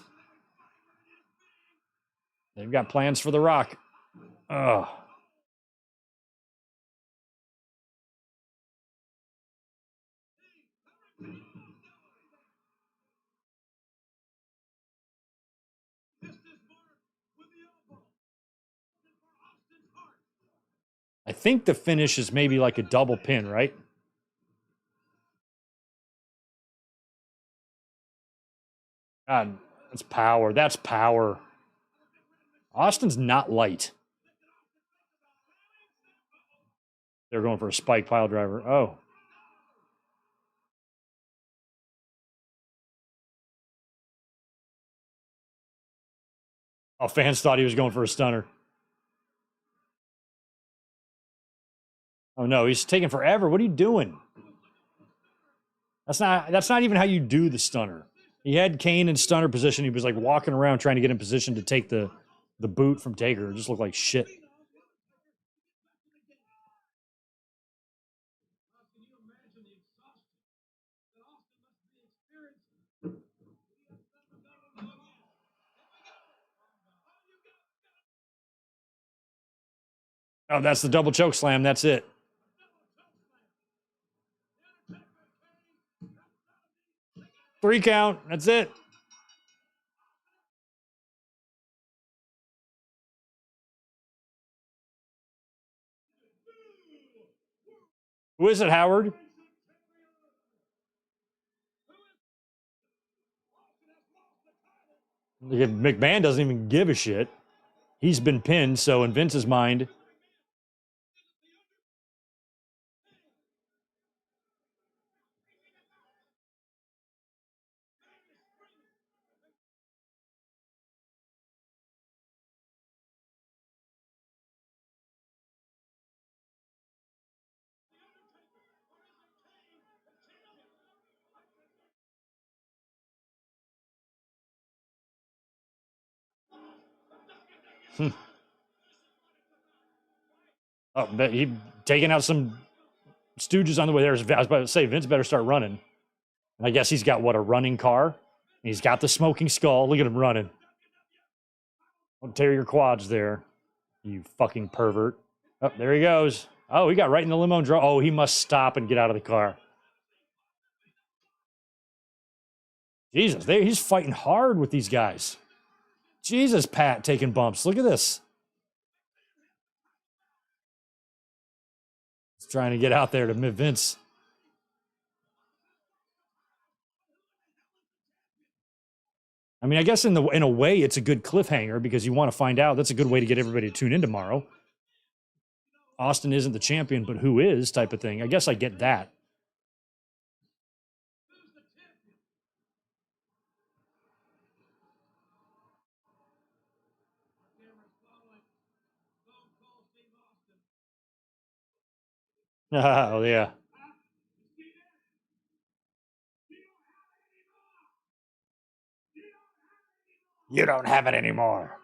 they've got plans for The Rock. Ugh. I think the finish is maybe like a double pin, right? God, that's power. That's power. Austin's not light. They're going for a spike pile driver. Oh. Oh, fans thought he was going for a stunner. Oh no, he's taking forever. What are you doing? That's not even how you do the stunner. He had Kane in stunner position. He was like walking around trying to get in position to take the boot from Taker. It just looked like shit. Oh, that's the double choke slam. That's it. Three count. That's it. Who is it, Howard? McMahon doesn't even give a shit. He's been pinned, so in Vince's mind... Oh, but he taking out some stooges on the way there. I was about to say, Vince better start running. And I guess he's got, what, a running car? He's got the smoking skull. Look at him running. Don't tear your quads there, you fucking pervert. Oh, there he goes. Oh, he got right in the limo and drove. Oh, he must stop and get out of the car. Jesus, he's fighting hard with these guys. Jesus, Pat taking bumps. Look at this. He's trying to get out there to Vince. I mean, I guess in a way, it's a good cliffhanger because you want to find out. That's a good way to get everybody to tune in tomorrow. Austin isn't the champion, but who is type of thing. I guess I get that. Oh, yeah. You don't have it anymore.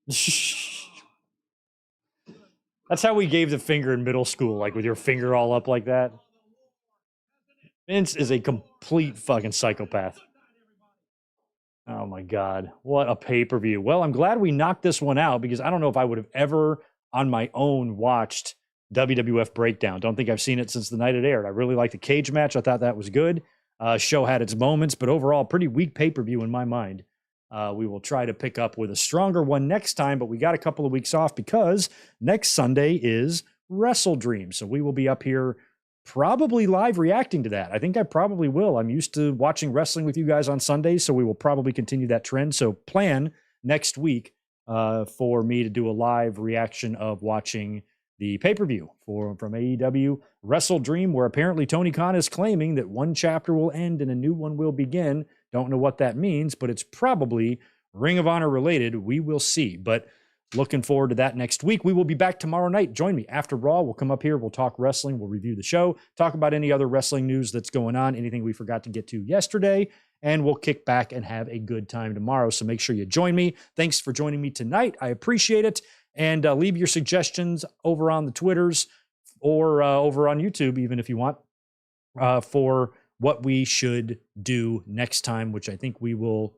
That's how we gave the finger in middle school, like with your finger all up like that. Vince is a complete fucking psychopath. Oh my God. What a pay-per-view. Well, I'm glad we knocked this one out because I don't know if I would have ever on my own watched WWF Breakdown. Don't think I've seen it since the night it aired. I really liked the cage match. I thought that was good. Show had its moments, but overall, pretty weak pay-per-view in my mind. We will try to pick up with a stronger one next time, but we got a couple of weeks off because next Sunday is Wrestle Dream. So we will be up here probably live reacting to that. I think I probably will. I'm used to watching wrestling with you guys on Sundays, so we will probably continue that trend. So plan next week for me to do a live reaction of watching the pay-per-view from AEW Wrestle Dream, where apparently Tony Khan is claiming that one chapter will end and a new one will begin. Don't know what that means, but it's probably Ring of Honor related. We will see. But looking forward to that next week. We will be back tomorrow night. Join me after Raw. We'll come up here. We'll talk wrestling. We'll review the show, talk about any other wrestling news that's going on, anything we forgot to get to yesterday, and we'll kick back and have a good time tomorrow. So make sure you join me. Thanks for joining me tonight. I appreciate it. And leave your suggestions over on the Twitters or over on YouTube, even if you want, for what we should do next time, which I think we will.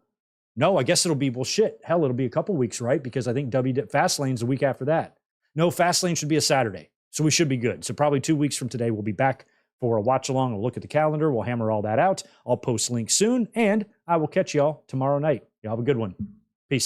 No, I guess it'll be, well, shit. Hell, it'll be a couple weeks, right? Because I think Fastlane's the week after that. No, Fastlane should be a Saturday. So we should be good. So probably 2 weeks from today, we'll be back for a watch along. We'll look at the calendar. We'll hammer all that out. I'll post links soon. And I will catch y'all tomorrow night. Y'all have a good one.